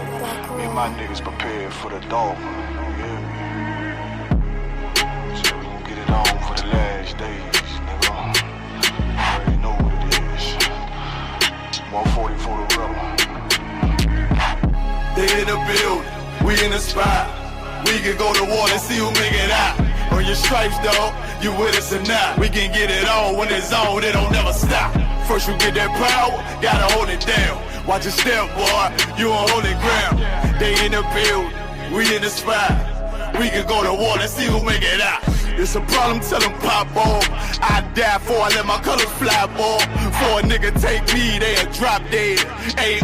like me and my niggas prepared for the dog. Yeah. So we gon' get it on for the last days, nigga. You already know what it is. 140 for the rebel. They in the building, we in the spot. We can go to war and see who make it out. Earn your stripes, dog, you with us or not. We can get it on when it's on, it don't never stop. First you get that power, gotta hold it down. Watch your step, boy, you on holy ground. They in the building, we in the spot. We can go to war and see who make it out. It's a problem, tell them pop off. I die for I let my colors fly, boy. For a nigga take me, they a drop dead.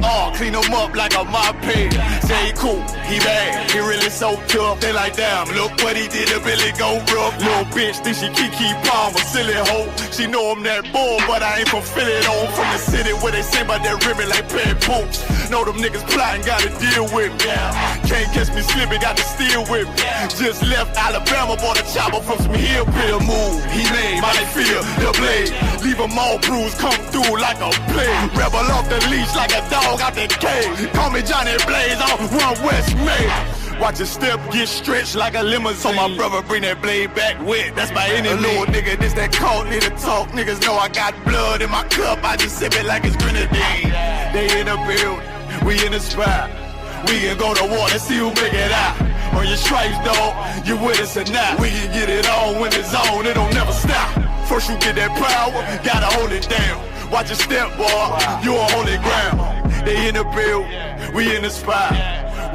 AR, clean them up like a mop head. Say he cool, he bad, he really so tough. They like, damn, look what he did to Billy go rough. Little bitch think she Kiki Palmer, silly hoe. She know I'm that bull, but I ain't from Philly though. From the city where they say about that ribbon like pad poops. Know them niggas plotting, gotta deal with me. Can't catch me slipping, got to steal with me. Just left Alabama, bought a chopper from some hillbilly move. He made my feel the blade. Leave them all bruised, come through like a plague. Rebel off the leash like a dog out the cage. Call me Johnny Blaze on Run West May. Watch your step get stretched like a limousine. So my brother bring that blade back wet. That's my enemy. A little nigga, this that cult need to talk. Niggas know I got blood in my cup. I just sip it like it's grenadine. They in the building, we in the spot. We can go to war and see who make it out. On your stripes, dog, you with us or not. We can get it on when it's on, it don't never stop. First you get that power, gotta hold it down. Watch your step, boy, you on holy ground. They in the build, we in the spot.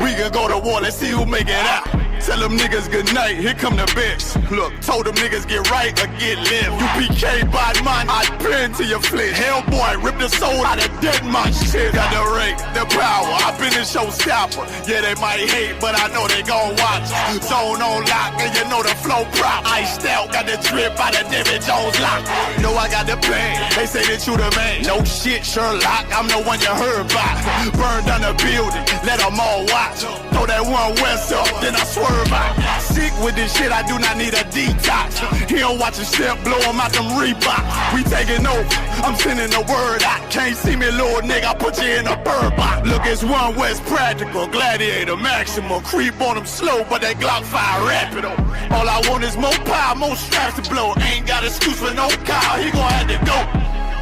We can go to war, let's see who make it out. Tell them niggas good night, here come the bitch. Look, told them niggas get right or get left. U.P.K. bad man, I pin to your flesh. Hellboy, rip the soul out of dead man shit. Got the rate, the power, I been a showstopper. Yeah, they might hate, but I know they gon' watch. Zone on lock, and you know the flow prop. Iced out, got the drip out of David Jones lock. Know I got the plan, they say that you the man. No shit, Sherlock, I'm the one you heard about. Burn down the building, let them all watch. Throw that one west up, then I swerve out. Sick with this shit, I do not need a detox. He don't watch a step, blow him out them Reeboks. We taking over, I'm sending the word out. Can't see me, little nigga, I put you in a bird box. Look, it's one West practical, gladiator, maximum. Creep on them slow, but that Glock fire rapid. All I want is more power, more straps to blow. Ain't got excuse for no cow, he gon' have to go.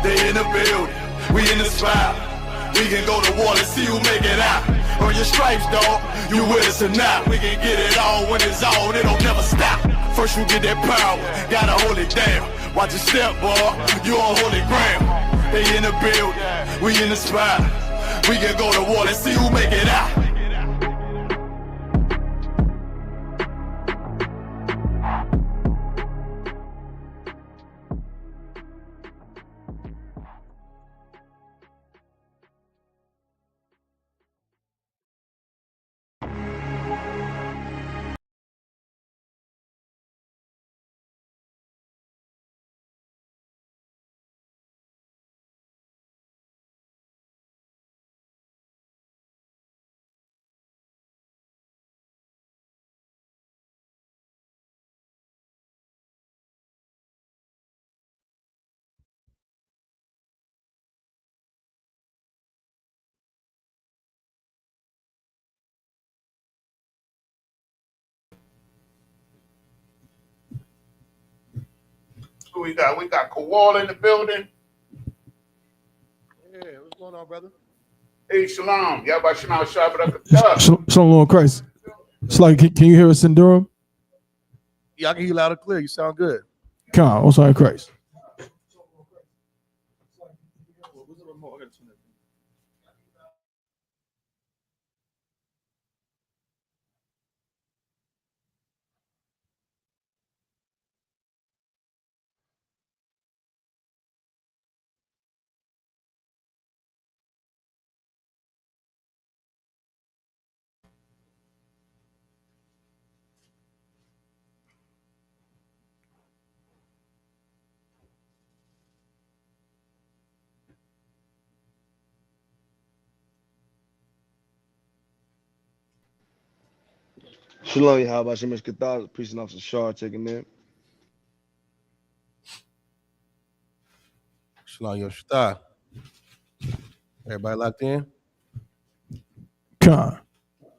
They in the building, we in the spot. We can go to war and see who make it out. On your stripes, dog, you with us or not. We can get it on when it's on, it don't never stop. First you get that power, gotta hold it down. Watch your step, boy, you on holy ground. They in the building, we in the spot. We can go to war and see who make it out. Who we got? We got Kowal in the building. Yeah, what's going on, brother? Hey, Shalom. Yahweh Shalom, Christ. It's like, can you hear us in Durham? Yeah, I can hear you loud and clear. You sound good. Come on, what's on Christ? Shalom, Yahweh Shemesh Kathar, Priest Officer Shar taking in. Shalom Yoshita. Everybody locked in? Con.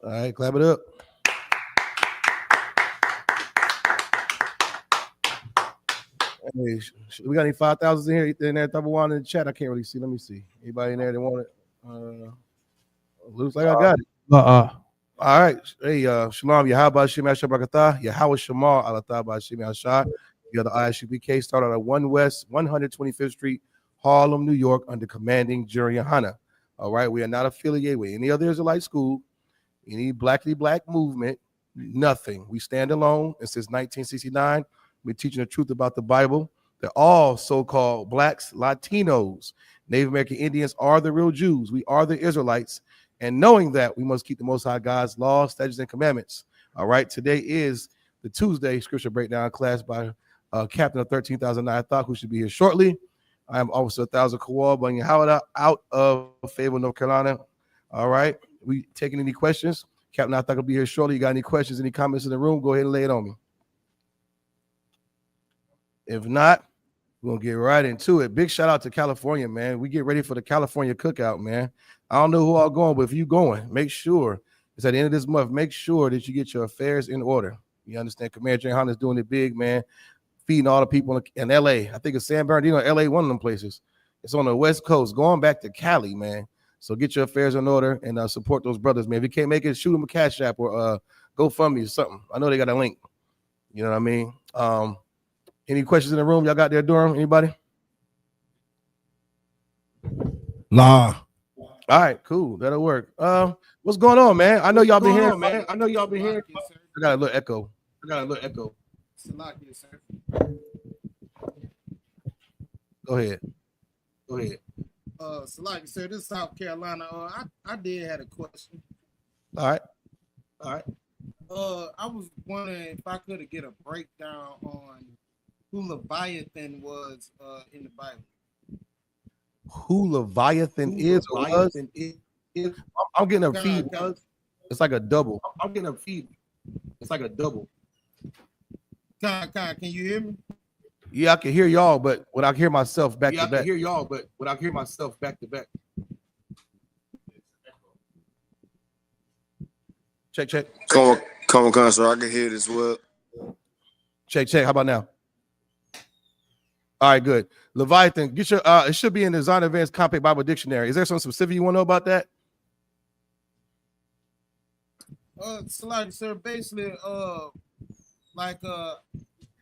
All right, clap it up. Hey, we got any 5,000s in here? In there, double one in the chat. I can't really see. Let me see. Anybody in there that want it? Looks like I got it. All right. Hey, Shalom. Yahweh Shem Yashar Barakatah. Yahweh Shamar Alatah Shem Yashar. You got the I.S.U.P.K. started at 1 West 125th Street, Harlem, New York, under commanding General YAHANNA. All right. We are not affiliated with any other Israelite school, any blackly black movement, nothing. We stand alone. And since 1969, we're teaching the truth about the Bible. They're all so-called blacks, Latinos, Native American Indians are the real Jews. We are the Israelites. And knowing that, we must keep the Most High God's laws, statutes, and commandments. All right. Today is the Tuesday scripture breakdown class by Captain of 13,000 Nayathaq, who should be here shortly. I am Officer 1,000 Kowal, bringing Howard out of Fayetteville, North Carolina. All right. We taking any questions? Captain Nayathaq will be here shortly. You got any questions, any comments in the room? Go ahead and lay it on me. If not, we're going to get right into it. Big shout out to California, man. We get ready for the California cookout, man. I don't know who all going, but if you going, make sure it's at the end of this month. Make sure that you get your affairs in order. You understand? Commander YAHANNA is doing it big, man. Feeding all the people in LA. I think it's San Bernardino, LA, one of them places. It's on the West Coast, going back to Cali, man. So get your affairs in order and support those brothers, man. If you can't make it, shoot them a Cash App or GoFundMe or something. I know they got a link. You know what I mean? Any questions in the room? Y'all got there, Durham? Anybody? Nah. All right, cool. That'll work. What's going on, man? I know y'all been here, man. I know y'all been here. I got a little echo. Go ahead. Salaki, sir, this is South Carolina. I did have a question. All right. I was wondering if I could get a breakdown on who Leviathan was in the Bible. Who Leviathan is or was? I'm getting a feed. It's like a double. Can you hear me? Yeah, I can hear y'all, but when I hear myself back to back. Check. Come on, so I can hear it as well. Check. How about now? All right, good. Leviathan, get your it should be in the Zion Advanced Compact Bible Dictionary. Is there something specific you want to know about that? Salaki, sir, basically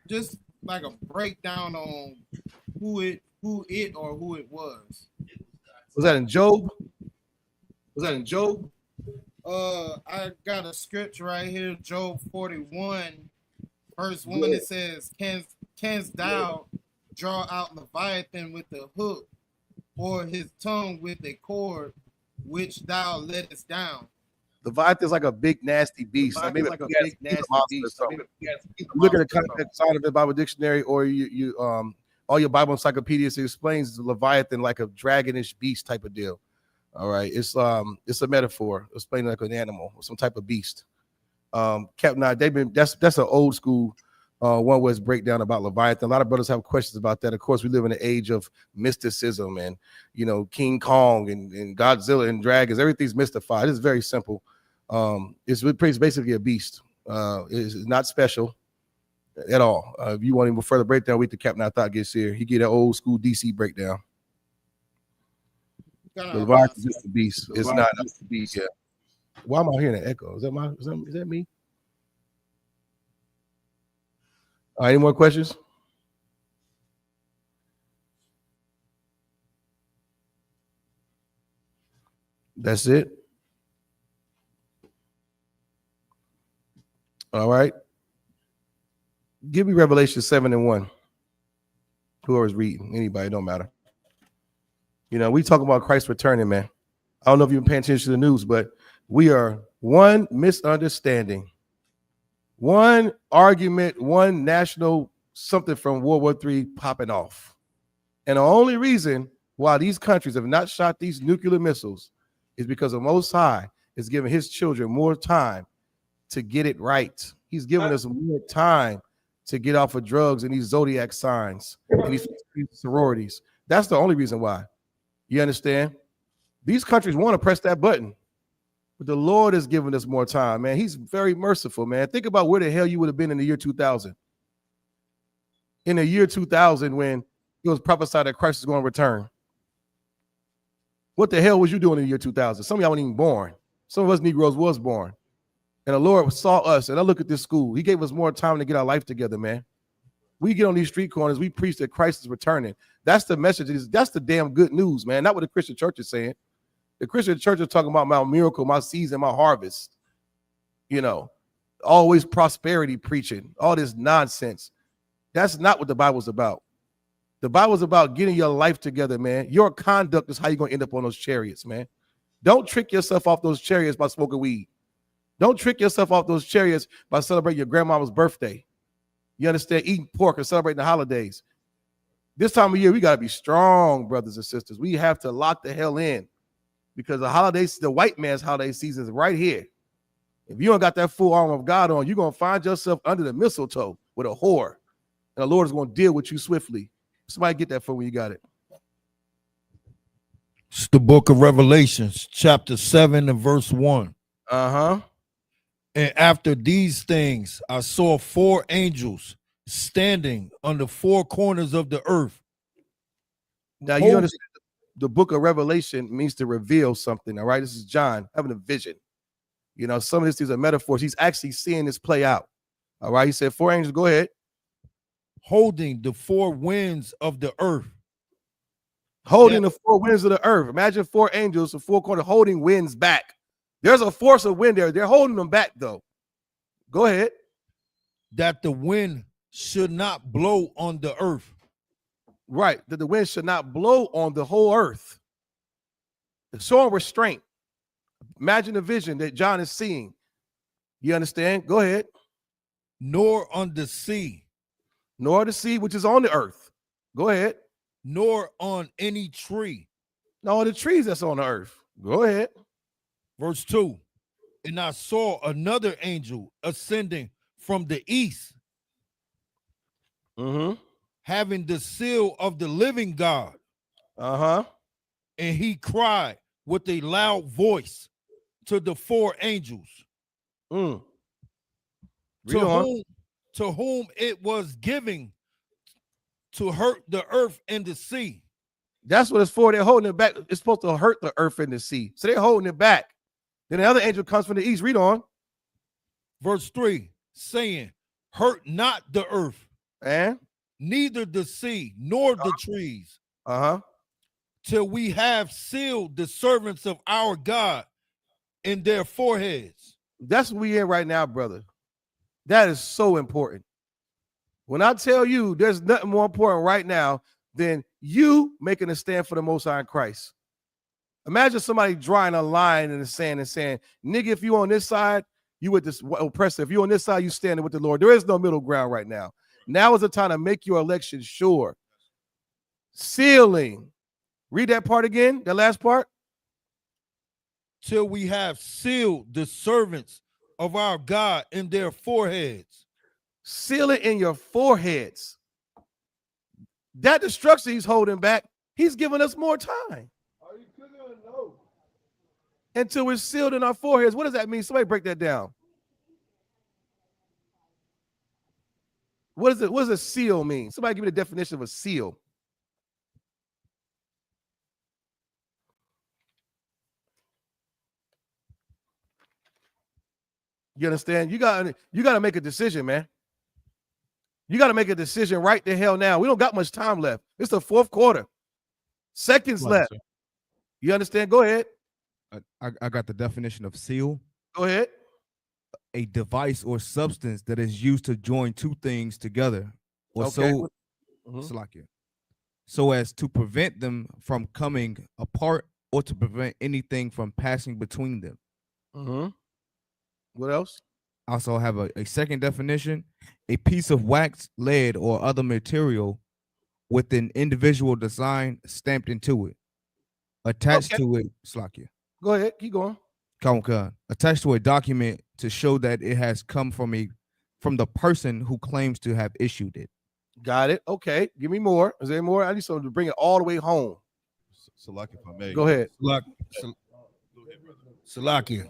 just like a breakdown on who it was. Was that in Job? I got a scripture right here, Job 41, verse 1. It says, Canst thou draw out Leviathan with a hook, or his tongue with a cord, which thou lettest down? Leviathan is like a big nasty beast. Look at the context side of the Bible Dictionary, or you all your Bible encyclopedias. It explains Leviathan like a dragonish beast type of deal. All right, it's a metaphor explaining like an animal or some type of beast. Captain, that's an old school one West breakdown about Leviathan. A lot of brothers have questions about that. Of course, we live in an age of mysticism and King Kong and Godzilla and dragons. Everything's mystified. It's very simple. It's basically a beast. It's not special at all. If you want even further breakdown, wait till Captain Nayathaq gets here. He get an old school DC breakdown. Leviathan is just a beast. It's not a beast. Yeah. Why am I hearing an echo? Is that me? All right, any more questions? That's it. All right. Give me Revelation 7:1. Whoever's reading, anybody, don't matter. We talk about Christ returning, man. I don't know if you've been paying attention to the news, but we are one misunderstanding, one argument, one national something from World War III popping off. And the only reason why these countries have not shot these nuclear missiles is because the Most High is giving his children more time to get it right. He's giving us more time to get off of drugs and these zodiac signs and these sororities. That's the only reason why. You understand? These countries want to press that button. But the Lord has given us more time, man. He's very merciful, man. Think about where the hell you would have been in the year 2000. In the year 2000, when it was prophesied that Christ is going to return. What the hell was you doing in the year 2000? Some of y'all weren't even born. Some of us Negroes was born. And the Lord saw us, and I look at this school. He gave us more time to get our life together, man. We get on these street corners. We preach that Christ is returning. That's the message. That's the damn good news, man. Not what the Christian church is saying. The Christian church is talking about my miracle, my season, my harvest. You know, always prosperity preaching, all this nonsense. That's not what the Bible's about. The Bible's about getting your life together, man. Your conduct is how you're going to end up on those chariots, man. Don't trick yourself off those chariots by smoking weed. Don't trick yourself off those chariots by celebrating your grandmama's birthday. You understand? Eating pork and celebrating the holidays. This time of year, we got to be strong, brothers and sisters. We have to lock the hell in because the holidays, the white man's holiday season is right here. If you don't got that full armor of God on, you're going to find yourself under the mistletoe with a whore. And the Lord is going to deal with you swiftly. Somebody get that for when you got it. It's the book of Revelations, chapter 7 and verse 1. Uh-huh. And after these things, I saw 4 angels standing on the 4 corners of the earth. Now, you understand the book of Revelation means to reveal something, all right? This is John having a vision. You know, some of these are metaphors. He's actually seeing this play out, all right? He said 4 angels, go ahead. Holding the 4 winds of the earth. Holding the 4 winds of the earth. Imagine 4 angels, the 4 corners holding winds back. There's a force of wind there. They're holding them back, though. Go ahead. That the wind should not blow on the earth. Right. That the wind should not blow on the whole earth. It's showing restraint. Imagine the vision that John is seeing. You understand? Go ahead. Nor on the sea. Nor the sea, which is on the earth. Go ahead. Nor on any tree. No, the trees that's on the earth. Go ahead. Verse 2. And I saw another angel ascending from the east, having the seal of the living God. And he cried with a loud voice to the 4 angels, to whom it was given to hurt the earth and the sea. That's what it's for. They're holding it back. It's supposed to hurt the earth and the sea. So they're holding it back. Then the other angel comes from the east. Read on. Verse 3, saying, hurt not the earth, and neither the sea, nor the trees, till we have sealed the servants of our God in their foreheads. That's what we in right now, brother. That is so important. When I tell you there's nothing more important right now than you making a stand for the Most High in Christ. Imagine somebody drawing a line in the sand and saying, nigga, if you on this side, you with this oppressor. If you on this side, you standing with the Lord. There is no middle ground right now. Now is the time to make your election sure. Sealing. Read that part again, that last part. Till we have sealed the servants of our God in their foreheads. Seal it in your foreheads. That destruction he's holding back, he's giving us more time. Until we're sealed in our foreheads. What does that mean? Somebody break that down. What does a seal mean? Somebody give me the definition of a seal. You understand? You gotta make a decision, man. You gotta make a decision right the hell now. We don't got much time left. It's the 4th quarter. Seconds left. Sir. You understand? Go ahead. I got the definition of seal. Go ahead. A device or substance that is used to join 2 things together, or so as to prevent them from coming apart, or to prevent anything from passing between them. What else? I also have a second definition: a piece of wax, lead, or other material with an individual design stamped into it, attached to it. Go ahead, keep going. Attached to a document to show that it has come from the person who claims to have issued it. Got it. Okay, give me more. Is there more? I need someone to bring it all the way home. Salaki, if I may. Go ahead. Salakia.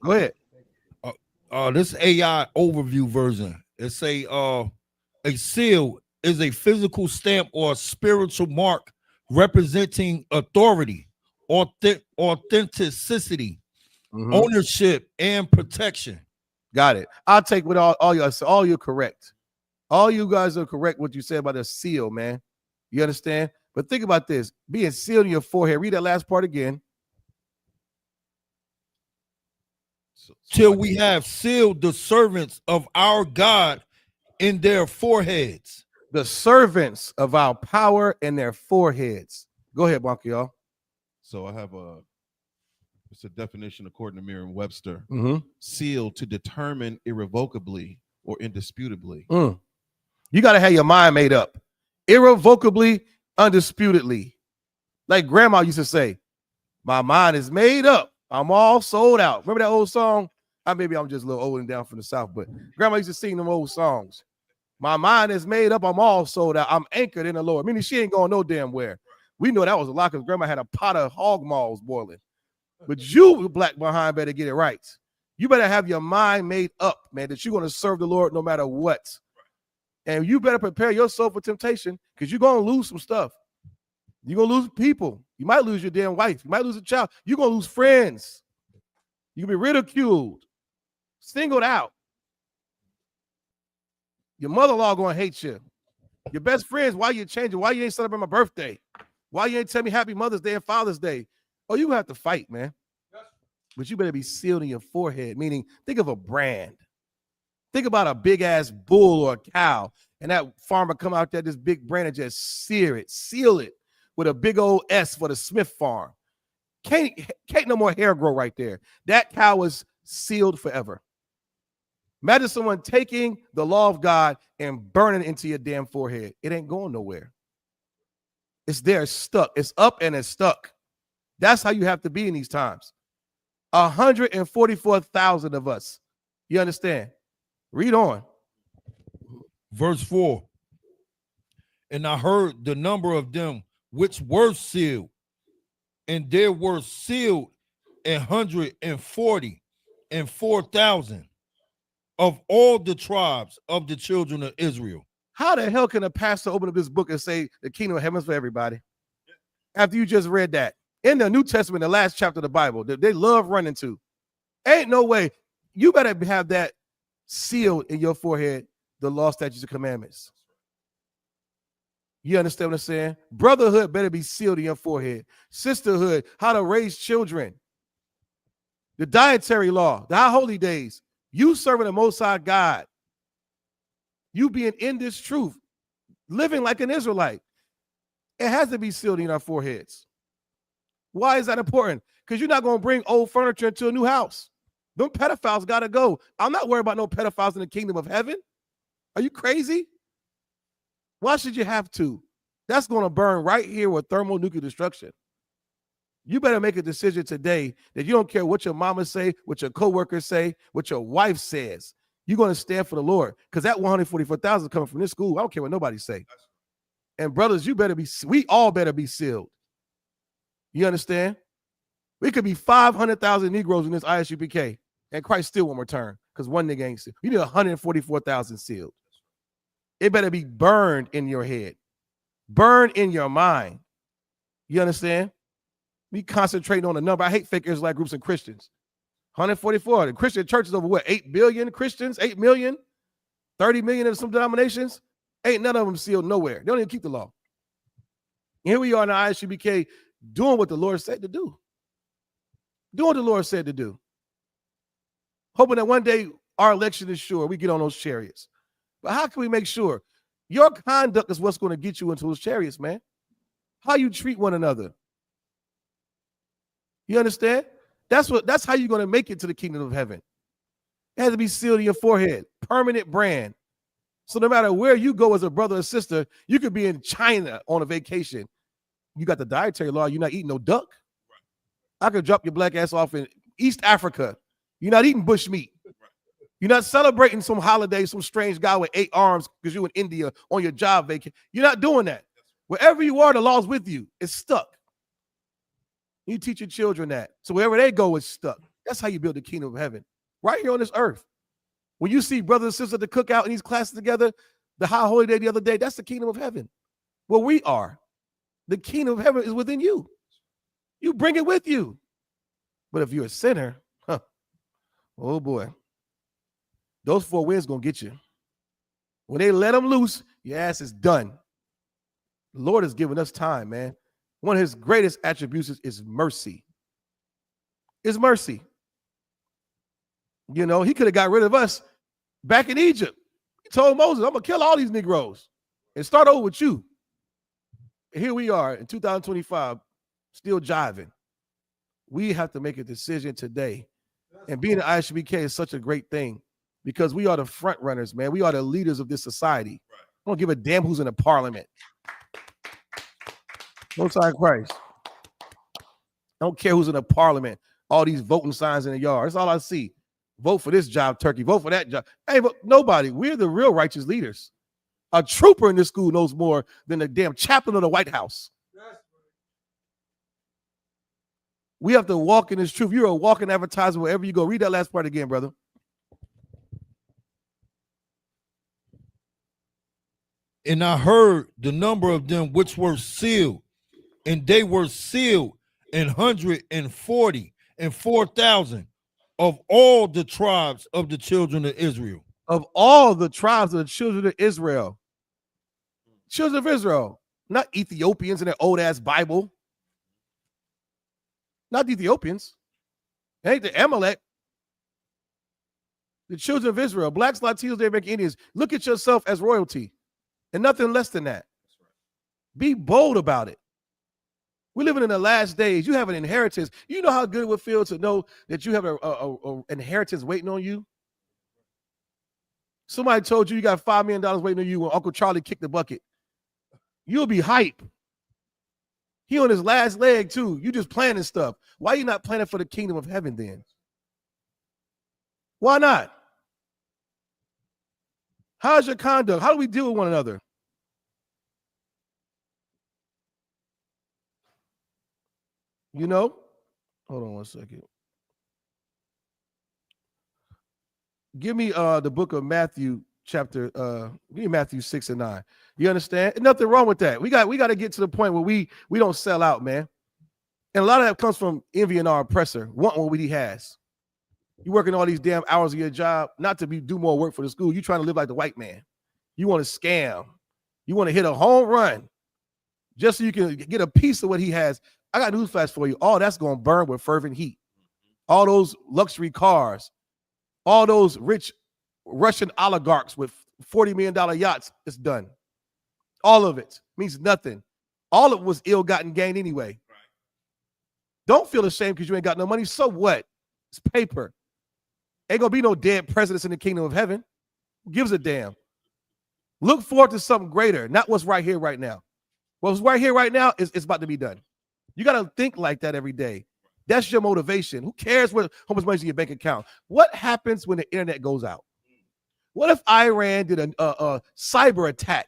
Go ahead. This AI overview version. It say a seal is a physical stamp or a spiritual mark representing authority, authenticity, ownership, and protection. Got it. I'll take what all you all you're correct. All you guys are correct what you said about a seal, man. You understand? But think about this: being sealed in your forehead. Read that last part again. Till we have sealed the servants of our God in their foreheads. The servants of our power in their foreheads. Go ahead, Bonky, y'all. So I have it's a definition according to Merriam-Webster. Sealed, to determine irrevocably or indisputably. You got to have your mind made up. Irrevocably, undisputedly. Like grandma used to say, my mind is made up. I'm all sold out. Remember that old song? Maybe I'm just a little old and down from the South, but grandma used to sing them old songs. My mind is made up. I'm all sold out. I'm anchored in the Lord. Meaning she ain't going no damn where. We know that was a lot because grandma had a pot of hog maws boiling. But you, black behind, better get it right. You better have your mind made up, man, that you're going to serve the Lord no matter what. And you better prepare yourself for temptation because you're going to lose some stuff. You're going to lose people. You might lose your damn wife. You might lose a child. You're going to lose friends. You'll be ridiculed, singled out. Your mother-in-law going to hate you. Your best friends, why you changing? Why you ain't celebrating my birthday? Why you ain't tell me Happy Mother's Day and Father's Day? Oh, you have to fight, man. But you better be sealed in your forehead, meaning think of a brand. Think about a big-ass bull or a cow, and that farmer come out there, this big brand, and just seal it with a big old S for the Smith farm. Can't no more hair grow right there. That cow is sealed forever. Imagine someone taking the law of God and burning it into your damn forehead. It ain't going nowhere. It's there, it's stuck. It's up and it's stuck. That's how you have to be in these times. 144,000 of us. You understand? Read on. Verse 4. And I heard the number of them which were sealed, and there were sealed 144,000 of all the tribes of the children of Israel. How the hell can a pastor open up this book and say the kingdom of heaven is for everybody? After you just read that. In the New Testament, the last chapter of the Bible, they love running to. Ain't no way. You better have that sealed in your forehead, the law, statutes, and commandments. You understand what I'm saying? Brotherhood better be sealed in your forehead. Sisterhood, how to raise children. The dietary law, the high holy days. You serving the Most High God. You being in this truth, living like an Israelite. It has to be sealed in our foreheads. Why is that important? Because you're not going to bring old furniture into a new house. Them pedophiles got to go. I'm not worried about no pedophiles in the kingdom of heaven. Are you crazy? Why should you have to? That's going to burn right here with thermonuclear destruction. You better make a decision today that you don't care what your mama say, what your coworkers say, what your wife says. You're going to stand for the Lord because that 144,000 coming from this school. I don't care what nobody say. And brothers, we all better be sealed. You understand? We could be 500,000 Negroes in this I.S.U.P.K. and Christ still won't return because one nigga ain't sealed. You need 144,000 sealed. It better be burned in your head, burned in your mind. You understand? We concentrating on the number. I hate fake Israelite groups and Christians. 144. The Christian church is over what? 8 billion Christians? 8 million? 30 million in some denominations? Ain't none of them sealed nowhere. They don't even keep the law. And here we are in the I.S.U.P.K. doing what the Lord said to do. Doing what the Lord said to do. Hoping that one day our election is sure. We get on those chariots. But how can we make sure? Your conduct is what's going to get you into those chariots, man. How you treat one another. You understand? That's how you're going to make it to the kingdom of heaven. It has to be sealed in your forehead. Permanent brand. So no matter where you go as a brother or sister, you could be in China on a vacation. You got the dietary law. You're not eating no duck. I could drop your black ass off in East Africa. You're not eating bush meat. You're not celebrating some holiday, some strange guy with 8 arms because you're in India on your job vacation. You're not doing that. Wherever you are, the law's with you. It's stuck. You teach your children that. So wherever they go, it's stuck. That's how you build the kingdom of heaven, right here on this earth. When you see brothers and sisters at the cookout in these classes together, the high holy day the other day, that's the kingdom of heaven. Where we are. The kingdom of heaven is within you. You bring it with you. But if you're a sinner, oh boy, those 4 winds gonna get you. When they let them loose, your ass is done. The Lord has given us time, man. One of his greatest attributes is mercy. It's mercy. You know, he could have got rid of us back in Egypt. He told Moses, I'm going to kill all these Negroes and start over with you. And here we are in 2025, still jiving. We have to make a decision today. And being an I.S.U.P.K is such a great thing because we are the front runners, man. We are the leaders of this society. I don't give a damn who's in the parliament. Most High Christ. I don't care who's in the parliament. All these voting signs in the yard. That's all I see. Vote for this job, turkey. Vote for that job. Hey, but nobody. We're the real righteous leaders. A trooper in this school knows more than the damn chaplain of the White House. We have to walk in this truth. You're a walking advertisement wherever you go. Read that last part again, brother. And I heard the number of them which were sealed, and they were sealed 144,000 of all the tribes of the children of Israel. Of all the tribes of the children of Israel. Children of Israel, not Ethiopians in their old ass Bible. Not the Ethiopians. It ain't the Amalek. The children of Israel, blacks, Latinos, American Indians. Look at yourself as royalty and nothing less than that. Be bold about it. We're living in the last days. You have an inheritance. You know how good it would feel to know that you have a inheritance waiting on you? Somebody told you you got $5 million waiting on you when Uncle Charlie kicked the bucket. You'll be hype. He on his last leg too. You just planning stuff. Why are you not planning for the kingdom of heaven then? Why not? How's your conduct? How do we deal with one another? You know? Hold on one second. Give me the book of Matthew chapter give me Matthew 6 and 9. You understand? There's nothing wrong with that. We got to get to the point where we don't sell out, man. And a lot of that comes from envying our oppressor, wanting what he has. You working all these damn hours of your job, not to do more work for the school. You trying to live like the white man. You want to scam. You want to hit a home run just so you can get a piece of what he has. I got news flash for you. All that's going to burn with fervent heat. All those luxury cars, all those rich Russian oligarchs with $40 million yachts, it's done. All of it means nothing. All of it was ill-gotten gain anyway. Don't feel ashamed because you ain't got no money. So what? It's paper. Ain't gonna be no dead presidents in the kingdom of heaven. Who gives a damn? Look forward to something greater, not what's right here, right now. What's right here, right now is about to be done. You got to think like that every day. That's your motivation. Who cares how much money's in your bank account? What happens when the internet goes out? What if Iran did a cyber attack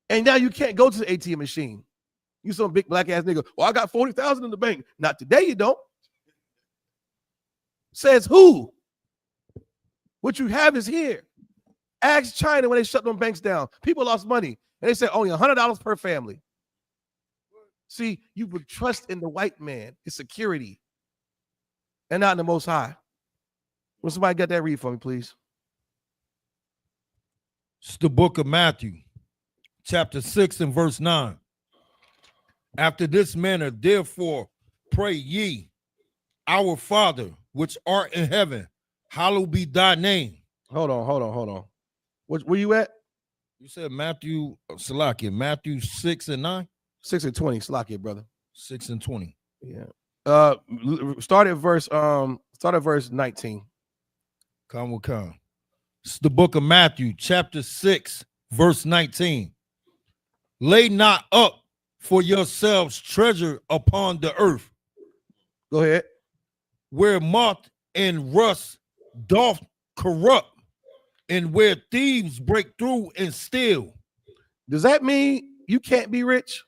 and now you can't go to the ATM machine? You some big black ass nigga. Well, I got 40,000 in the bank. Not today, you don't. Says who? What you have is here. Ask China when they shut them banks down. People lost money and they said only $100 per family. See, you would trust in the white man, his security, and not in the Most High. Will somebody get that read for me, please? It's the book of Matthew, chapter 6 and verse 9. After this manner, therefore, pray ye, our Father, which art in heaven, hallowed be thy name. Hold on. Where you at? You said Matthew, Salakia, Matthew 6 and 9? 6 and 20, Salakia, brother. 6 and 20. Yeah. Start at verse 19. Come. It's the book of Matthew, chapter 6, verse 19. Lay not up for yourselves treasure upon the earth. Go ahead. Where moth and rust doth corrupt, and where thieves break through and steal. Does that mean you can't be rich?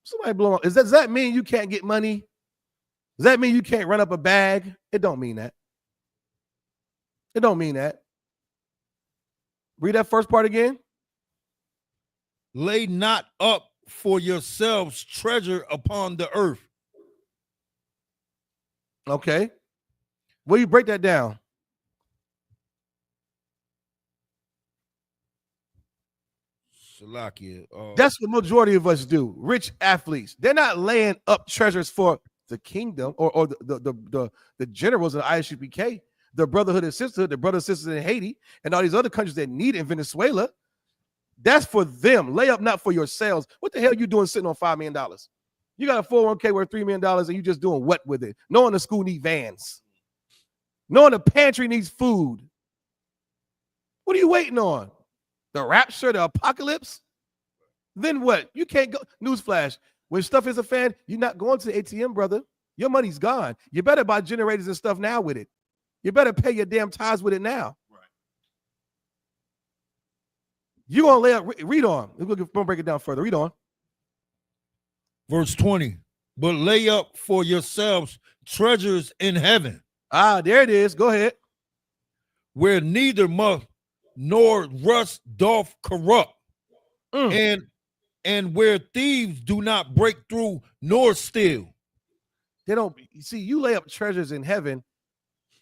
Somebody blow on. Does that mean you can't get money? Does that mean you can't run up a bag? It don't mean that. It don't mean that. Read that first part again. Lay not up for yourselves treasure upon the earth. Okay. Will you break that down? Salakia. That's what majority of us do. Rich athletes. They're not laying up treasures for the kingdom or the generals of the I.S.U.P.K, the Brotherhood and Sisterhood, the brothers and sisters in Haiti, and all these other countries that need it in Venezuela. That's for them. Lay up not for yourselves. What the hell are you doing sitting on $5 million? You got a 401k worth $3 million and you just doing what with it? Knowing the school need vans. Knowing the pantry needs food. What are you waiting on? The rapture, the apocalypse? Then what? You can't go. Newsflash. When stuff is a fan, you're not going to the ATM, brother. Your money's gone. You better buy generators and stuff now with it. You better pay your damn tithes with it now. Right. You're going to lay up. Read on. We're going to break it down further. Read on. Verse 20. But lay up for yourselves treasures in heaven. Ah, there it is. Go ahead. Where neither moth nor rust doth corrupt, and where thieves do not break through nor steal. They don't see you lay up treasures in heaven.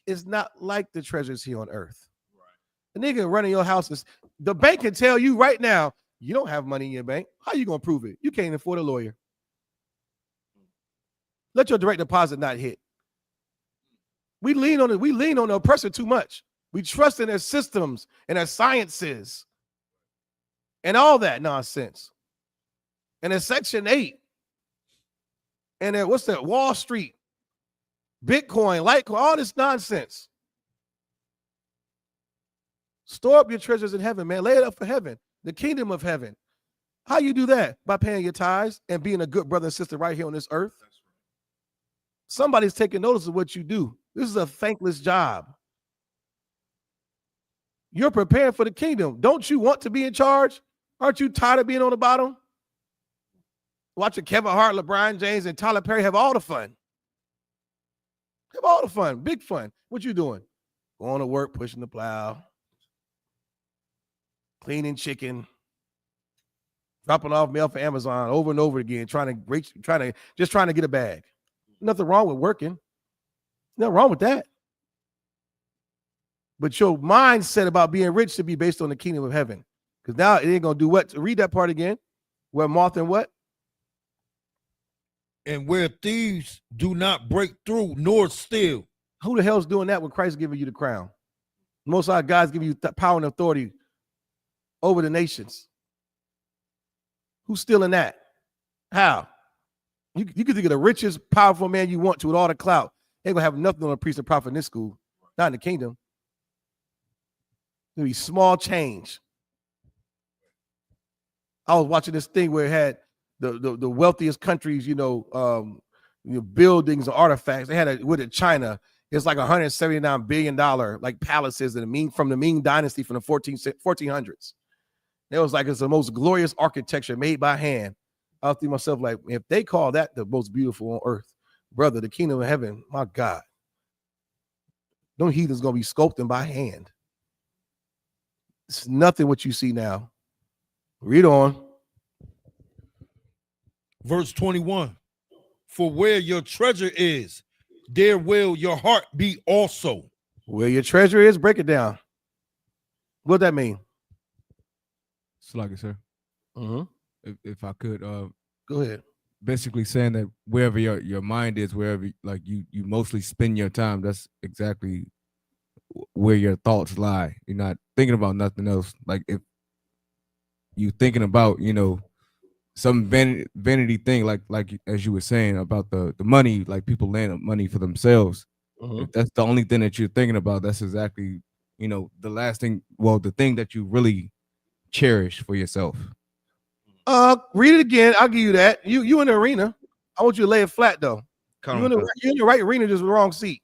It's not like the treasures here on earth. Right. The nigga running your houses. The bank can tell you right now you don't have money in your bank. How you gonna prove it? You can't afford a lawyer. Let your direct deposit not hit. We lean on it. We lean on the oppressor too much. We trust in their systems and their sciences and all that nonsense. And in Section 8 and then what's that? Wall Street, Bitcoin, Litecoin, all this nonsense. Store up your treasures in heaven, man. Lay it up for heaven, the kingdom of heaven. How you do that? By paying your tithes and being a good brother and sister right here on this earth. Somebody's taking notice of what you do. This is a thankless job. You're preparing for the kingdom. Don't you want to be in charge? Aren't you tired of being on the bottom? Watching Kevin Hart, LeBron James, and Tyler Perry have all the fun. Have all the fun, big fun. What you doing? Going to work, pushing the plow, cleaning chicken, dropping off mail for Amazon over and over again, trying to get a bag. Nothing wrong with working. Nothing wrong with that. But your mindset about being rich should be based on the kingdom of heaven. Because now it ain't going to do what? Read that part again. Where moth and what? And where thieves do not break through nor steal. Who the hell's doing that when Christ giving you the crown? Most of our guys give you power and authority over the nations. Who's stealing that? How? You can think of the richest, powerful man you want to with all the clout. They ain't going to have nothing on a priest and prophet in this school. Not in the kingdom. It'll be small change. I was watching this thing where it had the wealthiest countries, buildings or artifacts. They had with it China. It's like $179 billion like palaces from the Ming dynasty from the 1400s. It was like it's the most glorious architecture made by hand. I was thinking to myself, like, if they call that the most beautiful on earth, brother, the kingdom of heaven, my God, them heathens gonna be sculpted by hand. It's nothing what you see now. Read on. Verse 21. For where your treasure is, there will your heart be also. Where your treasure is, break it down. What that mean? Slugger, sir. If I could go ahead. Basically saying that wherever your mind is, wherever like you mostly spend your time, that's exactly where your thoughts lie. You're not thinking about nothing else. Like if you thinking about, some vanity thing, like as you were saying about the money, like people laying up money for themselves. If that's the only thing that you're thinking about, that's exactly, the last thing, the thing that you really cherish for yourself. Read it again. I'll give you that. You in the arena. I want you to lay it flat though. You're in the right arena, just the wrong seat.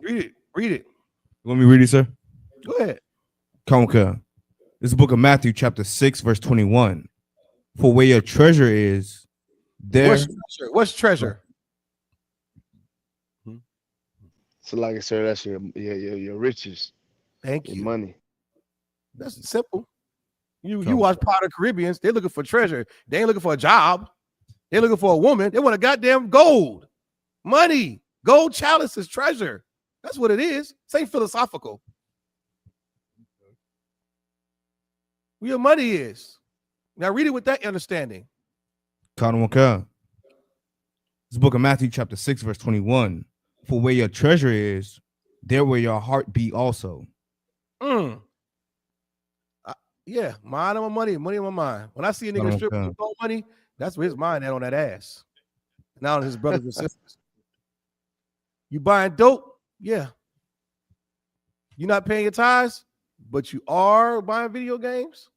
Read it. You want me to read it, sir? Go ahead. Conquer. This is the book of Matthew, chapter 6, verse 21. For where your treasure is, there. What's treasure? So like I said, that's your riches, Thank your you. money. That's simple. You watch Pirates of the Caribbean, they're looking for treasure. They ain't looking for a job. They're looking for a woman. They want a goddamn gold. Money. Gold chalices, treasure. That's what it is. This ain't philosophical. Where your money is. Now read it with that understanding. This book of Matthew, chapter 6, verse 21. For where your treasure is, there will your heart be also. Yeah, mind on my money, money on my mind. When I see a nigga strip with money, that's where his mind at on that ass. Now his brothers and sisters. You buying dope? Yeah. You're not paying your tithes, but you are buying video games?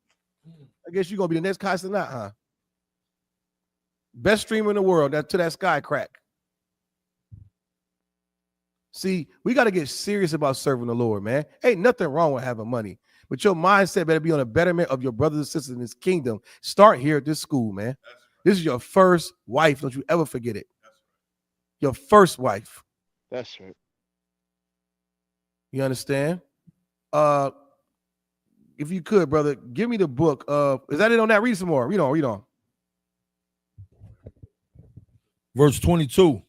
I guess you're gonna be the next Kyson not, huh? Best streamer in the world, to that sky crack. See, we got to get serious about serving the Lord, man. Ain't nothing wrong with having money, but your mindset better be on the betterment of your brothers and sisters in this kingdom. Start here at this school, man. This is your first wife. Don't you ever forget it. Your first wife. That's right. You understand? If you could, brother, give me the book. Is that it on that? Read some more. Read on. Verse 22.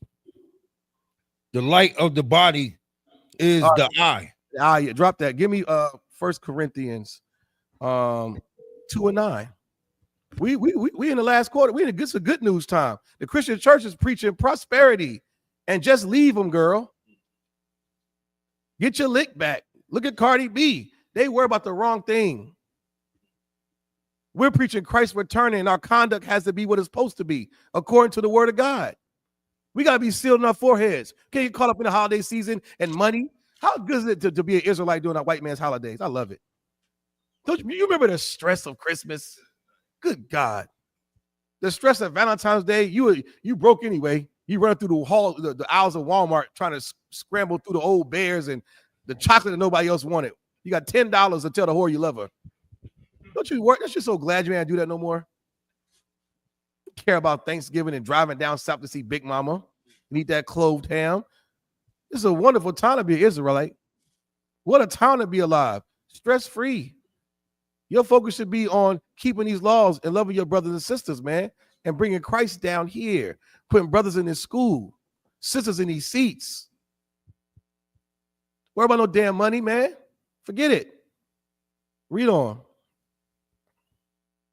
The light of the body is the eye. Yeah, drop that. Give me 1 Corinthians 2:9. We in the last quarter. We in a good news time. The Christian church is preaching prosperity, and just leave them, girl. Get your lick back. Look at Cardi B. They worry about the wrong thing. We're preaching Christ returning, and our conduct has to be what it's supposed to be, according to the word of God. We got to be sealed in our foreheads. Can't get caught up in the holiday season and money. How good is it to be an Israelite during our white man's holidays? I love it. Don't you remember the stress of Christmas? Good God. The stress of Valentine's Day, you broke anyway. You run through the aisles of Walmart trying to scramble through the old bears and the chocolate that nobody else wanted. You got $10 to tell the whore you love her. Don't you work? Don't you so glad you ain't do that no more? Care about Thanksgiving and driving down south to see Big Mama and eat that cloved ham. This is a wonderful time to be an Israelite. What a time to be alive. Stress-free. Your focus should be on keeping these laws and loving your brothers and sisters, man, and bringing Christ down here, putting brothers in this school, sisters in these seats. Worry about no damn money, man. Forget it. Read on.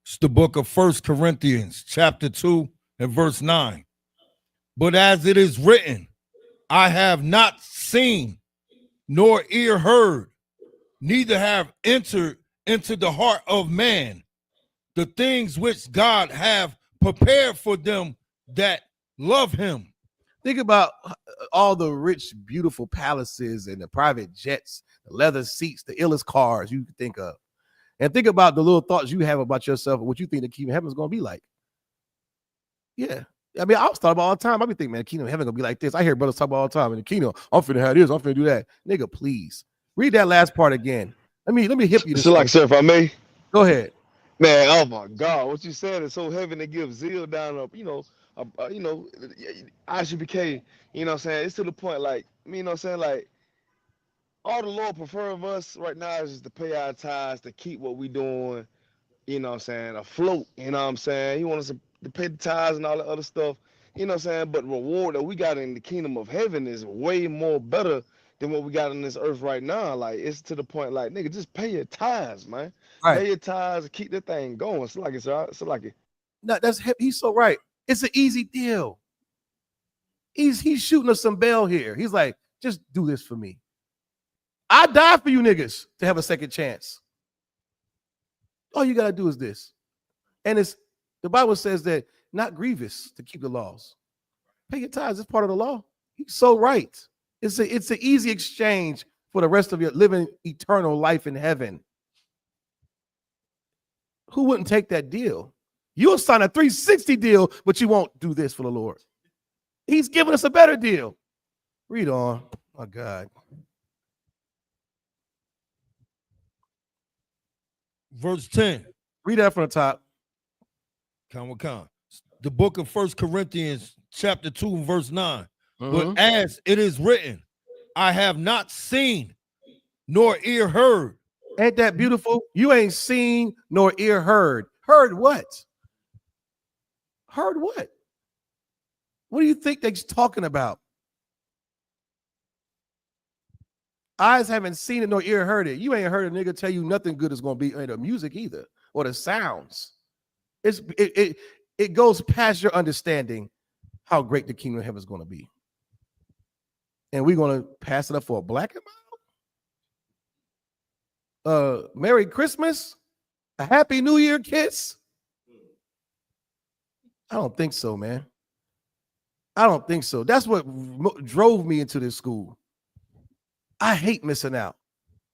It's the book of 1 Corinthians, chapter 2 and verse 9. But as it is written, I have not seen, nor ear heard, neither have entered into the heart of man the things which God have prepared for them that love him. Think about all the rich, beautiful palaces and the private jets, the leather seats, the illest cars you can think of. And think about the little thoughts you have about yourself and what you think the kingdom of heaven is going to be like. Yeah. I mean, I was thought about all the time. I be thinking, man, the kingdom of heaven going to be like this. I hear brothers talk about all the time. In the kingdom, I'm finna have this. I'm finna do that. Nigga, please. Read that last part again. Let me hip you. So like, sir, if I may. Go ahead. Man, oh my God. What you said is so heavy to give zeal down up, I.S.U.P.K, you know what I'm saying? It's to the point, like, you know what I'm saying? Like, all the Lord prefer of us right now is just to pay our tithes, to keep what we doing, you know what I'm saying, afloat, you know what I'm saying? He wants us to pay the tithes and all the other stuff, you know what I'm saying? But reward that we got in the kingdom of heaven is way more better than what we got on this earth right now. Like, it's to the point, like, nigga, just pay your tithes, man. Right. Pay your tithes and keep that thing going. It's like it. No, he's so right. It's an easy deal. He's shooting us some bail here. He's like, just do this for me. I die for you niggas to have a second chance. All you gotta do is this. And the Bible says that not grievous to keep the laws. Pay your tithes, it's part of the law. He's so right. It's an easy exchange for the rest of your living eternal life in heaven. Who wouldn't take that deal? You'll sign a 360 deal, but you won't do this for the Lord. He's giving us a better deal. Read on. Oh, God. Verse 10. Read that from the top. The book of 1 Corinthians, chapter 2, verse 9. But as it is written, I have not seen nor ear heard. Ain't that beautiful? You ain't seen nor ear heard. Heard what? Heard what? What do you think they're talking about? Eyes haven't seen it nor ear heard it. You ain't heard a nigga tell you nothing good is going to be in the music either, or the sounds. It goes past your understanding how great the kingdom of heaven is going to be. And we're going to pass it up for a black and mild? Merry Christmas? A Happy New Year kiss? I don't think so, man. I don't think so. That's what drove me into this school. I hate missing out.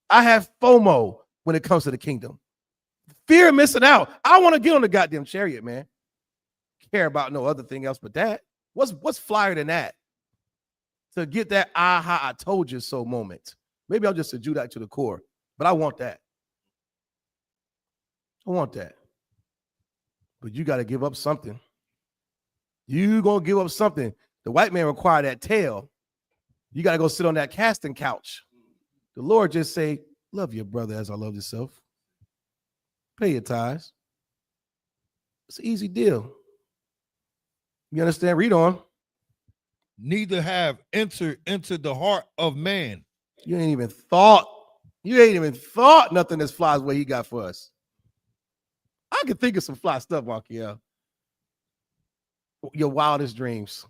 I have FOMO when it comes to the kingdom. Fear of missing out. I want to get on the goddamn chariot, man. Care about no other thing else but that. What's flyer than that? To get that aha, I told you so moment. Maybe I'll just a Judite to the core, but I want that. I want that. But you got to give up something. You going to give up something. The white man required that tail. You got to go sit on that casting couch. The Lord just say, love your brother as I love yourself. Pay your tithes. It's an easy deal. You understand? Read on. Neither have entered into the heart of man. You ain't even thought nothing as fly as what he got for us. I can think of some fly stuff, Markiel. Your wildest dreams.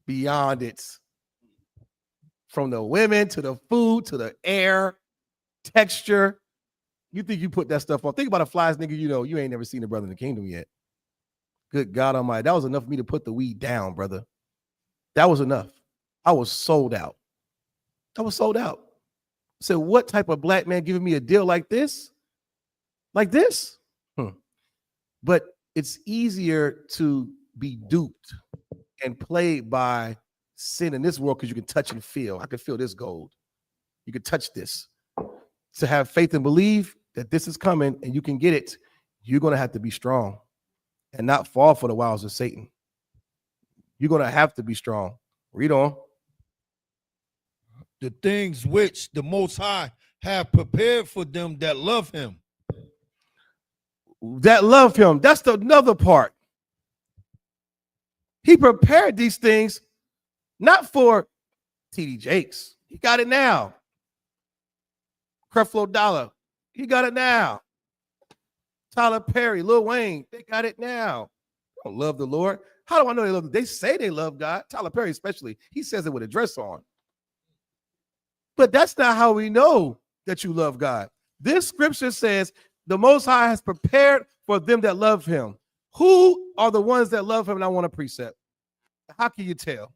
Beyond it. From the women to the food to the air, texture. You think you put that stuff on. Think about a flies nigga you know. You ain't never seen a brother in the kingdom yet. Good God Almighty. That was enough for me to put the weed down, brother. That was enough. I was sold out. I said, what type of black man giving me a deal like this? Like this? But it's easier to be duped and played by sin in this world because you can touch and feel. I can feel this gold. You can touch this. To have faith and believe that this is coming and you can get it, you're going to have to be strong and not fall for the wiles of Satan. You're going to have to be strong. Read on. The things which the Most High have prepared for them that love him. That love him. That's the another part. He prepared these things not for T.D. Jakes. He got it now. Creflo Dollar. He got it now. Tyler Perry, Lil Wayne. They got it now. They don't love the Lord. How do I know they love? They say they love God. Tyler Perry especially. He says it with a dress on. But that's not how we know that you love God. This scripture says the Most High has prepared for them that love him. Who are the ones that love him and I want a precept? How can you tell?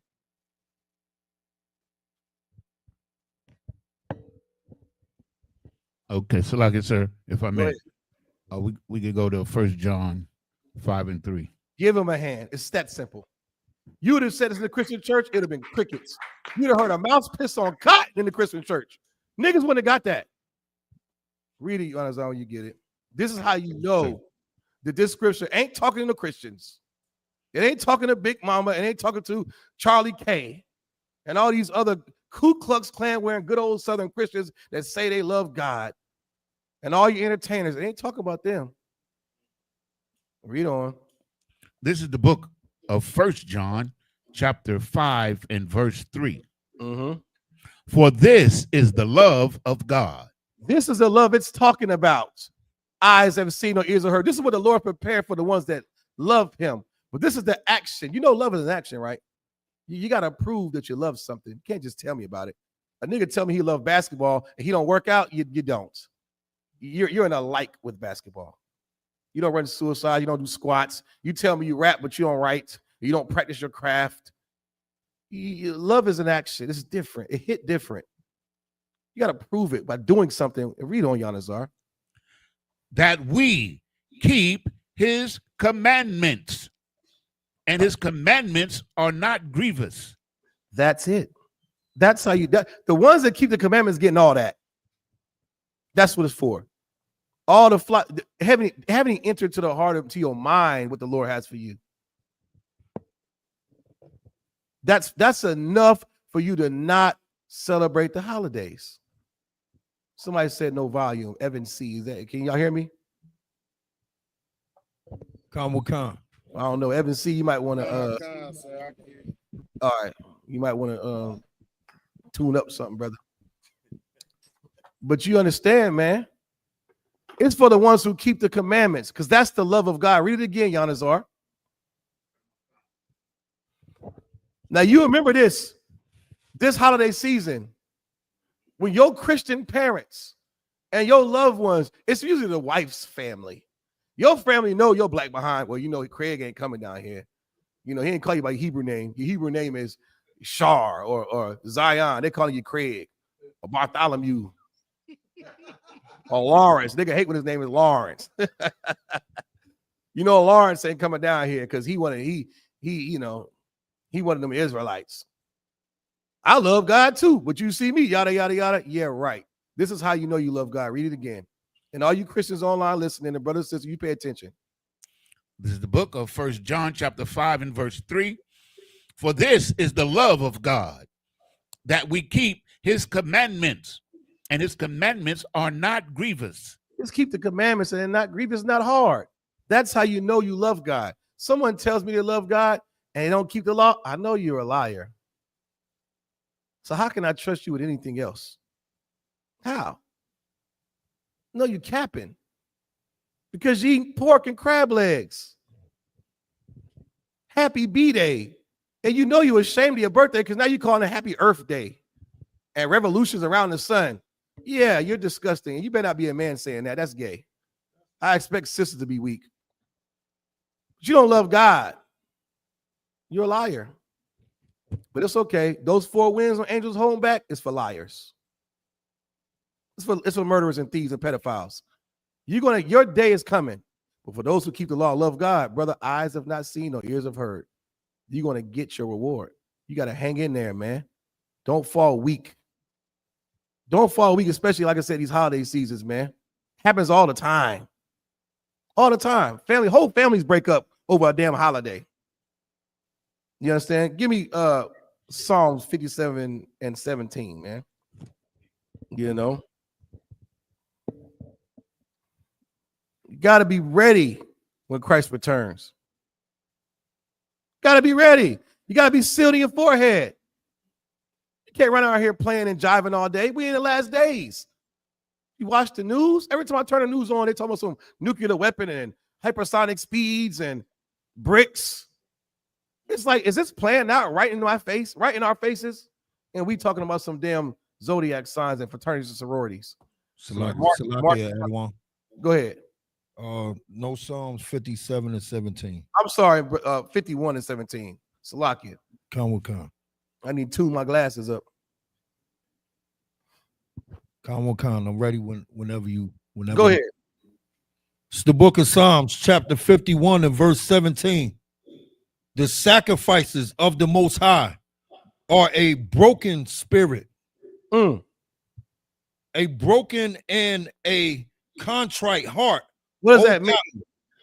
Okay, so like I said, if I may, we could go to 1 John 5:3. Give him a hand. It's that simple. You would have said this in the Christian church, it would have been crickets. You'd have heard a mouse piss on cotton in the Christian church. Niggas wouldn't have got that. Read it on his own, you get it. This is how you know that this scripture ain't talking to Christians. It ain't talking to Big Mama. It ain't talking to Charlie K. and all these other Ku Klux Klan wearing good old Southern Christians that say they love God. And all you entertainers, it ain't talking about them. Read on. This is the book of 1 John, chapter 5 and verse 3. For this is the love of God. This is the love it's talking about. Eyes have seen or ears have heard. This is what the Lord prepared for the ones that love him. But this is the action. You know love is an action, right? You got to prove that you love something. You can't just tell me about it. A nigga tell me he loves basketball and he don't work out, you don't. You're in a like with basketball. You don't run suicide. You don't do squats. You tell me you rap, but you don't write. You don't practice your craft. Love is an action. It's different. It hit different. You got to prove it by doing something. Read on, Yanazar. That we keep his commandments. And his commandments are not grievous. That's it. That's how you, the ones that keep the commandments getting all that. That's what it's for. All the having entered to the heart to your mind what the Lord has for you. That's enough for you to not celebrate the holidays. Somebody said no volume. Evan C. Is that, can y'all hear me? Come with con. I don't know. Evan C. You might want to. All right. You might want to tune up something, brother. But you understand, man. It's for the ones who keep the commandments, because that's the love of God. Read it again, Yanazar. Now you remember this holiday season, when your Christian parents and your loved ones, it's usually the wife's family. Your family know your black behind. Well, you know, Craig ain't coming down here. You know, he ain't call you by your Hebrew name. Your Hebrew name is Shar or Zion. They calling you Craig or Bartholomew or Lawrence. Nigga hate when his name is Lawrence. You know, Lawrence ain't coming down here because he wanted them Israelites. I love God too, but you see me, yada, yada, yada. Yeah, right. This is how you know you love God. Read it again. And all you Christians online listening, and brothers and sisters, you pay attention. This is the book of 1 John chapter 5 and verse 3. For this is the love of God, that we keep his commandments, and his commandments are not grievous. Just keep the commandments, and they're not grievous, not hard. That's how you know you love God. Someone tells me they love God and they don't keep the law, I know you're a liar. So how can I trust you with anything else? How? No, you capping. Because you eat pork and crab legs. Happy B-Day. And you know you're ashamed of your birthday because now you're calling it Happy Earth Day. And revolutions around the sun. Yeah, you're disgusting. And you better not be a man saying that. That's gay. I expect sisters to be weak. But you don't love God. You're a liar. But it's okay. Those 4 winds on angels holding back is for liars. It's for murderers and thieves and pedophiles. Your day is coming. But for those who keep the law, love God, brother, eyes have not seen, nor ears have heard. You're going to get your reward. You got to hang in there, man. Don't fall weak. Don't fall weak, especially, like I said, these holiday seasons, man. Happens all the time. All the time. Whole families break up over a damn holiday. You understand? Give me Psalms 57 and 17, man. You know? You got to be ready when Christ returns. Got to be ready. You got to be sealed in your forehead. You can't run out here playing and jiving all day. We in the last days. You watch the news. Every time I turn the news on, they talk about some nuclear weapon and hypersonic speeds and bricks. It's like, is this playing out right in my face, right in our faces? And we talking about some damn zodiac signs and fraternities and sororities. Go ahead. No Psalms 57 and 17. I'm sorry, 51 and 17. Salakia. Come. I need to tune my glasses up. Come. I'm ready whenever you. Go ahead. It's the book of Psalms, chapter 51 and verse 17. The sacrifices of the Most High are a broken spirit. A broken and a contrite heart. What does that mean?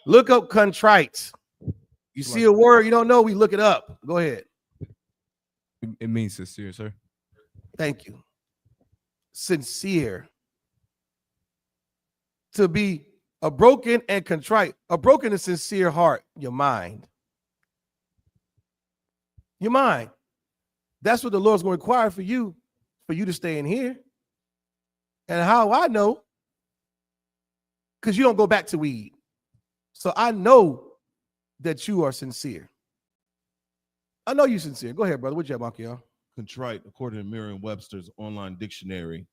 Look up contrite. You see a word you don't know, we look it up. Go ahead. It means sincere, sir. Thank you. Sincere. To be a broken and contrite, a broken and sincere heart, your mind. Your mind. That's what the Lord's going to require for you to stay in here. And how I know? Because you don't go back to weed. So I know that you are sincere. I know you're sincere. Go ahead, brother. What you have, Akio? Contrite, according to Merriam-Webster's online dictionary,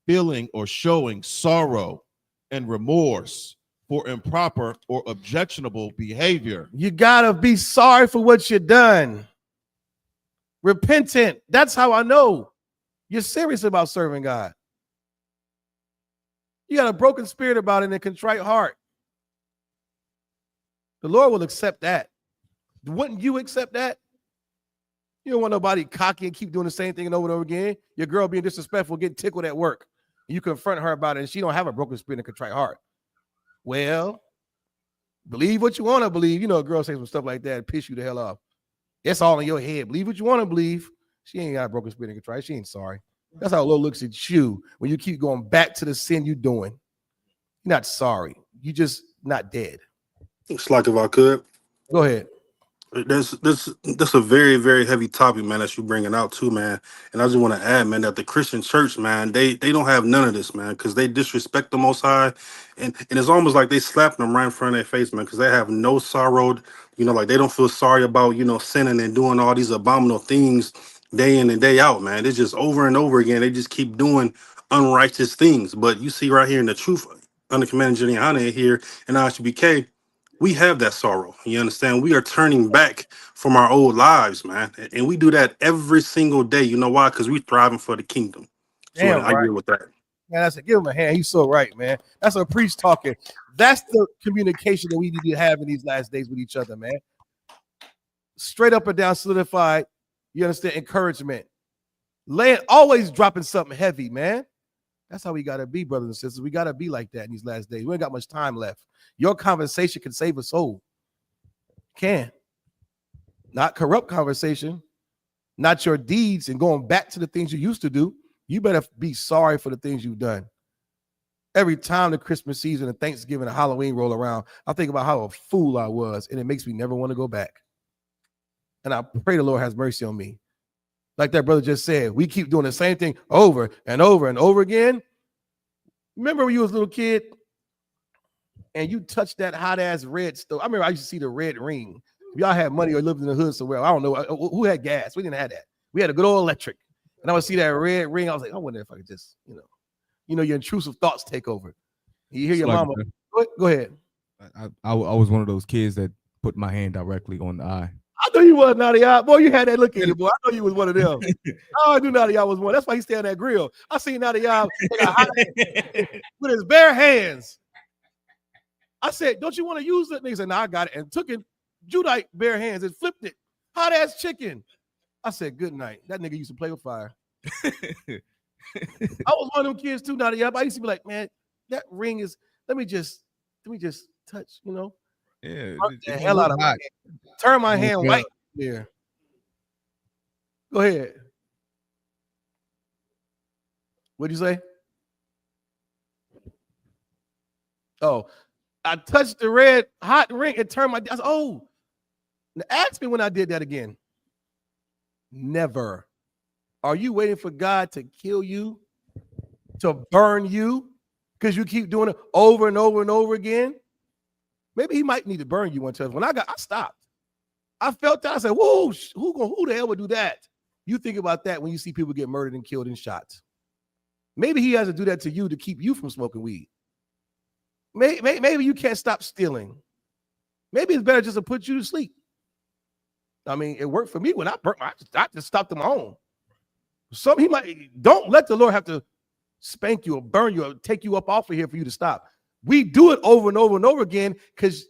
feeling or showing sorrow and remorse for improper or objectionable behavior. You got to be sorry for what you've done. Repentant. That's how I know you're serious about serving God. You got a broken spirit about it and a contrite heart. The Lord will accept that. Wouldn't you accept that? You don't want nobody cocky and keep doing the same thing and over and over again. Your girl being disrespectful, getting tickled at work. You confront her about it and she don't have a broken spirit and a contrite heart. Well, believe what you want to believe. You know, a girl say some stuff like that and piss you the hell off. It's all in your head. Believe what you want to believe. She ain't got a broken spirit and contrite. She ain't sorry. That's how the Lord looks at you when you keep going back to the sin you're doing. You're not sorry. You just not dead. It's like if I could. Go ahead. That's a very, very heavy topic, man, that you bringing out too, man. And I just want to add, man, that the Christian church, man, they don't have none of this, man, because they disrespect the Most High, and it's almost like they slap them right in front of their face, man, because they have no sorrow, like they don't feel sorry about sinning and doing all these abominable things day in and day out, man. It's just over and over again. They just keep doing unrighteous things. But you see right here in the truth, under Commander YAHANNA here in I.S.U.P.K, we have that sorrow. You understand? We are turning back from our old lives, man. And we do that every single day. You know why? Because we're thriving for the kingdom. So Damn I right. agree with that. Man, I said, give him a hand. He's so right, man. That's a priest talking. That's the communication that we need to have in these last days with each other, man. Straight up and down, solidified. You understand? Encouragement. Always dropping something heavy, man. That's how we got to be, brothers and sisters. We got to be like that in these last days. We ain't got much time left. Your conversation can save a soul. Can. Not corrupt conversation. Not your deeds and going back to the things you used to do. You better be sorry for the things you've done. Every time the Christmas season and Thanksgiving and Halloween roll around, I think about how a fool I was, and it makes me never want to go back. And I pray the Lord has mercy on me. Like that brother just said, we keep doing the same thing over and over and over again. Remember when you was a little kid and you touched that hot-ass red stove? I remember I used to see the red ring. If y'all had money or lived in the hood somewhere, I don't know who had gas. We didn't have that. We had a good old electric. And I would see that red ring. I was like, I wonder if I could just, your intrusive thoughts take over. You hear your mama. Go ahead. I was one of those kids that put my hand directly on the eye. I know you was, Nayathaq. Boy, you had that look in you, boy. I know you was one of them. I knew Nayathaq was one. That's why he stayed on that grill. I seen Nayathaq with his bare hands. I said, don't you want to use it? And he said, no, I got it. And took it, Judite bare hands and flipped it. Hot ass chicken. I said, good night. That nigga used to play with fire. I was one of them kids too, Nayathaq. I used to be like, man, that ring is, let me just touch, Yeah. The hell out of my hand. Turn my hand white there. Go ahead. What'd you say? Oh, I touched the red hot ring and turned my. I said, oh, now ask me when I did that again. Never. Are you waiting for God to kill you, to burn you, because you keep doing it over and over and over again? Maybe he might need to burn you one time. When I stopped. I felt that. I said, whoa, who the hell would do that? You think about that when you see people get murdered and killed in shots. Maybe he has to do that to you to keep you from smoking weed. Maybe you can't stop stealing. Maybe it's better just to put you to sleep. I mean, it worked for me when I just stopped on my own. Don't let the Lord have to spank you or burn you or take you up off of here for you to stop. We do it over and over and over again because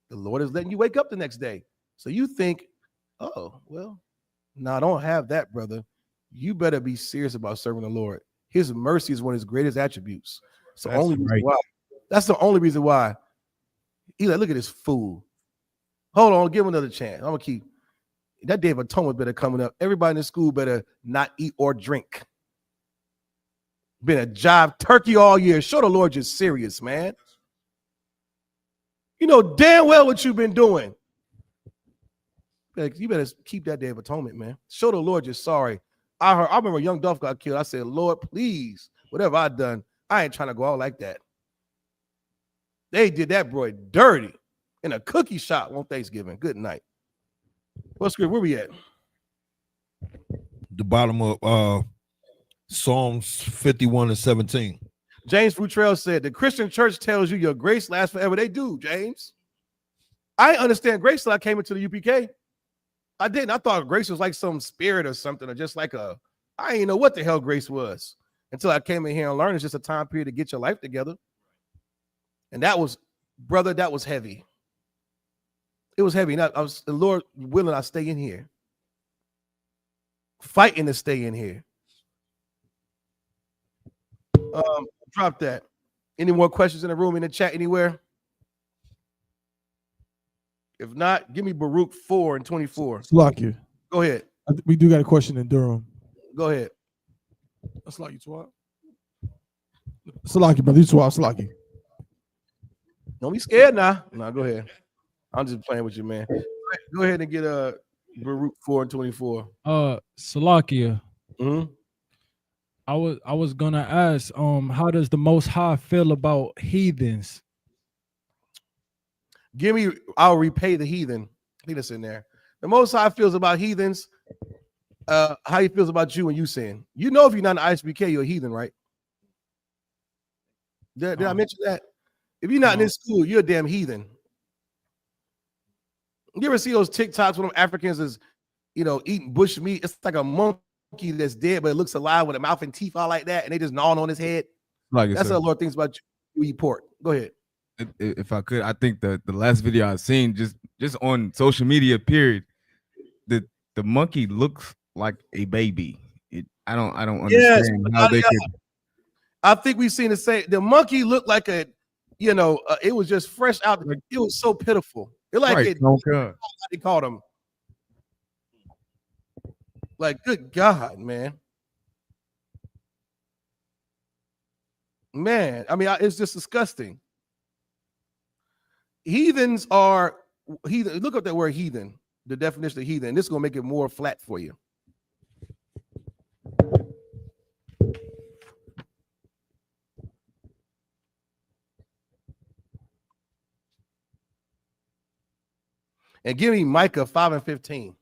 the Lord is letting you wake up the next day. So you think, oh, well, no, I don't have that, brother. You better be serious about serving the Lord. His mercy is one of his greatest attributes. That's the only reason why. That's the only reason why. He's like, look at this fool. Hold on, give him another chance. I'm going to keep. That Day of Atonement better coming up. Everybody in the school better not eat or drink. Been a jive turkey all year. Show the Lord you're serious, man. You know damn well what you've been doing. You better keep that Day of Atonement, man. Show the Lord you're sorry. I remember young Duff got killed. I said, Lord, please, whatever I done, I ain't trying to go out like that. They did that boy dirty in a cookie shop on Thanksgiving. Good night. What's good? Where we at? The bottom of Psalms 51 and 17. James Futrell said, the Christian church tells you your grace lasts forever. They do, James. I understand grace till I came into the UPK. I didn't. I thought grace was like some spirit or something, or just like I didn't know what the hell grace was until I came in here and learned it's just a time period to get your life together. And that was, brother, that was heavy. It was heavy. Now, the Lord willing, I stay in here. Fighting to stay in here. Drop that. Any more questions in the room, in the chat, anywhere? If not, give me Baruch 4 and 24. Slakia. Go ahead. We do got a question in Durham. Go ahead. That's like you, Twat. Salaki, brother. You Twat. Salaki. Don't be scared now. No, go ahead. I'm just playing with you, man. Go ahead and get Baruch 4:24. Salakia. Mm-hmm. I was gonna ask, how does the Most High feel about heathens? I'll repay the heathen. Leave this in there. The Most High feels about heathens. How he feels about you and you sin. You know, if you're not an I.S.U.P.K, you're a heathen, right? Did I mention that? If you're not in this school, you're a damn heathen. You ever see those TikToks when them Africans is, eating bush meat? It's like a monkey that's dead, but it looks alive with a mouth and teeth all like that, and they just gnawing on his head. Like that's what the Lord thinks about you eat pork. Go ahead. If I could, I think the last video I've seen just on social media, period, the monkey looks like a baby. I don't understand how they could. I think we've seen the same. The monkey looked like it was just fresh out. It was so pitiful. It like right, they called him. Like, good God, man. Man, I mean, it's just disgusting. Heathens are heathen. Look up that word heathen, the definition of heathen. This is gonna make it more flat for you. And give me Micah 5:15.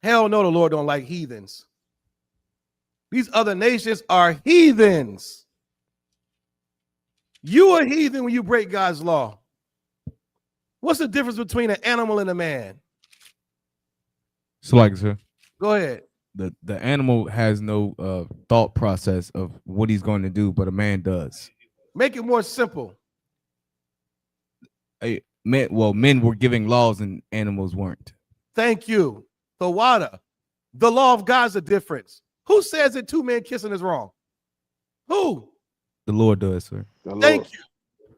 Hell no, the Lord don't like heathens. These other nations are heathens. You are heathen when you break God's law. What's the difference between an animal and a man? So, like, sir, go ahead. The animal has no thought process of what he's going to do, but a man does. Make it more simple. Men were giving laws and animals weren't. Thank you. The water. The law of God's a difference. Who says that two men kissing is wrong? Who? The Lord does, sir. Thank you.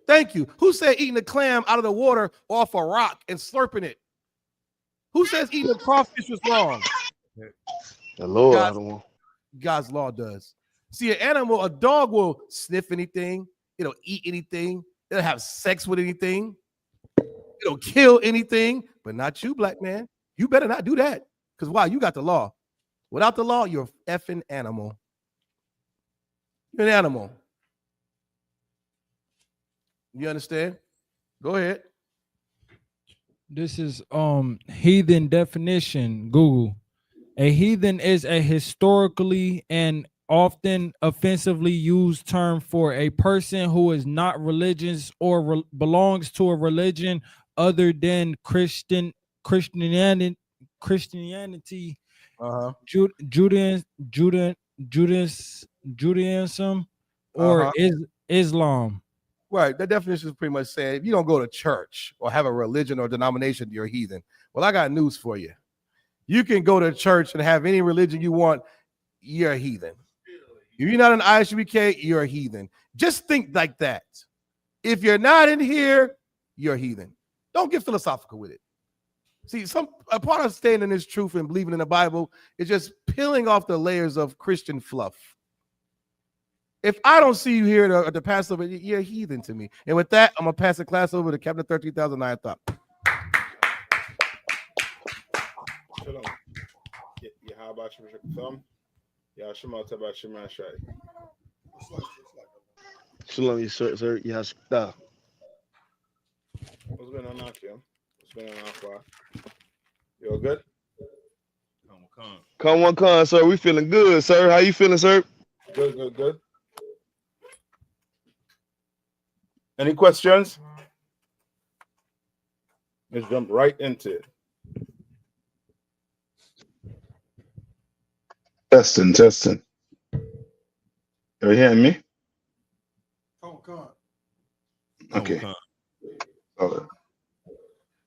Thank you. Who said eating a clam out of the water off a rock and slurping it? Who says eating a crawfish was wrong? The Lord. God's law does. See, an animal, a dog will sniff anything. It'll eat anything. It'll have sex with anything. It'll kill anything, but not you, black man. You better not do that. Because why? You got the law. Without the law, you're an effing animal. You're an animal. You understand? Go ahead. This is heathen definition. Google. A heathen is a historically and often offensively used term for a person who is not religious or belongs to a religion other than Christianity, Judaism, or Islam. Right. That definition is pretty much saying if you don't go to church or have a religion or denomination, you're a heathen. Well, I got news for you. You can go to church and have any religion you want. You're a heathen. If you're not an I.S.U.P.K, you're a heathen. Just think like that. If you're not in here, you're a heathen. Don't get philosophical with it. See, a part of staying in this truth and believing in the Bible is just peeling off the layers of Christian fluff. If I don't see you here at the Passover, you're a heathen to me. And with that, I'm going to pass the class over to Captain 13,000 Nayathaq. Shalom. How about you, Thumb? Yeah, Shema Tabak Shema Shai. Shalom, sir. Yes. What's going on now, Kim? What's going on, Alpha? You all good? Come on, sir. We feeling good, sir. How you feeling, sir? Good. Any questions? Let's jump right into it. Testing. Are you hearing me? Okay. Okay.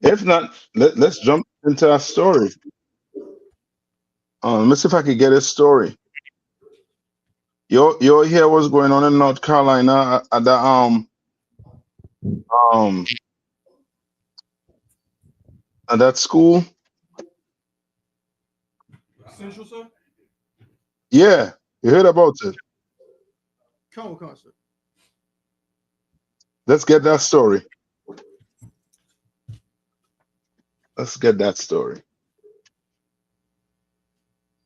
If not, let's jump into our story. Let's see if I can get a story. You hear what's going on in North Carolina at the at that school? Central, sir? Yeah. You heard about it? Come on, sir. Let's get that story. Let's get that story.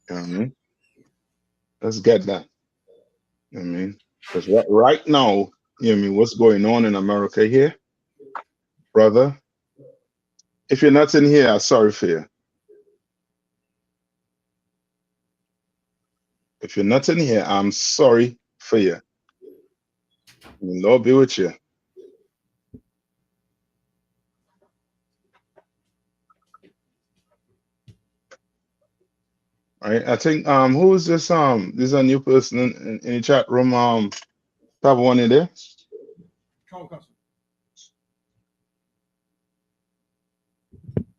You know what I mean? Let's get that. You know what I mean? Because right now, you know what I mean, what's going on in America here, brother? If you're not in here, I'm sorry for you. If you're not in here, I'm sorry for you. The Lord be with you. All right. I think who is this? This is a new person in the chat room. Top one in there. Come on, sir.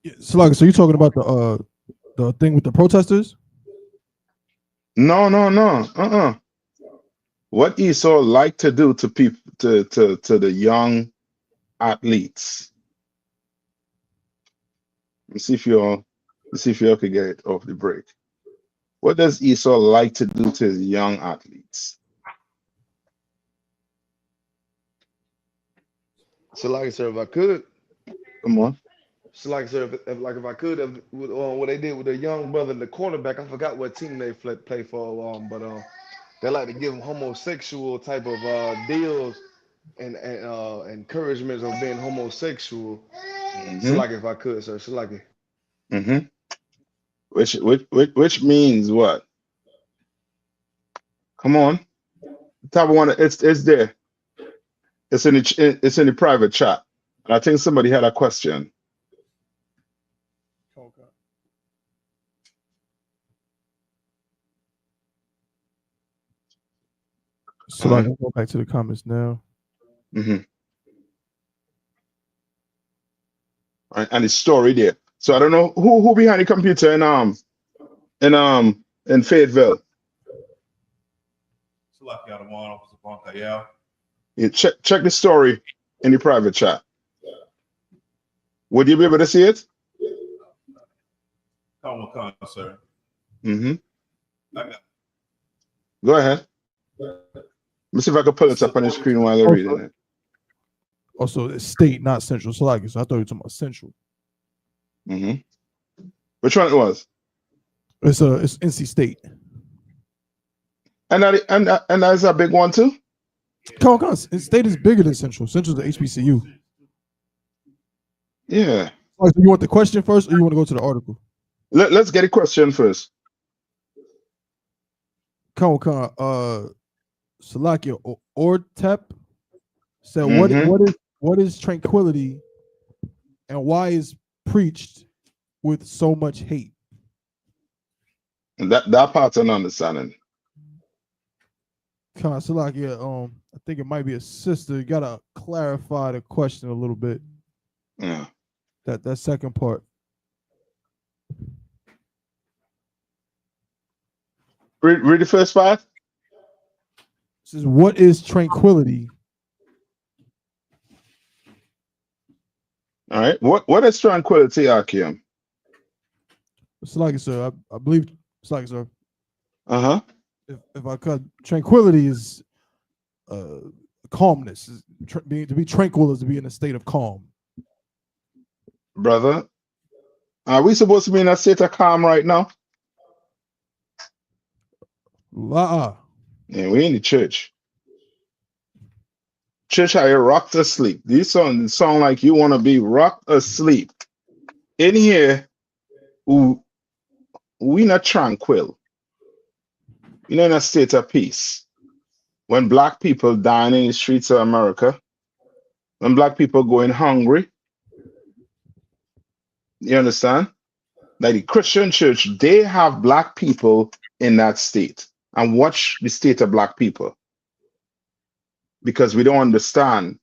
Yeah, so you talking about the thing with the protesters? No. What Esau like to do to people to the young athletes? Let's see if y'all could get it off the break. What does Esau like to do to his young athletes? So, like I said, if I could, Come on. so like I said, if I could, with what they did with the young brother, the quarterback, I forgot what team they play for, but they like to give them homosexual type of deals and encouragements of being homosexual. So, like if I could, sir, so like it. Which means what? Come on. Top one. It's there. It's in the private chat. And I think somebody had a question. Okay. So I can go back to the comments now. Right, and the story there. So I don't know who behind the computer in Fayetteville. You check the story in the private chat. Would you be able to see it? Come, sir. Go ahead. Let me see if I can pull it up on the screen while they're reading it. Also, it's state, not central. So I thought you were talking about central. Which one it was? It's NC State. And that is a big one too. Come on. State is bigger than central. Central's the HBCU. Yeah. So you want the question first, or you want to go to the article? Let's get a question first. Come on. Salakia Ortep said, what is tranquility, and why is preached with so much hate? That part's an understanding. Come on, Salakia. I think it might be a sister. You gotta clarify the question a little bit. Yeah. That second part. Read the first part. It says, what is tranquility? All right. What is tranquility, Akim? It's like, sir, I believe it's like, sir. If I could, tranquility is calmness. To be tranquil is to be in a state of calm. Brother, are we supposed to be in a state of calm right now? Yeah, we in the church. Church, how you rocked asleep. These sound like you want to be rocked asleep. In here, we not tranquil. We're in a state of peace. When black people dying in the streets of America, when black people going hungry, you understand? Like the Christian church, they have black people in that state. And watch the state of black people. Because we don't understand.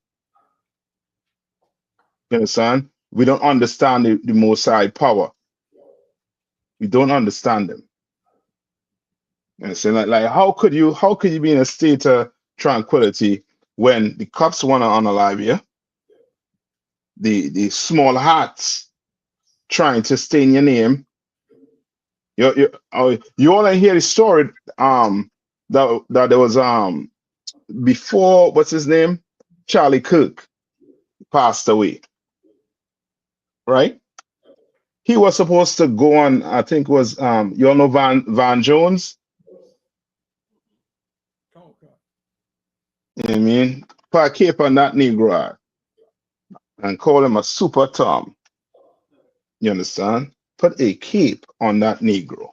You understand? We don't understand the Most High power. We don't understand them. You understand? Like how could you be in a state of tranquility when the cops want to unalive you? The small hats trying to stain your name. You only hear the story that there was before, what's his name? Charlie Kirk passed away, right? He was supposed to go on, I think was you all know Van Jones? You know what I mean? Put a cape on that Negro and call him a super Tom. You understand? Put a cape on that Negro.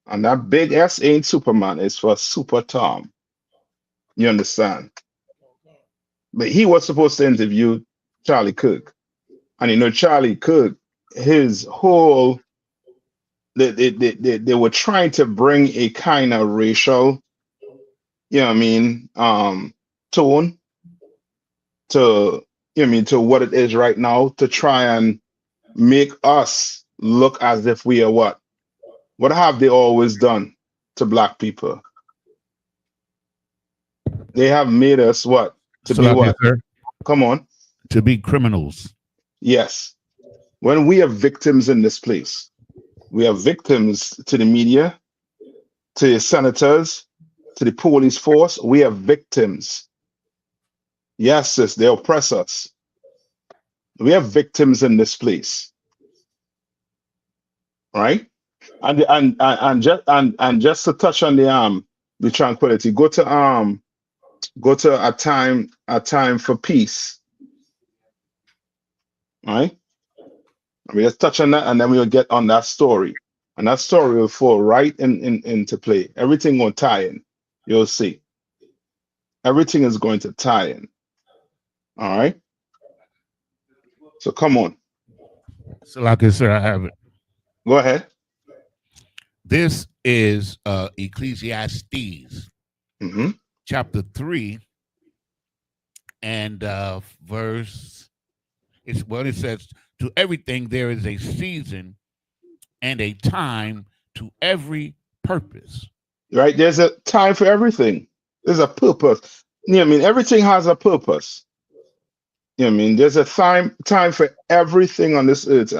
And that big S ain't Superman, it's for Super Tom. You understand? But he was supposed to interview Charlie Kirk. And you know, Charlie Kirk, his whole they were trying to bring a kind of racial, you know what I mean, tone to, you know what I mean, to what it is right now, to try and make us look as if we are what? What have they always done to black people? They have made us what? To be what? Sir. Come on. To be criminals. Yes. When we are victims in this place, we are victims to the media, to the senators, to the police force. We are victims. Yes, sis, they oppress us. We are victims in this place, right? And just to touch on the tranquility, go to a time for peace, right? We just touch on that, and then we'll get on that story, and that story will fall right into play. Everything will tie in. You'll see. Everything is going to tie in. All right. So come on. So, sir, I have it. Go ahead. This is Ecclesiastes, chapter 3, and verse. It's what it says. To everything there is a season and a time to every purpose. Right? There's a time for everything. There's a purpose. You know what I mean? Everything has a purpose. You know what I mean? There's a time for everything on this earth.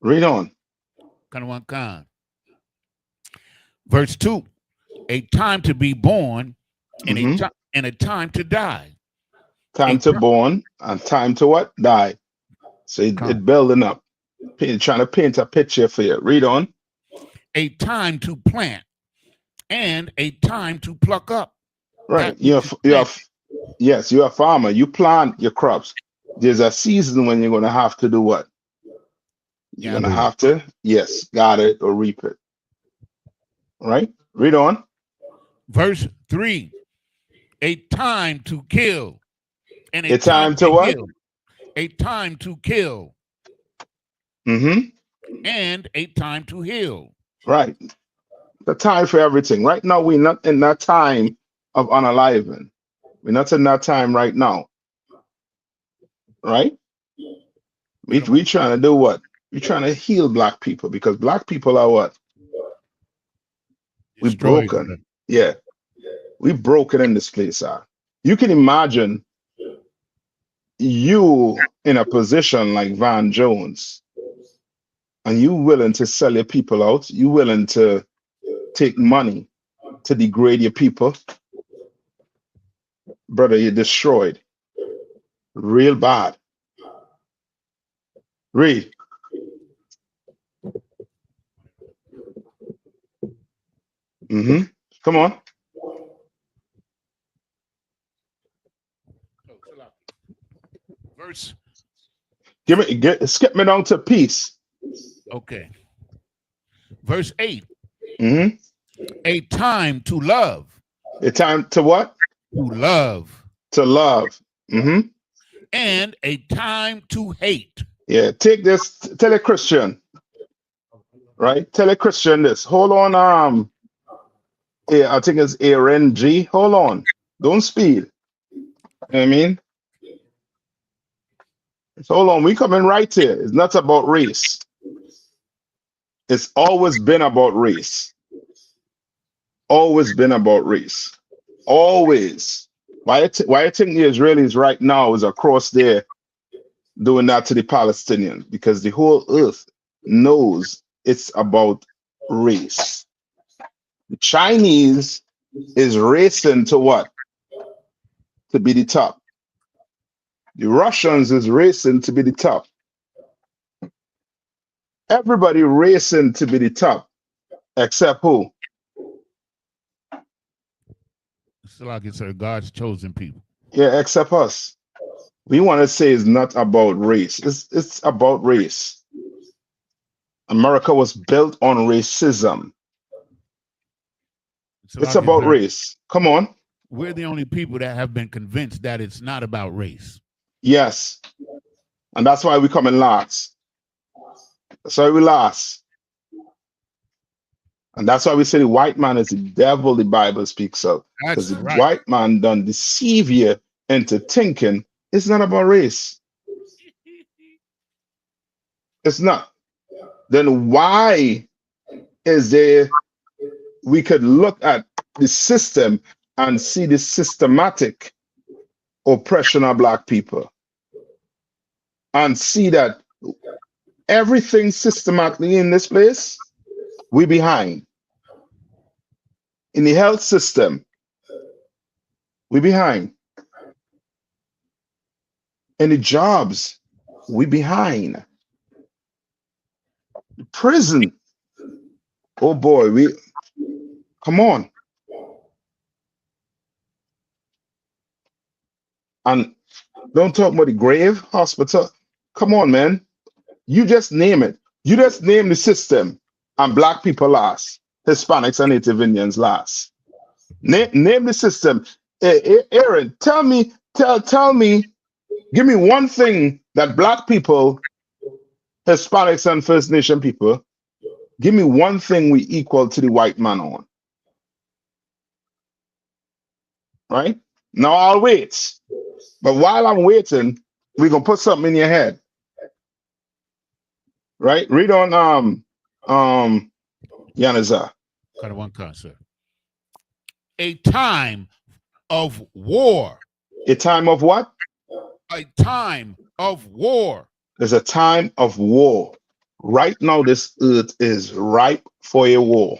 Read on. Verse 2. A time to be born and a time to die. Time to born and time to what? Die. So it building up. Trying to paint a picture for you. Read on. A time to plant and a time to pluck up. Right. Yes, you're a farmer. You plant your crops. There's a season when you're going to have to do what? You're going to have to, gather it or reap it. Right? Read on. Verse 3. A time to kill and a time to what? Heal. A time to kill. And a time to heal. Right. The time for everything. Right now, we're not in that time of unaliving. We're not in that time right now. Right? We trying to do what? We're trying to heal black people because black people are what? We're broken. Yeah. We're broken in this place. You can imagine you in a position like Van Jones, and you willing to sell your people out, you willing to take money to degrade your people, brother, you're destroyed. Real bad. Read. Come on. Verse. Skip me down to peace. Okay. Verse 8. A time to love. A time to what? To love. To love. And a time to hate. Yeah, take this, tell a Christian. Right? Tell a Christian this. Hold on, yeah, I think it's ARNG. Hold on. Don't speed. You know what I mean? So hold on, we coming right here. It's not about race. It's always been about race. Always been about race. Always. Why you think the Israelis right now is across there doing that to the Palestinians? Because the whole earth knows it's about race. The Chinese is racing to what? To be the top. The Russians is racing to be the top. Everybody racing to be the top, except who? It's like it's God's chosen people. Yeah, except us. We want to say it's not about race. It's about race. America was built on racism. It's about race. Come on. We're the only people that have been convinced that it's not about race. Yes. And that's why we come in last. That's why we last. And that's why we say the white man is the devil the Bible speaks of. Because the white man done deceive you into thinking it's not about race. It's not. Then why is there, we could look at the system and see the systematic oppression of black people and see that everything systematically in this place, we behind. In the health system, we behind. In the jobs, we behind. The prison, oh boy, we, come on. And don't talk about the grave hospital. Come on, man. You just name it. You just name the system, and black people last. Hispanics and Native Indians last. Name the system. Aaron, tell me, give me one thing that black people, Hispanics and First Nation people, give me one thing we equal to the white man on. Right? Now I'll wait. But while I'm waiting, we're gonna put something in your head. Right? Read on Yaniza. Kind of one concept. A time of war. A time of what? A time of war. There's a time of war. Right now, this earth is ripe for a war.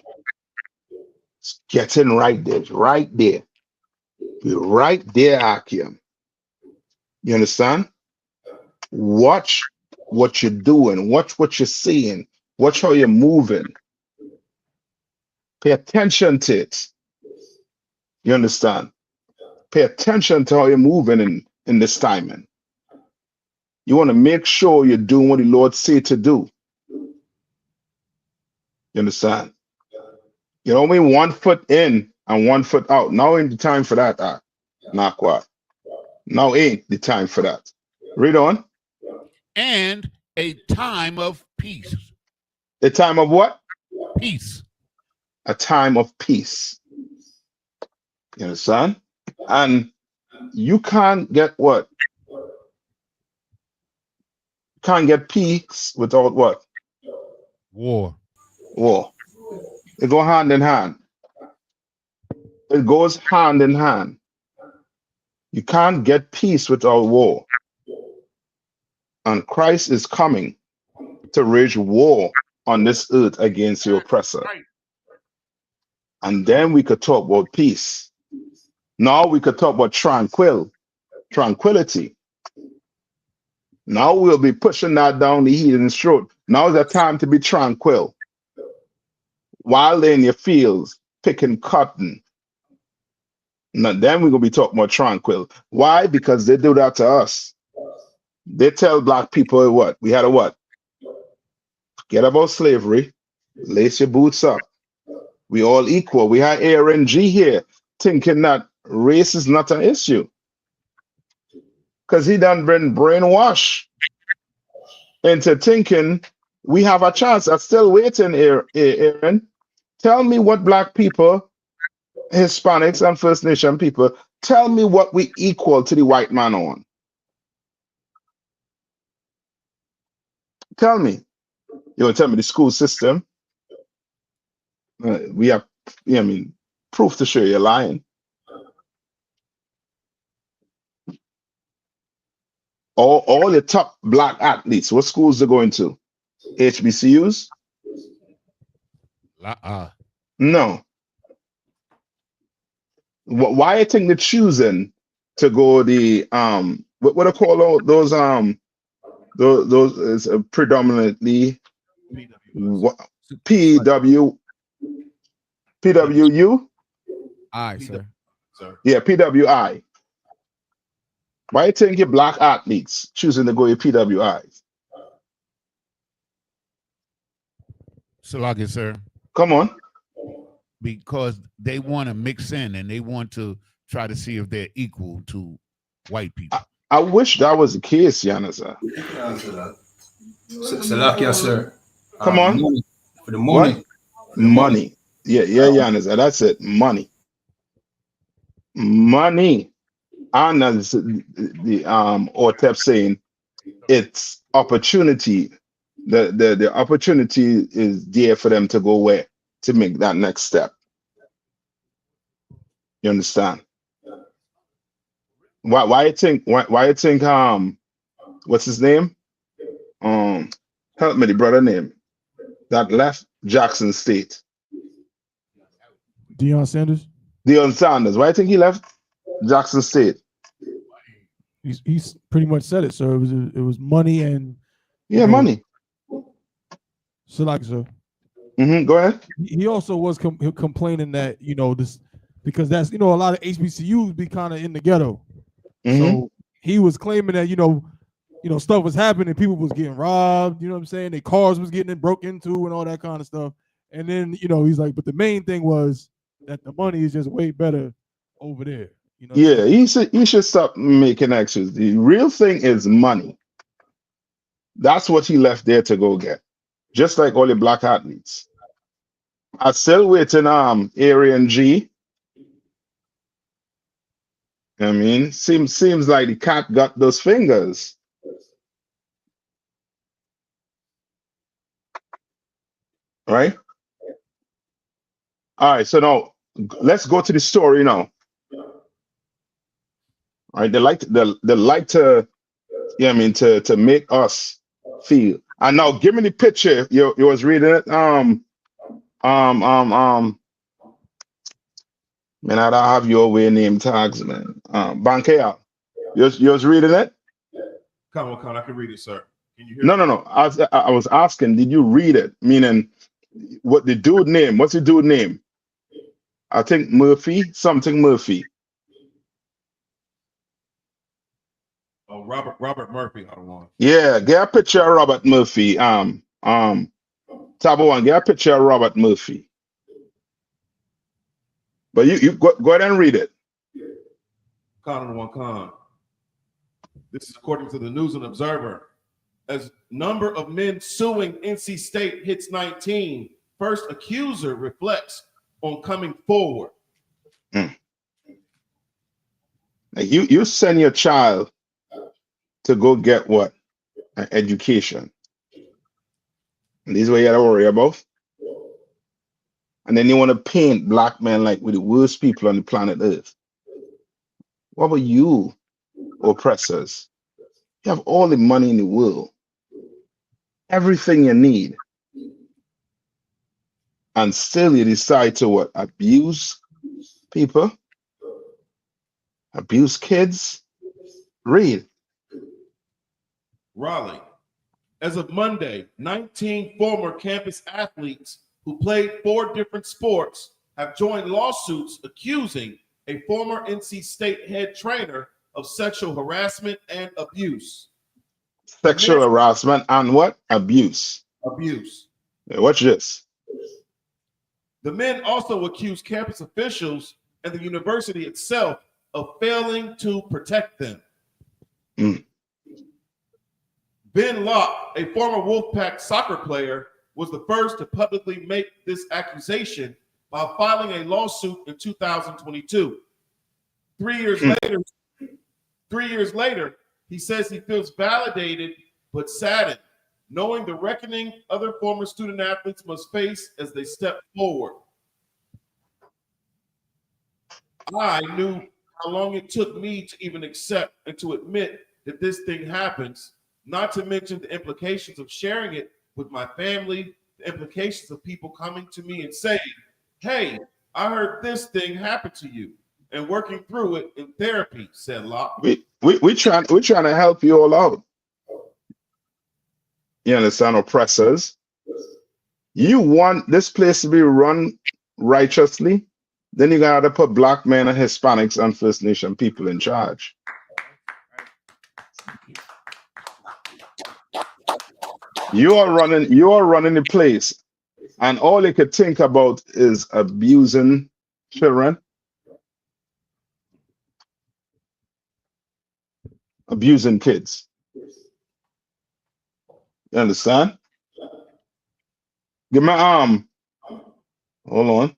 It's getting right there. Right there. We're right there, Akim. You understand? Watch what you're doing. Watch what you're seeing. Watch how you're moving. Pay attention to it. You understand? Pay attention to how you're moving in this timing. You want to make sure you're doing what the Lord said to do. You understand? You know, only 1 foot in and 1 foot out. Now ain't the time for that. Not quite. Now ain't the time for that. Read on. And a time of peace. A time of what? Peace. A time of peace. You understand? And you can't get what? Can't get peace without what? War. War. It go hand in hand. It goes hand in hand. You can't get peace without war. And Christ is coming to wage war on this earth against the oppressor. And then we could talk about peace. Now we could talk about tranquility. Now we'll be pushing that down the heathen's throat. Now is the time to be tranquil. While they're in your fields picking cotton. Now then we're going to be talking about tranquil. Why? Because they do that to us. They tell black people what? We had a what? Forget about slavery. Lace your boots up. We all equal. We had Aaron G here thinking that race is not an issue. Because he done been brainwashed into thinking we have a chance. I'm still waiting, Aaron. Tell me what black people, Hispanics and First Nation people, tell me what we equal to the white man on. Tell me. You want to tell me the school system? We have, proof to show you're lying. All your top black athletes, what schools they're going to? HBCUs? Uh-uh. No. Why I think they're choosing to go the what I call those is predominantly PW PWU? Aye, sir. Yeah, PWI. Why you think your black athletes choosing to go with PWIs? Salagi, sir. Come on. Because they want to mix in and they want to try to see if they're equal to white people. I wish that was the case, Yanasa. Salakia, sir. Come on. Money. For the What? money. For the Money. Yeah, Yanasa. That's it. Money. Money. And as the Otep saying, it's opportunity. The opportunity is there for them to go where? To make that next step. You understand? Why you think what's his name? Help me, the brother name that left Jackson State. Deion Sanders. Deion Sanders. Why you think he left Jackson State? He's pretty much said it, sir. It was money and money. So like, sir. Go ahead. He also was complaining that this because that's a lot of HBCUs be kind of in the ghetto. So he was claiming that stuff was happening, people was getting robbed. You know what I'm saying? Their cars was getting broke into and all that kind of stuff. And then he's like, but the main thing was that the money is just way better over there. Yeah, he should stop making extras. The real thing is money. That's what he left there to go get. Just like all the black athletes. I still waiting Arian G. I mean, seems like the cat got those fingers. Right? All right, so now let's go to the story now. All right, they like to to make us feel. And now give me the picture. You was reading it. Man, I don't have your way name tags, man. Bankea. You was reading it? Come on, I can read it, sir. Can you hear No. me? I was asking, did you read it? Meaning, what the dude name? What's the dude name? I think Murphy, something Murphy. Oh, Robert Murphy. I don't want. Yeah, get a picture of Robert Murphy. Tabawan, get a picture of Robert Murphy. But you go ahead and read it. Con. This is according to the News and Observer. As number of men suing NC State hits 19, first accuser reflects on coming forward. You send your child to go get what? An education. And this is what you gotta worry about. And then you want to paint black men like we're the worst people on the planet Earth. What about you, oppressors? You have all the money in the world, everything you need, and still you decide to what? Abuse people, abuse kids. Read. Raleigh. As of Monday, 19 former campus athletes who played 4 different sports have joined lawsuits accusing a former NC State head trainer of sexual harassment and abuse. Sexual harassment and what? Abuse. Abuse. Yeah, watch this. The men also accuse campus officials and the university itself of failing to protect them. Ben Locke, a former Wolfpack soccer player, was the first to publicly make this accusation by filing a lawsuit in 2022. 3 years later, he says he feels validated but saddened, knowing the reckoning other former student athletes must face as they step forward. I knew how long it took me to even accept and to admit that this thing happens, not to mention the implications of sharing it with my family, the implications of people coming to me and saying, hey, I heard this thing happen to you. and working through it in therapy, said Locke. We trying to help you all out. You understand, oppressors? You want this place to be run righteously, then you gotta put black men and Hispanics and First Nation people in charge. You are running the place, and all you could think about is abusing children, abusing kids. You understand? Give me hold on.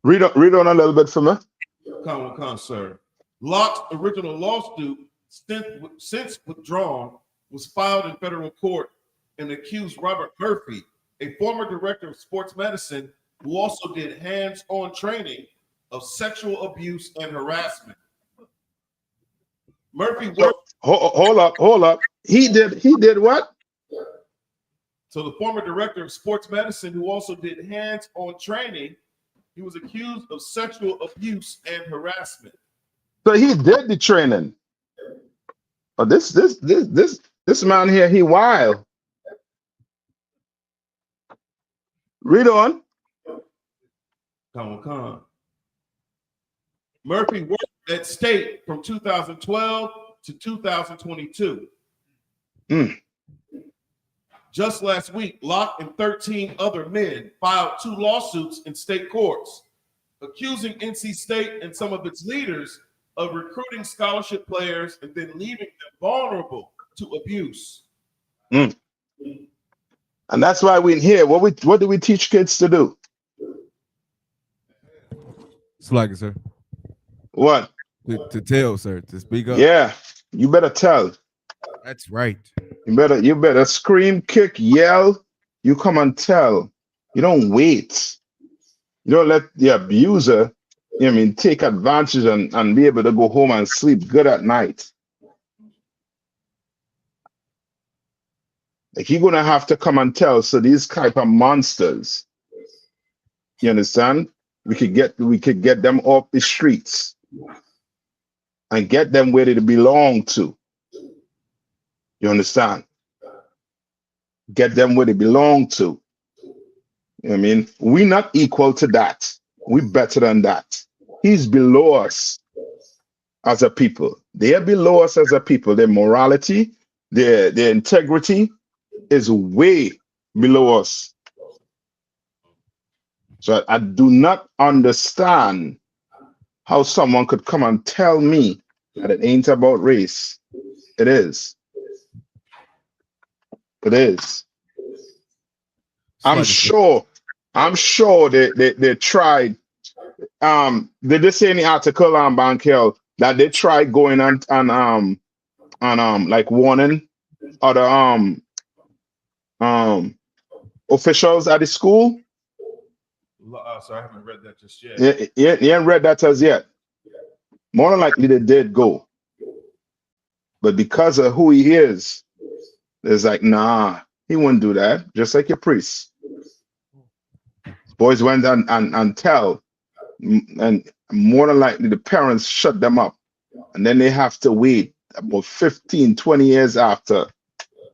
Read on a little bit for me. Come, sir. Locke's original lawsuit, since withdrawn, was filed in federal court and accused Robert Murphy, a former director of sports medicine who also did hands-on training, of sexual abuse and harassment. Murphy worked. Hold up. He did what? So the former director of sports medicine who also did hands-on training, he was accused of sexual abuse and harassment. So he did the training. Oh, this man here, he wild. Read on. Come. Murphy worked at State from 2012 to 2022. Just last week, Locke and 13 other men filed 2 lawsuits in state courts, accusing NC State and some of its leaders of recruiting scholarship players and then leaving them vulnerable to abuse. And that's why we're here. What do we teach kids to do? Flag it, sir. What? To tell, sir, to speak up. Yeah, you better tell. That's right. You better scream, kick, yell. You come and tell. You don't wait. You don't let the abuser, take advantage and be able to go home and sleep good at night. Like, you're gonna have to come and tell. So these type of monsters, you understand? We could get them off the streets and get them where they belong to. You understand? Get them where they belong to. You know what I mean? We're not equal to that. We're better than that. He's below us as a people. They are below us as a people. Their morality, their integrity is way below us. So I do not understand how someone could come and tell me that it ain't about race. It is. It is. I'm sure they tried. They just say in the article on Bankel that they tried going on like warning other officials at the school. So I haven't read that just yet. You haven't read that as yet. More than likely they did go, but because of who he is, it's like, nah, he wouldn't do that. Just like your priest. Boys went and tell, and more than likely the parents shut them up, and then they have to wait about 15, 20 years after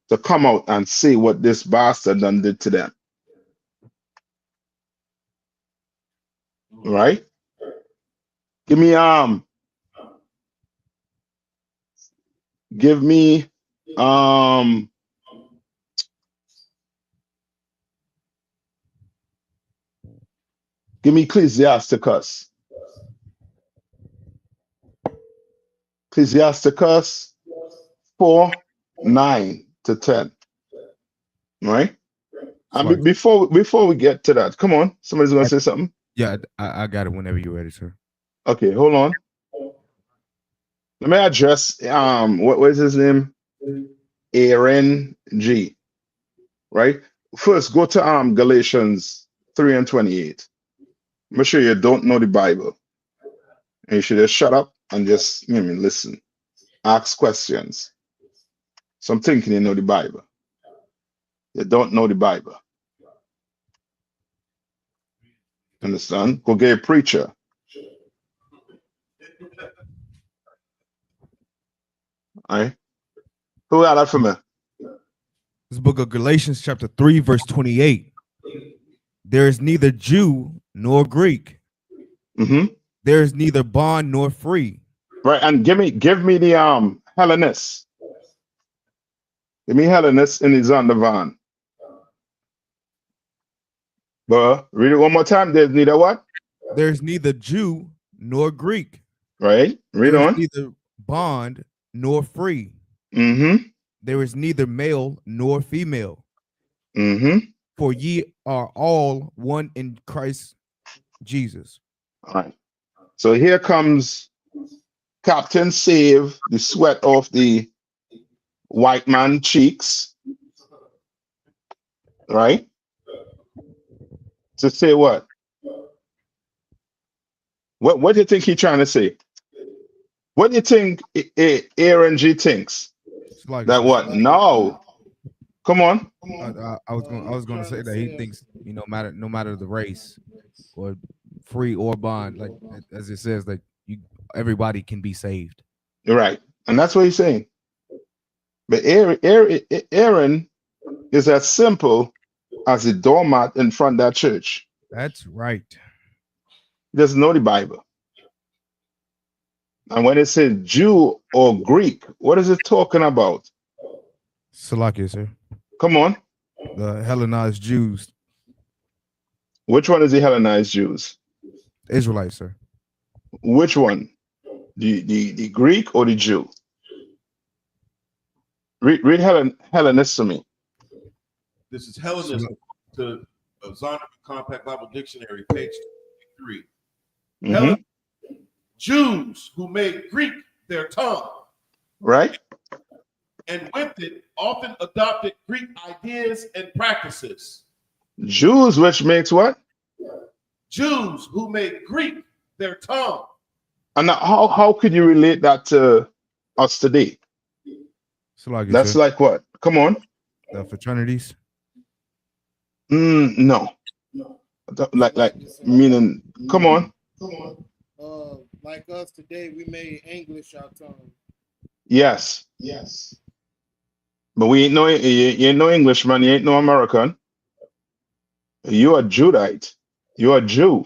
to come out and say what this bastard done did to them. Right? Give me Ecclesiasticus. Ecclesiasticus 4:9-10. Right? And before we get to that, come on, somebody's gonna say something. Yeah, I got it whenever you're ready, sir. Okay, hold on. Let me address what is his name? Aaron G. Right? First, go to Galatians 3:28. Make sure you don't know the Bible. And you should just shut up and just listen. Ask questions. So I'm thinking you know the Bible. You don't know the Bible. Understand? Go get a preacher. All right. Who got that for me? This book of Galatians, chapter 3, verse 28. There is neither Jew nor Greek. There is neither bond nor free. Right, and give me the Hellenist. Give me Hellenist in his on the van. But read it one more time. There's neither what? There's neither Jew nor Greek. Right. Read There is on. neither bond nor free. There is neither male nor female. For ye are all one in Christ Jesus. All right. So here comes Captain Save the sweat off the white man cheeks. Right? To say what? What do you think he's trying to say? What do you think Aaron G thinks? That what? No. Come on. I was gonna say that he thinks, you know, no matter the race or free or bond, like as it says, like everybody can be saved. You're right. And that's what he's saying. But Aaron is as simple as a doormat in front of that church. That's right. He doesn't know the Bible. And when it says Jew or Greek, what is it talking about? Salakia, sir. Come on. The Hellenized Jews. Which one is the Hellenized Jews? Israelites, sir. Which one? The Greek or the Jew? Read Hellenist to me. This is Hellenism to Zondervan Compact Bible Dictionary, page 23. Hellen, Jews who made Greek their tongue. Right. And with it, often adopted Greek ideas and practices. Jews, which makes what? Jews who made Greek their tongue. And now how could you relate that to us today? That's sir. like what? Come on. The fraternities? No. Like meaning, come on. Like us today, we made English our tongue. Yes. But we ain't you ain't no Englishman, you ain't no American. You are Judite. You are Jew.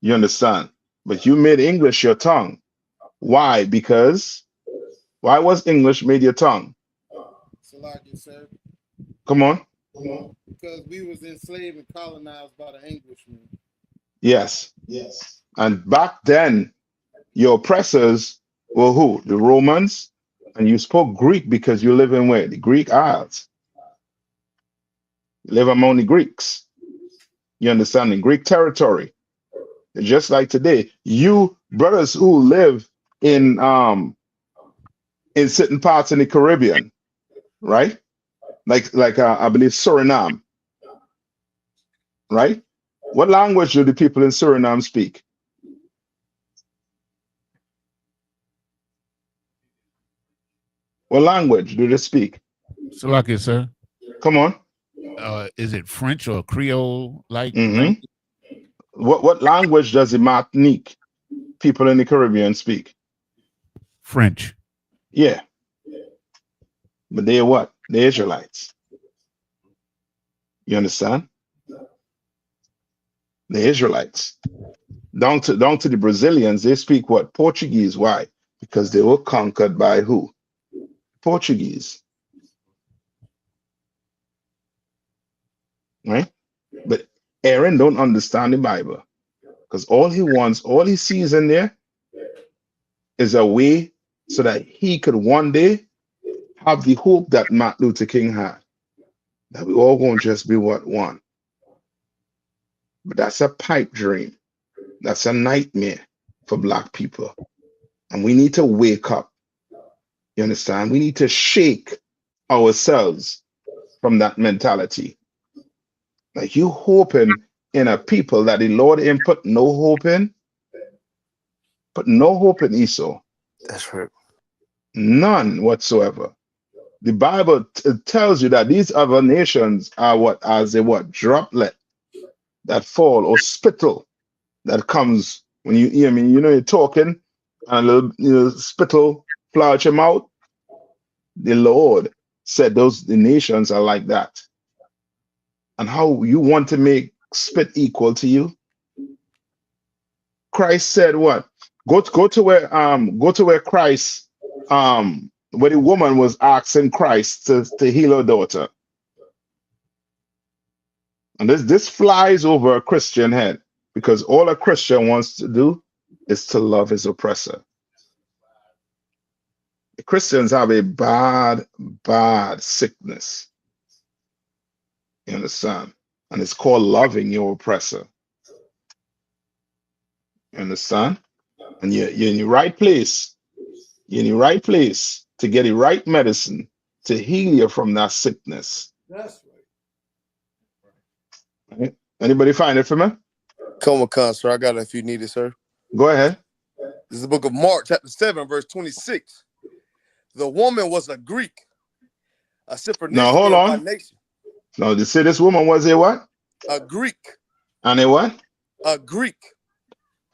You understand? But you made English your tongue. Why? Because why was English made your tongue? Salaki, sir. Come on. Because we was enslaved and colonized by the Englishmen. Yes. And back then, your oppressors were who? The Romans. And you spoke Greek because you live in where? The Greek Isles. You live among the Greeks. You understand? In Greek territory. Just like today, you brothers who live in certain parts in the Caribbean, right? Like I believe Suriname, right? What language do the people in Suriname speak? What language do they speak? Salakia, sir. Come on. Is it French or Creole like? What language does the Martinique people in the Caribbean speak? French. Yeah. But they're what? The Israelites. You understand? The Israelites. Down to the Brazilians, they speak what? Portuguese. Why? Because they were conquered by who? Portuguese. Right? But Aaron don't understand the Bible. Because all he sees in there is a way so that he could one day have the hope that Martin Luther King had. That we all gonna just be what? One. But that's a pipe dream. That's a nightmare for Black people. And we need to wake up. You understand? We need to shake ourselves from that mentality. Like you hoping in a people that the Lord ain't put no hope in. Put no hope in Esau. That's right. None whatsoever. The Bible tells you that these other nations are what? As a what? Droplet that fall or spittle that comes When you're talking, and a little spittle fly out your mouth. The Lord said the nations are like that. And how you want to make spit equal to you? Christ said what? Go to where Christ, where the woman was asking Christ to heal her daughter. And this flies over a Christian head, because all a Christian wants to do is to love his oppressor. The Christians have a bad sickness. You understand? And it's called loving your oppressor. You understand? And you're in the right place. You're in the right place to get the right medicine to heal you from that sickness. That's right. Anybody find it for me? Come on, sir. I got it if you need it, sir. Go ahead. This is the book of Mark, chapter 7, verse 26. The woman was a Greek, a Cypriotian now, hold by on. nation. No, they say this woman was a what? A Greek. And a what? A Greek.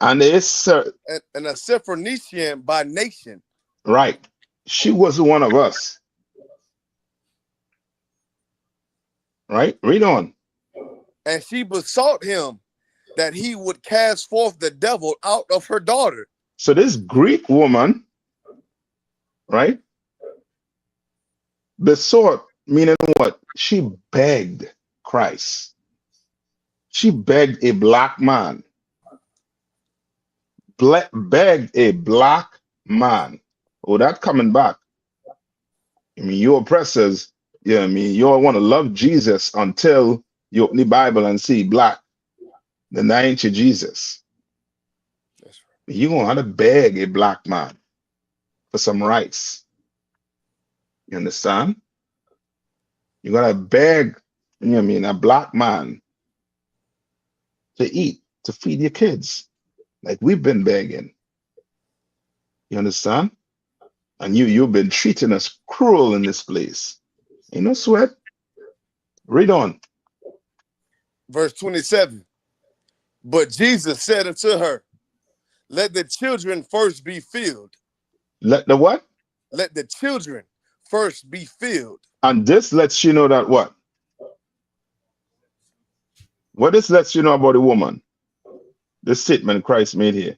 And a Cypriotian by nation. Right. She was one of us. Right? Read on. And she besought him that he would cast forth the devil out of her daughter. So this Greek woman, right? Besought, meaning what? She begged Christ. She begged a black man. Begged a black man. Oh, that coming back. I mean, your oppressors, you all want to love Jesus until you open the Bible and see black. Then that ain't your Jesus. You're going to have to beg a black man for some rice. You understand? You got to beg, a black man to eat, to feed your kids. Like we've been begging. You understand? And you've been treating us cruel in this place. Ain't no sweat. Read on. Verse 27. But Jesus said unto her, let the children first be filled. Let the what? Let the children first be filled. And this lets you know that what? What this lets you know about the woman? The statement Christ made here.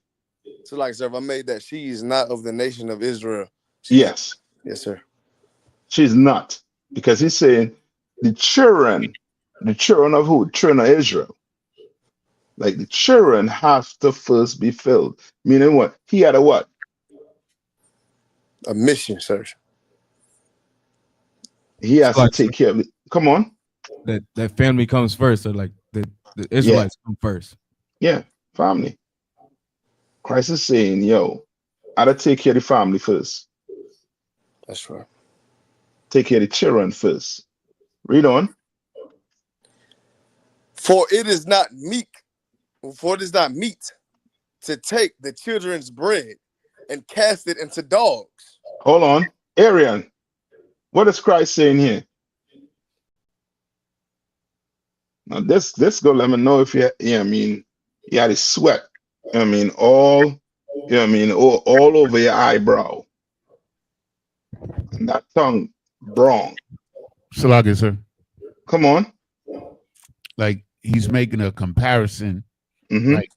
So like, sir, if I made that she is not of the nation of Israel. Yes. Yes, sir. She's not. Because he's saying the children of who? Children of Israel. Like the children have to first be filled. Meaning what? He had a what? A mission, sir. He has to take care of it. Come on. That family comes first, or like the Israelites come first. Yeah, family. Christ is saying, yo, I gotta take care of the family first. That's right. Take care of the children first. Read on. For it is not meat to take the children's bread and cast it into dogs. Hold on. Arian, what is Christ saying here? Now this go let me know if you had a sweat. All over your eyebrow. And that tongue wrong. Salaga, sir. Come on. Like he's making a comparison. Like,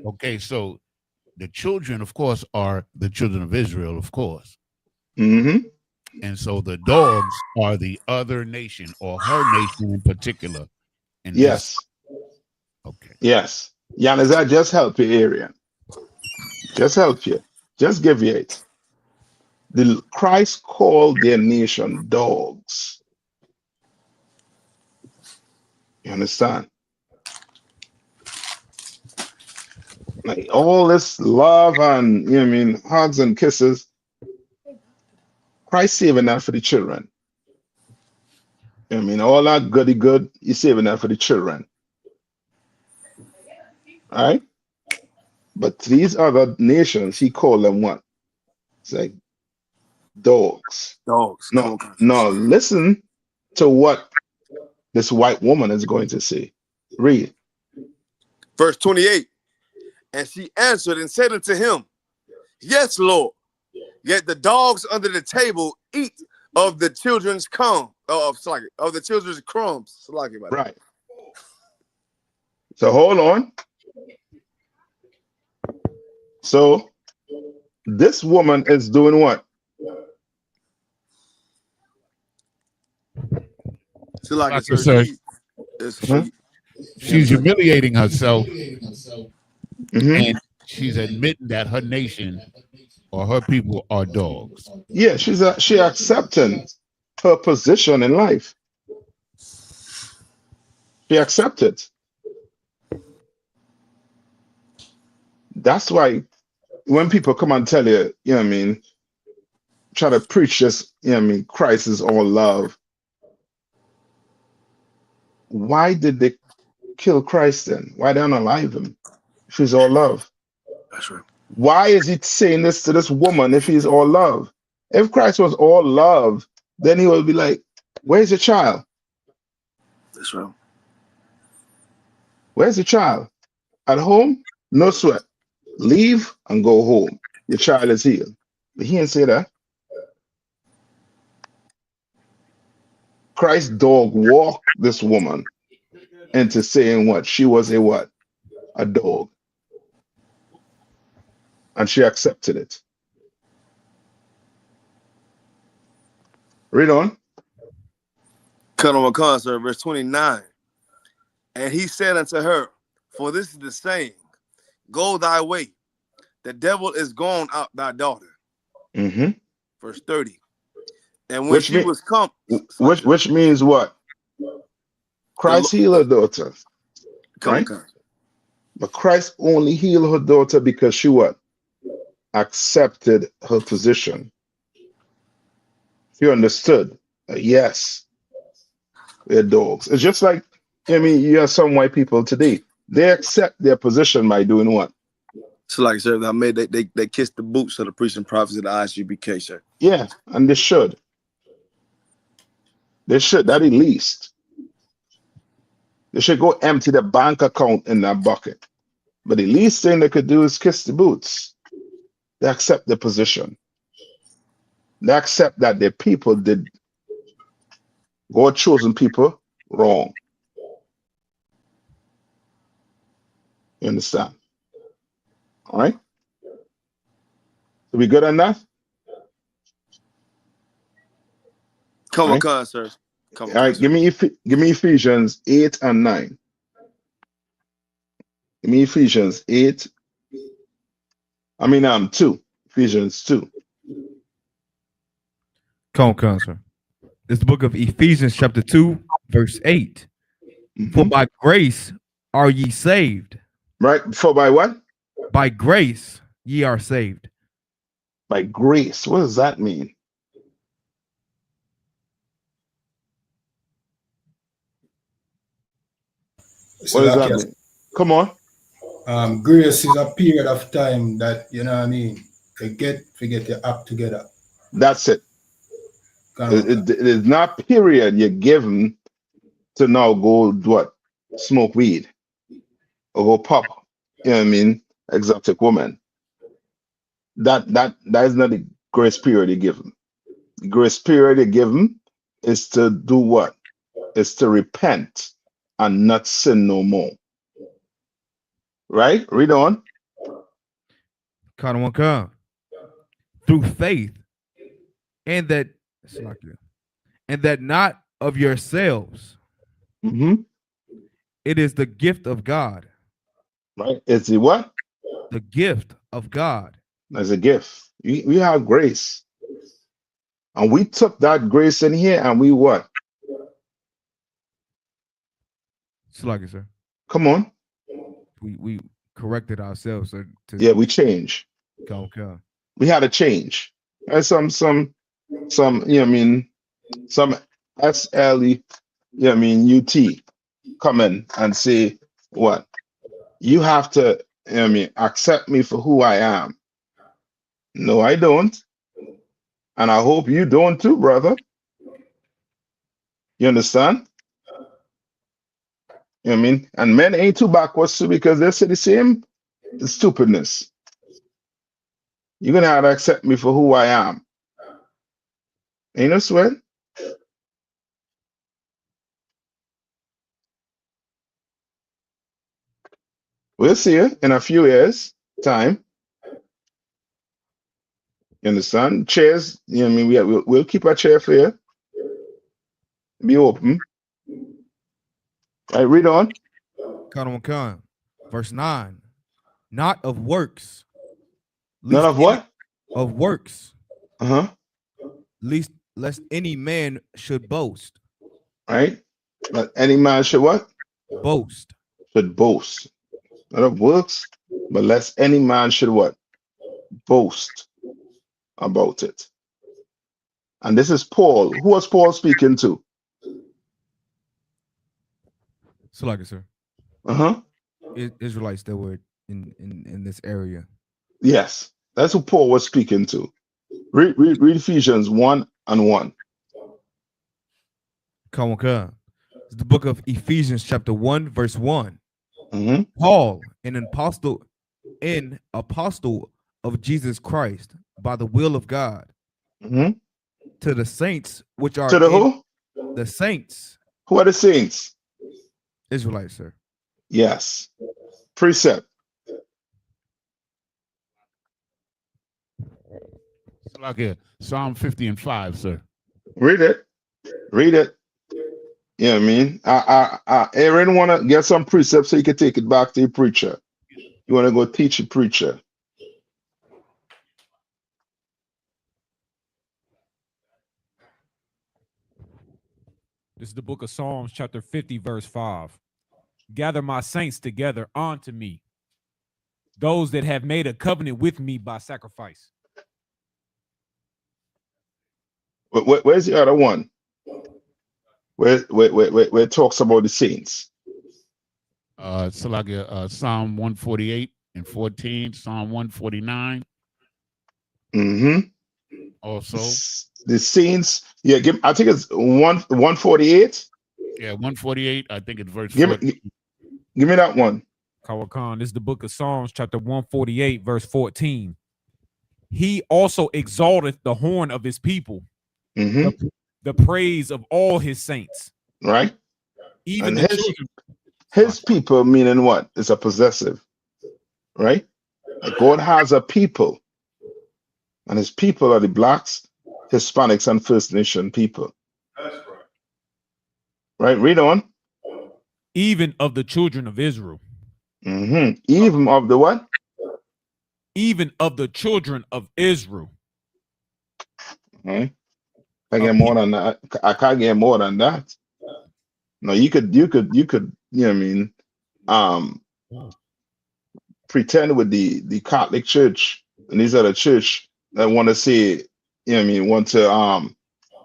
okay, so the children, of course, are the children of Israel, of course. And so the dogs are the other nation, or her nation in particular. And yes. Okay. Yes. Does that just help you, Arian? Just help you. Just give you it. The Christ called their nation dogs. You understand? Like all this love and hugs and kisses. Christ saving that for the children. All that goody good, he's saving that for the children. All right? But these other nations, he called them what? It's like dogs. Dogs. No, listen to what this white woman is going to say. Read. Verse 28. And she answered and said unto him, Yes, Lord. Yet the dogs under the table eat of the children's crumbs. Of the children's crumbs. Right. So hold on. So this woman is doing what? She's humiliating herself, Mm-hmm. and she's admitting that her nation or her people are dogs. Yeah, she accepting her position in life. She accepted. That's why when people come and tell you, you know what I mean, try to preach this, you know what I mean, Christ is all love. Why did they kill Christ then? Why they unalive him if he's all love? That's right. Why is he saying this to this woman if he's all love? If Christ was all love, then he would be like, where's your child? That's right. Where's your child? At home? No sweat. Leave and go home. Your child is healed. But he didn't say that. Christ's dog walked this woman into saying what? She was a what? A dog. And she accepted it. Read on. Cut on concert, verse 29. And he said unto her, For this is the saying, Go thy way. The devil is gone out thy daughter. Mm-hmm. Verse 30. And when she was come, which means what? Christ healed her daughter. Right? But Christ only healed her daughter because she what? Accepted her position. She understood. Yes, we're dogs. It's just like, I mean, you have some white people today. They accept their position by doing what? So like, sir, they kiss the boots of the priests and prophets of the I.S.U.P.K, sir. Yeah, and they should. They should, that at least. They should go empty the bank account in that bucket. But the least thing they could do is kiss the boots. They accept the position. They accept that their people did, God chosen people, wrong. You understand? All right? So we good on that? Come on, sir. All right, give me Ephesians 8 and 9. Give me Ephesians 8. 2. Ephesians 2. Come on, sir. It's the book of Ephesians chapter 2, verse 8. For by grace are ye saved. Right, for by what? By grace ye are saved. By grace, what does that mean? What does that mean? Come on. Grace is a period of time that, you know what I mean, to get your act together. That's it. It is not period you're given to now go what? Smoke weed or go pop, you know what I mean, exotic woman. That is not the grace period you give them. The grace period you give them is to do what? Is to repent and not sin no more. Right? Read on. Through faith, and that not of yourselves. Mm-hmm. It is the gift of God. Right? It's the what? The gift of God. As a gift. We have grace. And we took that grace in here and we what? Sir. Come on. We corrected ourselves. Yeah, we changed. Okay. We had a change. And some you know what I mean, some SLE, you know what I mean, UT come in and say what? You have to, you know what I mean, accept me for who I am. No, I don't. And I hope you don't too, brother. You understand? You know what I mean? And men ain't too backwards too, because they say the same The stupidness. You're gonna have to accept me for who I am. Ain't no sweat. We'll see you in a few years' time. You understand? Chairs, you know what I mean? We'll keep a chair for you. Be open. All right, read on. Con. Verse 9. Not of works. None of what? Of works. Uh-huh. Lest any man should boast. Right? But any man should what? Boast. Should boast. Not of works, but lest any man should what? Boast about it. And this is Paul. Who was Paul speaking to? So like it, sir. Uh-huh. Israelites that were in this area. Yes. That's who Paul was speaking to. Read Ephesians 1:1. Come on. It's the book of Ephesians chapter 1, verse 1. Mm-hmm. Paul, an apostle of Jesus Christ by the will of God. Mm-hmm. To the saints which are to the who? The saints. Who are the saints? Israelites, sir. Yes. Precept. Like Psalm 50 and 5, sir. Read it. Read it. You know what I mean? Aaron want to get some precepts so you can take it back to your preacher. You want to go teach your preacher. This is the book of Psalms, chapter 50, verse 5. Gather my saints together unto me, those that have made a covenant with me by sacrifice. Where's the other one? Where it talks about the saints? It's like Psalm 148 and 14, Psalm 149. Mm-hmm. Also, the saints. Yeah, I think it's 148. Yeah, 148. I think it's verse. Give me that one. Kawakan, this is the book of Psalms, chapter 148, verse 14. He also exalteth the horn of his people, the praise of all his saints. Right. Even and his people meaning what? It's a possessive, right? Like God has a people, and his people are the blacks, Hispanics, and First Nation people. That's right. Right. Read on. Even of the children of Israel. Mm-hmm. Even of the what? Even of the children of Israel. I get more than that. I can't get more than that. No, you could, you know what I mean, pretend with the Catholic Church and these other church that want to say, you know what I mean, want to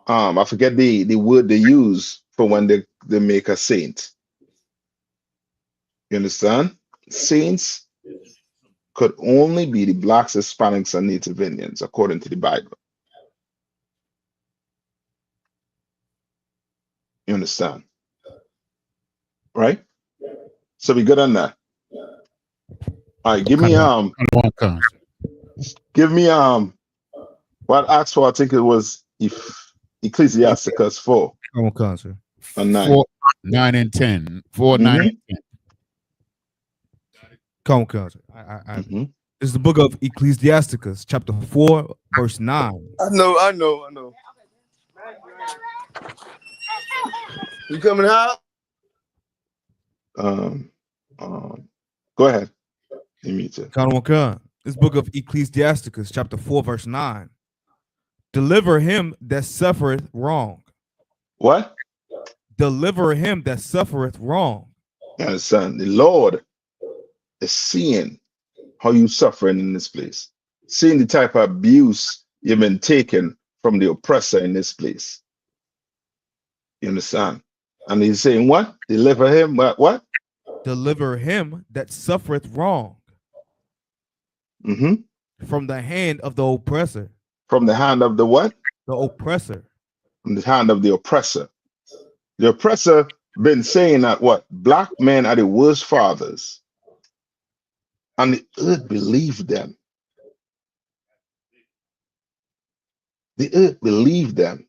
I forget the word they use for when they make a saint. You understand? Saints could only be the blacks, Hispanics, and Native Indians, according to the Bible. You understand? Right? So we good on that. All right, give me what Acts 4, I think it was Ecclesiasticus 4. And 9. 4, 9 and 10. 4, 9 and 10. Come on, this is the book of Ecclesiasticus, chapter 4, verse 9. I know. You coming out? Go ahead. This book of Ecclesiasticus, chapter 4, verse 9. Deliver him that suffereth wrong. What? Deliver him that suffereth wrong. Yes, son. The Lord is seeing how you suffering in this place, seeing the type of abuse you've been taken from the oppressor in this place. You understand? And he's saying what? Deliver him, what? Deliver him that suffereth wrong. From the hand of the oppressor. From the hand of the what? The oppressor. From the hand of the oppressor. The oppressor been saying that what? Black men are the worst fathers. and the earth believed them. The earth believed them.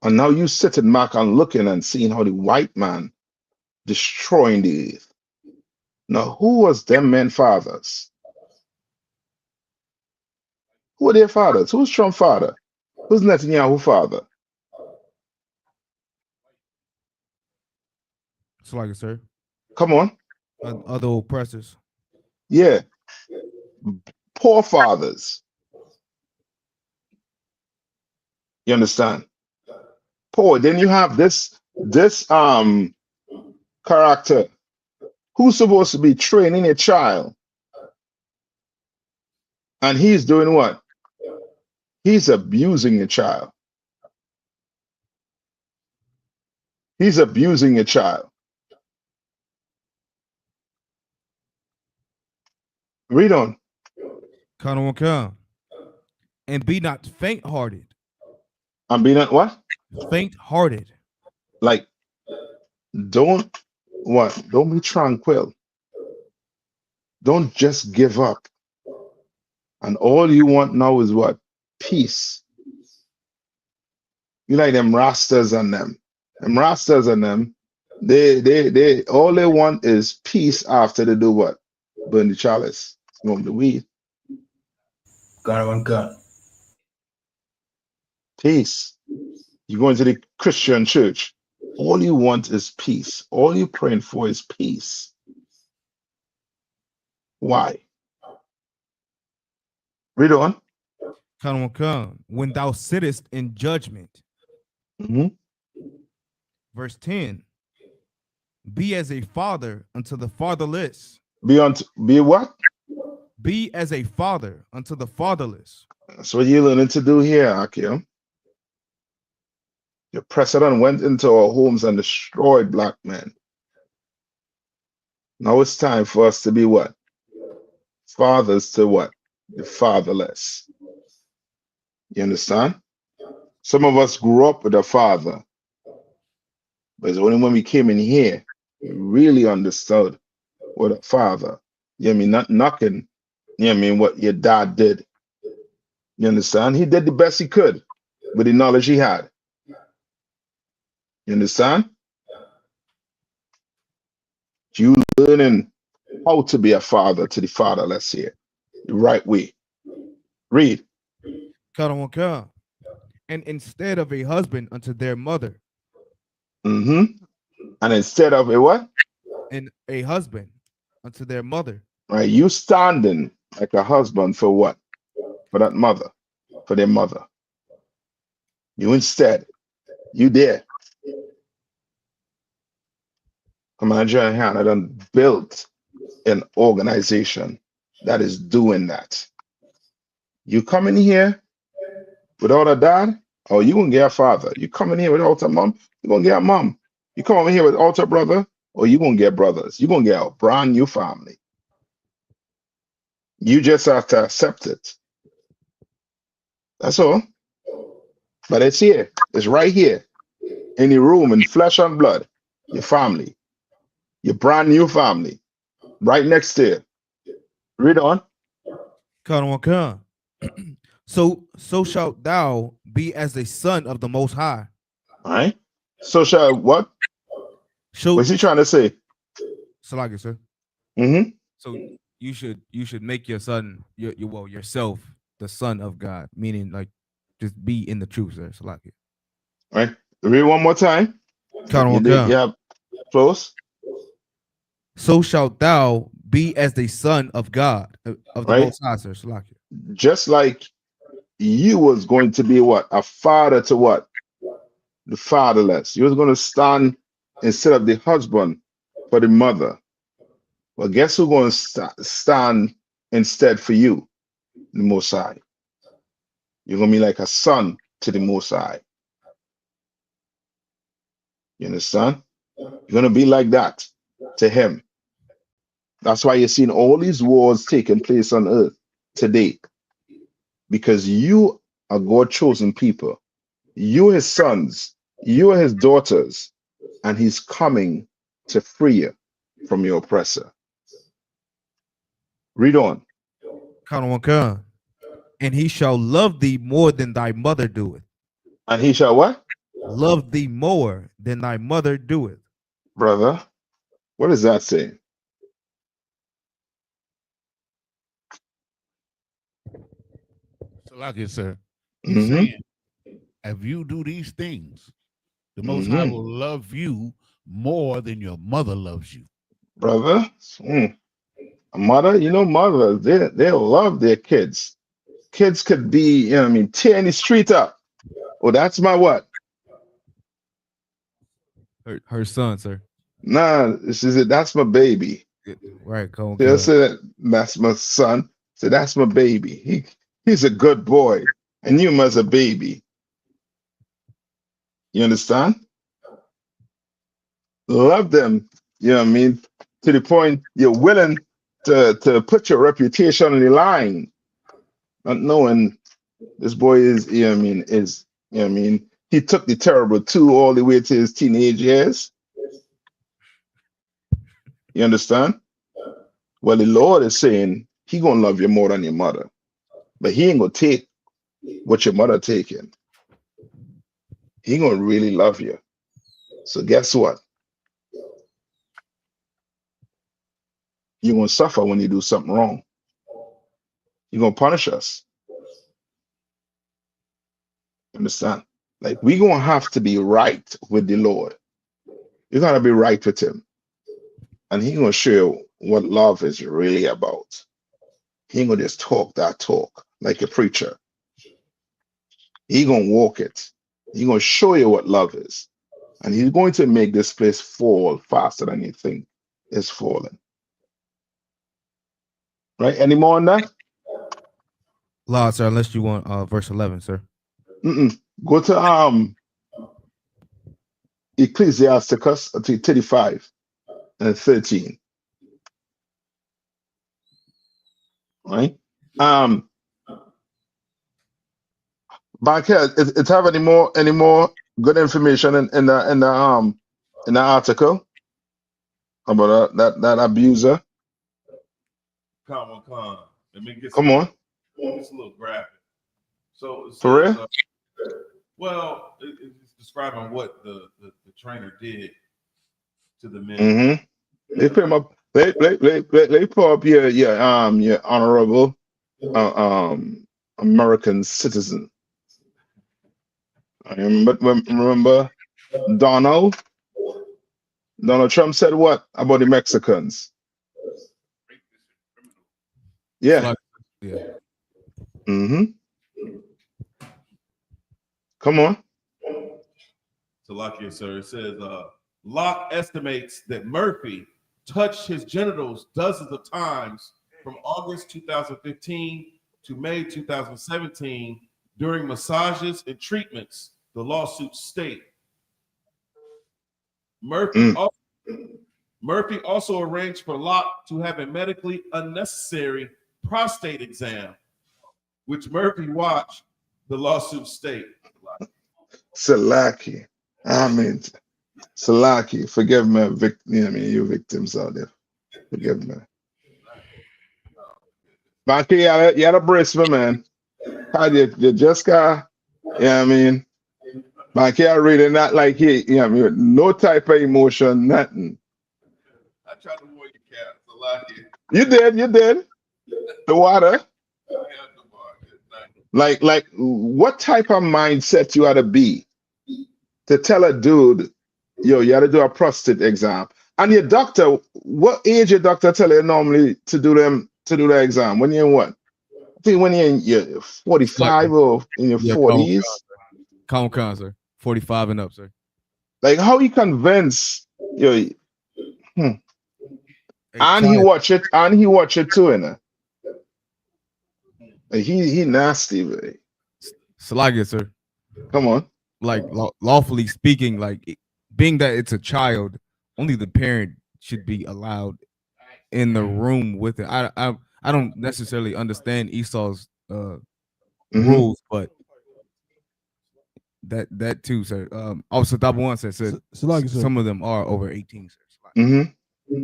And now you sitting back and looking and seeing how the white man destroying the earth. Now, who was them men fathers? Who are their fathers? Who's Trump's father? Who's Netanyahu's father? It's like it, sir. Come on. Other oppressors. Yeah. Poor fathers. You understand? Poor. Then you have this character who's supposed to be training a child. And he's doing what? He's abusing a child. He's abusing a child. Read on. Come. And be not faint-hearted. And be not what? Faint-hearted. Like, don't what? Don't be tranquil. Don't just give up. And all you want now is what? Peace. You like them rastas and them. Them rastas and them, they all they want is peace after they do what? Burn the chalice, smoke the weed. God. Peace. You go into the Christian church. All you want is peace. All you're praying for is peace. Why? Read on. Come. When thou sittest in judgment. Verse 10. Be as a father unto the fatherless. Be what? Be as a father unto the fatherless. That's what you're learning to do here, Akim. Your president went into our homes and destroyed black men. Now it's time for us to be what? Fathers to what? The fatherless. You understand? Some of us grew up with a father. But it's only when we came in here, we really understood what a father. You know what I mean? Not knocking, you know what I mean, what your dad did. You understand? He did the best he could with the knowledge he had. You understand? You learning how to be a father to the fatherless here. The right way. Read. Come. And instead of a husband unto their mother. And instead of a what? And a husband unto their mother. Right. You standing like a husband for what? For that mother. For their mother. You instead. You there. Come on, YAHANNA done built an organization that is doing that. You come in here without a dad, or you gonna get a father. You come in here without a mom, you're gonna get a mom. You come over here without a brother, or you gonna get brothers. You're gonna get a brand new family. You just have to accept it. That's all. But it's here. It's right here. In the room, in flesh and blood. Your family. Your brand new family. Right next to you. Read on. Come. So shalt thou be as a son of the Most High. All right. So shall what? What's he trying to say? Salagi, sir. So you should make your son yourself the son of God, meaning like just be in the truth, sir. Salagi. All right. Read one more time. Yeah. Close. So shalt thou be as the son of God, of the Most High, sir. Salagi. Just like you was going to be what? A father to what? The fatherless. You was going to stand instead of the husband for the mother. Well, guess who's going to stand instead for you? The Most High. You're going to be like a son to the Most High. You understand? You're going to be like that to him. That's why you're seeing all these wars taking place on earth today. Because you are God's chosen people. You are his sons. You are his daughters. and he's coming to free you from your oppressor. Read on. And he shall love thee more than thy mother doeth. And he shall what? Love thee more than thy mother doeth. Brother, what does that say? So like it, sir, he's Mm-hmm. saying, if you do these things, the Most High will love you more than your mother loves you. Brother, a mother, mothers, they love their kids. Kids could be, tearing the street up. Oh, that's my what? Her son, sir. Nah, she said, that's my baby. Right, come She'll say, that's my son. So that's my baby. He's a good boy. And you as a baby. You understand? Love them, to the point you're willing to put your reputation on the line, not knowing this boy is, he took the terrible two all the way to his teenage years. You understand? Well, the Lord is saying he gonna love you more than your mother, but he ain't gonna take what your mother taking. He gonna really love you. So guess what? You're gonna suffer when you do something wrong. You're gonna punish us. Understand? Like we gonna have to be right with the Lord. You gotta be right with him. And he gonna show you what love is really about. He ain't gonna just talk that talk like a preacher. He gonna walk it. He gonna show you what love is. And he's going to make this place fall faster than you think it's falling. Right? Any more on that? Law, sir, unless you want verse 11, sir. Go to Ecclesiasticus 35 and 13. Right? Back here, it have any more good information in the article about that abuser? Come on. Let me get Come on. It's a little graphic. So it For says, real? Well, it's describing what the trainer did to the men. Mm-hmm. They put him up. They put up your honorable American citizen. I remember Donald Trump said what about the Mexicans? Yeah. Mm-hmm. Come on. So, like here, sir, it says Locke estimates that Murphy touched his genitals dozens of times from August 2015 to May 2017 during massages and treatments, the lawsuit state. Murphy also arranged for Locke to have a medically unnecessary prostate exam, which Murphy watched, the lawsuit state. Salaki. Salaki. Forgive me, you victims out there. Forgive me. Banky, you had a brace, my man. How you just got, Banky, I really not like it. No type of emotion, nothing. I tried to warn you, Cap. Salaki. You did. The water. Like, what type of mindset you ought to be to tell a dude, you ought to do a prostate exam, and your doctor, what age your doctor tell you normally to do the exam? When you're in what? I think when you're in your 45 or in your 40s. Con, sir. 45 and up, sir. Like how you convince you? And he watch it too, innit? He nasty, man. Salagia, sir. Come on. Like lawfully speaking, like being that it's a child, only the parent should be allowed in the room with it. I don't necessarily understand Esau's rules, but that too, sir. Also, double one said like, sir. some of them are over 18, sir.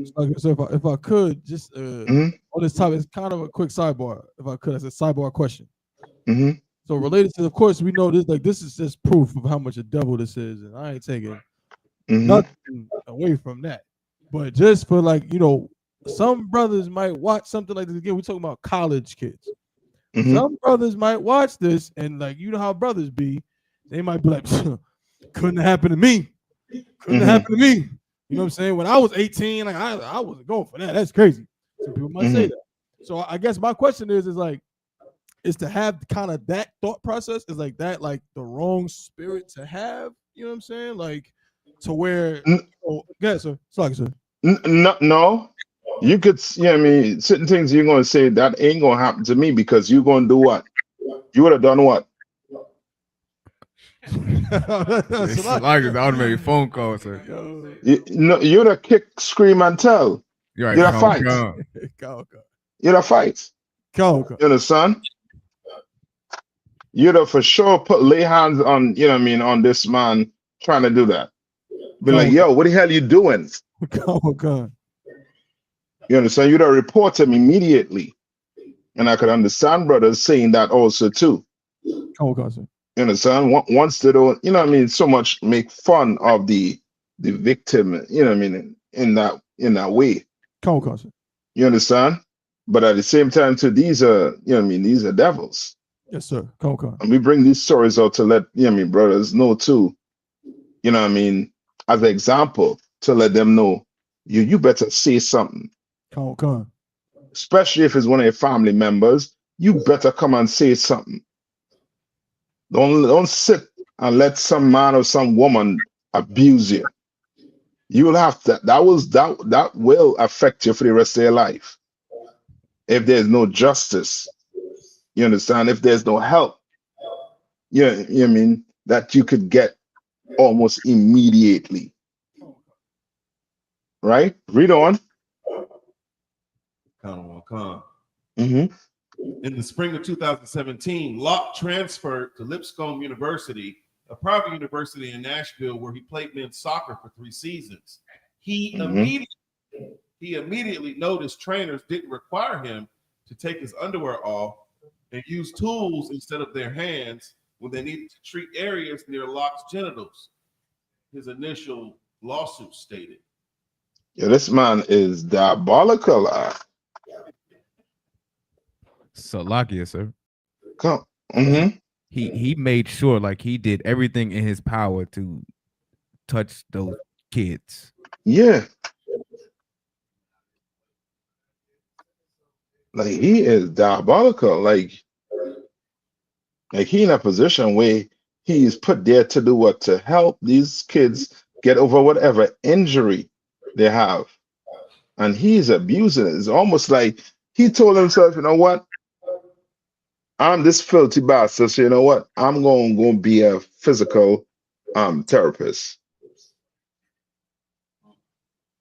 So if I could just on this topic, it's kind of a quick sidebar. If I could, as a sidebar question. So related to, of course, we know this. Like this is just proof of how much a devil this is, and I ain't taking nothing away from that. But just for like some brothers might watch something like this again. We're talking about college kids. Some brothers might watch this and like how brothers be. They might be like, couldn't happen to me. Couldn't happen to me. You know what I'm saying? When I was 18, like I wasn't going for that. That's crazy. Some people might say that. So I guess my question is to have kind of that thought process is like that, like the wrong spirit to have. You know what I'm saying? Like to where. Yeah, sir. Sorry, sir. No. You could, I mean, certain things you're going to say that ain't going to happen to me because you're going to do what? You would have done what? It's like an automated phone call, sir. You'd have kick, scream, and tell. You're right. You'd have fight. You'd have fight. You understand? You'd have for sure lay hands on, on this man trying to do that. Be like, yo, what the hell you doing? You understand? You'd have report him immediately. And I could understand brothers saying that also too. You understand? Once they don't, so much make fun of the victim, in that way. You understand? But at the same time, too, these are, these are devils. Yes, sir. And we bring these stories out to let, brothers know too, as an example, to let them know, you better say something. Especially if it's one of your family members, you better come and say something. Don't sit and let some man or some woman abuse you. You will have to. That will affect you for the rest of your life. If there's no justice, you understand? If there's no help, that you could get almost immediately. Right? Read on. In the spring of 2017, Locke transferred to Lipscomb University, a private university in Nashville, where he played men's soccer for 3 seasons. He immediately noticed trainers didn't require him to take his underwear off and use tools instead of their hands when they needed to treat areas near Locke's genitals. His initial lawsuit stated. Yeah, this man is diabolical. Salakia, sir. Come. He made sure like he did everything in his power to touch those kids. Yeah. Like he is diabolical. Like he in a position where he's put there to do what? To help these kids get over whatever injury they have. And he's abusing it. It's almost like he told himself, you know what? I'm this filthy bastard, so you know what? I'm going to be a physical therapist.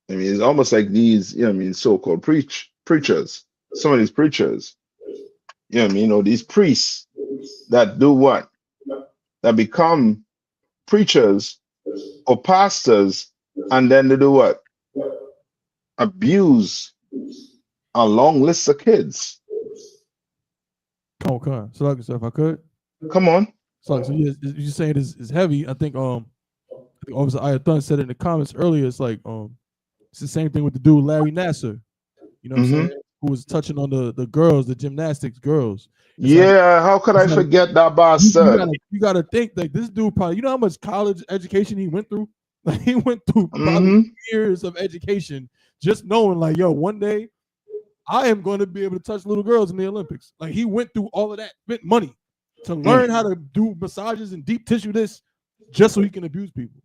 I mean, it's almost like these, so-called preachers. Some of these preachers, these priests that do what? That become preachers or pastors, and then they do what? Abuse a long list of kids. So like if I could. Come on. So you saying it's heavy. I think Officer I.S.U.P.K said it in the comments earlier. It's like it's the same thing with the dude Larry Nassar. You know what I'm saying? Who was touching on the girls, the gymnastics girls. How could I forget that bastard? You gotta think like this dude probably, how much college education he went through? Like he went through probably years of education just knowing like, yo, one day I am going to be able to touch little girls in the Olympics. Like he went through all of that, spent money to learn how to do massages and deep tissue this just so he can abuse people.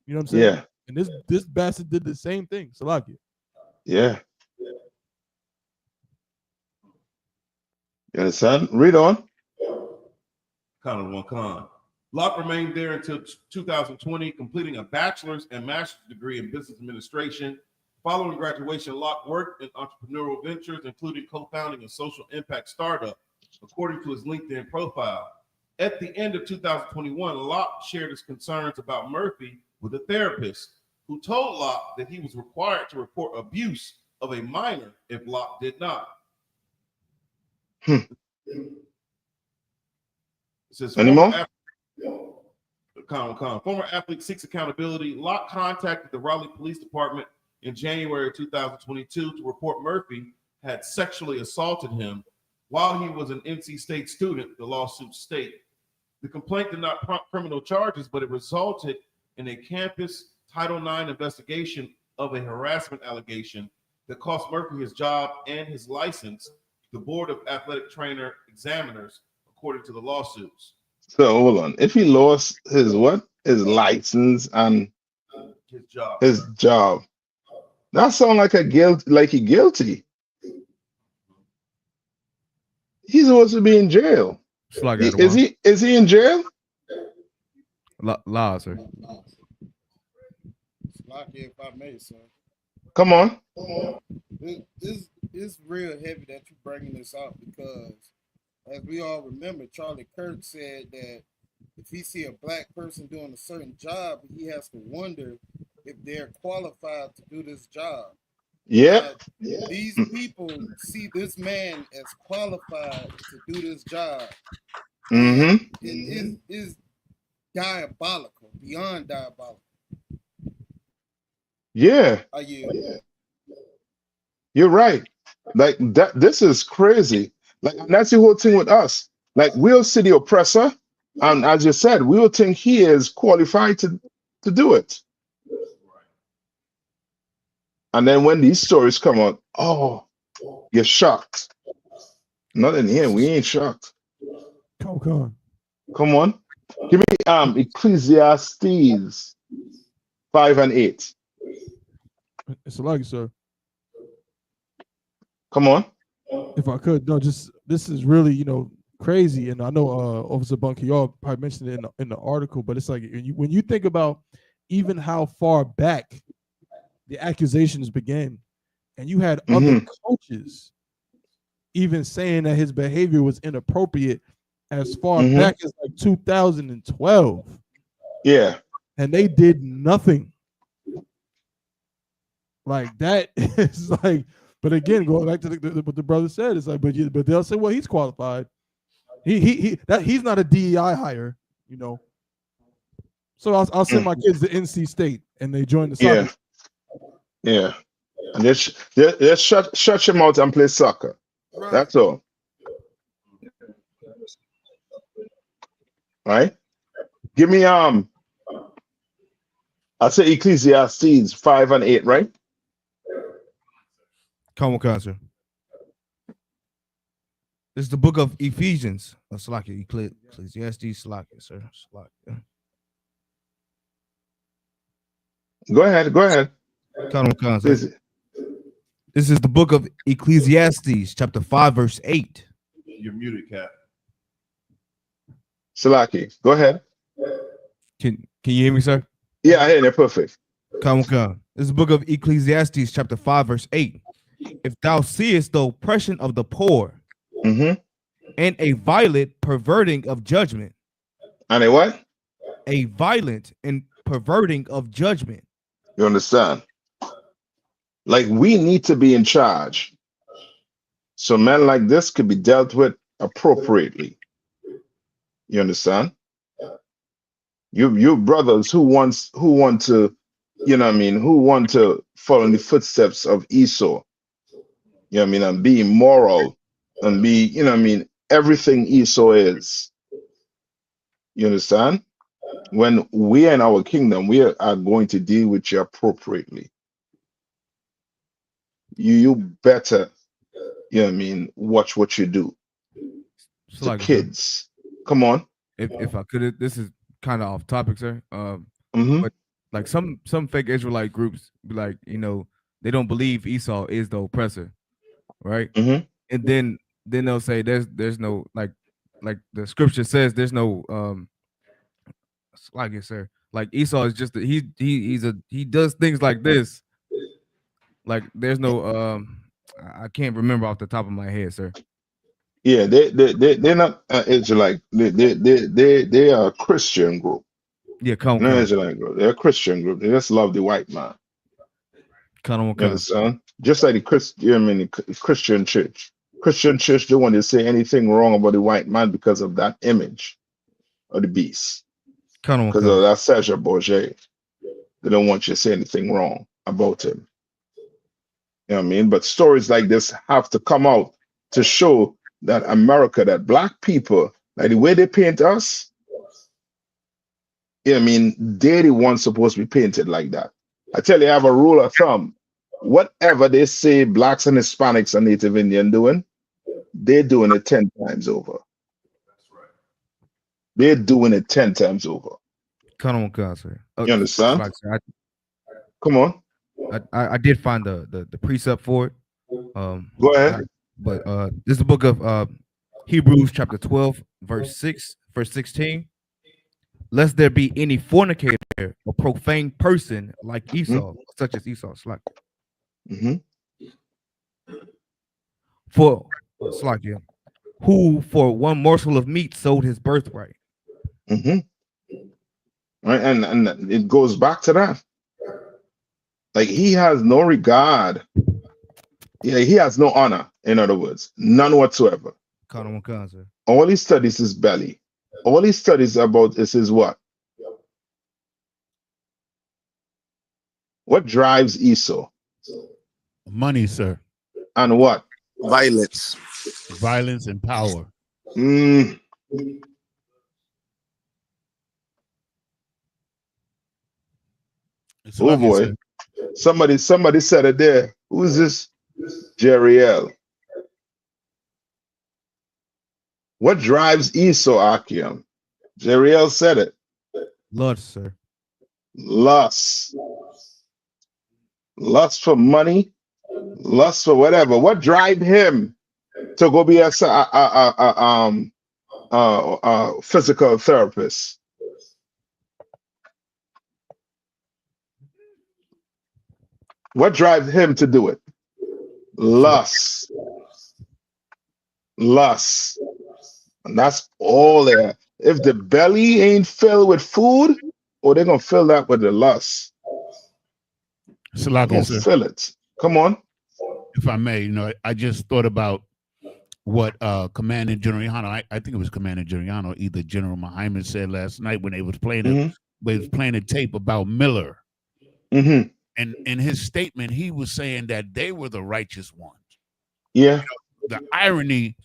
You know what I'm saying? Yeah. And this bastard did the same thing. Salakia. Yeah. You understand? Read on. Locke remained there until 2020, completing a bachelor's and master's degree in business administration. Following graduation, Locke worked in entrepreneurial ventures, including co-founding a social impact startup, according to his LinkedIn profile. At the end of 2021, Locke shared his concerns about Murphy with a therapist who told Locke that he was required to report abuse of a minor if Locke did not. It says former athlete seeks accountability. Locke contacted the Raleigh Police Department in January 2022 to report Murphy had sexually assaulted him while he was an NC State student, the lawsuit stated. The complaint did not prompt criminal charges, but it resulted in a campus Title IX investigation of a harassment allegation that cost Murphy his job and his license, the Board of Athletic Trainer Examiners, according to the lawsuits. So hold on. If he lost his what? His license and his job. That sounds like he guilty. He's supposed to be in jail. Is he in jail? Law, sir. If I may, sir. Come on. It's real heavy that you're bringing this out because, as we all remember, Charlie Kirk said that if he see a black person doing a certain job, he has to wonder if they're qualified to do this job. Yeah. These people see this man as qualified to do this job. Mm-hmm. It is diabolical, beyond diabolical. Yeah. You're right. Like that. This is crazy. Like, and that's the whole thing with us. Like, we'll see the oppressor, and as you said, we'll think he is qualified to do it. And then when these stories come out, oh, you're shocked. Not in here. We ain't shocked. Come on. Give me Ecclesiastes 5 and 8. It's a lucky, sir. Come on. If I could, no, just this is really, crazy. And I know Officer Bunker, y'all probably mentioned it in the article, but it's like when you think about even how far back the accusations began, and you had other coaches even saying that his behavior was inappropriate as far back as like 2012. Yeah. And they did nothing. Like that is like, but again, going back to what the brother said, it's like, but they'll say, well, he's qualified. He's not a DEI hire, So I'll send my kids to NC State and they join the soccer. Yeah. And just shut your mouth and play soccer. Right. That's all. Right? Give me I'll say Ecclesiastes 5 and 8, right? Come on, sir. This is the book of Ephesians. Ecclesiastes, sir. Go ahead. Come on, sir. This is the book of Ecclesiastes, chapter 5, verse 8. You're muted, Cap. Salaki, go ahead. Can you hear me, sir? Yeah, I hear you. Perfect. Come. This is the book of Ecclesiastes, chapter 5, verse 8. If thou seest the oppression of the poor, and a violent perverting of judgment. And a what? A violent and perverting of judgment. You understand? Like, we need to be in charge. So men like this could be dealt with appropriately. You understand? You brothers who want to, who want to follow in the footsteps of Esau. And be moral and be, everything Esau is. You understand? When we are in our kingdom, we are going to deal with you appropriately. You better, watch what you do. So like kids. Come on. If I could, this is kind of off topic, sir. But like some fake Israelite groups be like, they don't believe Esau is the oppressor, right? And then they'll say there's no like the scripture says there's no sir. Like Esau is just he does things like this. Like there's no I can't remember off the top of my head, sir. Yeah, they're not Israelite. They are a Christian group. Yeah, come, Not come. Israelite group. They're a Christian group. They just love the white man. Come on, You come. understand? Just like the Christian church. Christian church don't want to say anything wrong about the white man because of that image of the beast. Come on, Because come. of that Serge Bourget. They don't want you to say anything wrong about him. You know what I mean? But stories like this have to come out to show that America, that black people, like the way they paint us, you know what I mean, they're the ones supposed to be painted like that. I tell you, I have a rule of thumb. Whatever they say blacks and Hispanics and Native Indian doing, they're doing it 10 times over. They're doing it 10 times over. Come on, come, sir. You understand? Like, sir, Come on. I did find the precept for it. Go ahead. But this is the book of Hebrews chapter 12, verse 16. Lest there be any fornicator or profane person like Esau, such as Esau, for who for one morsel of meat sold his birthright. Right, and it goes back to that. Like he has no regard. Yeah, he has no honor. In other words, none whatsoever. All he studies is belly. All he studies about is his what? What drives Esau? Money, sir. And what? Violence. Violence and power. Oh boy. Somebody said it there. Who's this? Jeriel. What drives Esau, Achiam? Jeriel said it. Lust, sir. Lust. Lust for money. Lust for whatever. What drive him to go be a physical therapist? What drives him to do it? Lust. Lust. And that's all there. If the belly ain't filled with food, or they're gonna fill that with the lust. They're gonna fill it. Come on. If I may, I just thought about what Commander General YAHANNA, I think it was Commander General YAHANNA, either General Muhammad said last night when they was playing a tape about Miller. And in his statement, he was saying that they were the righteous ones. Yeah. The irony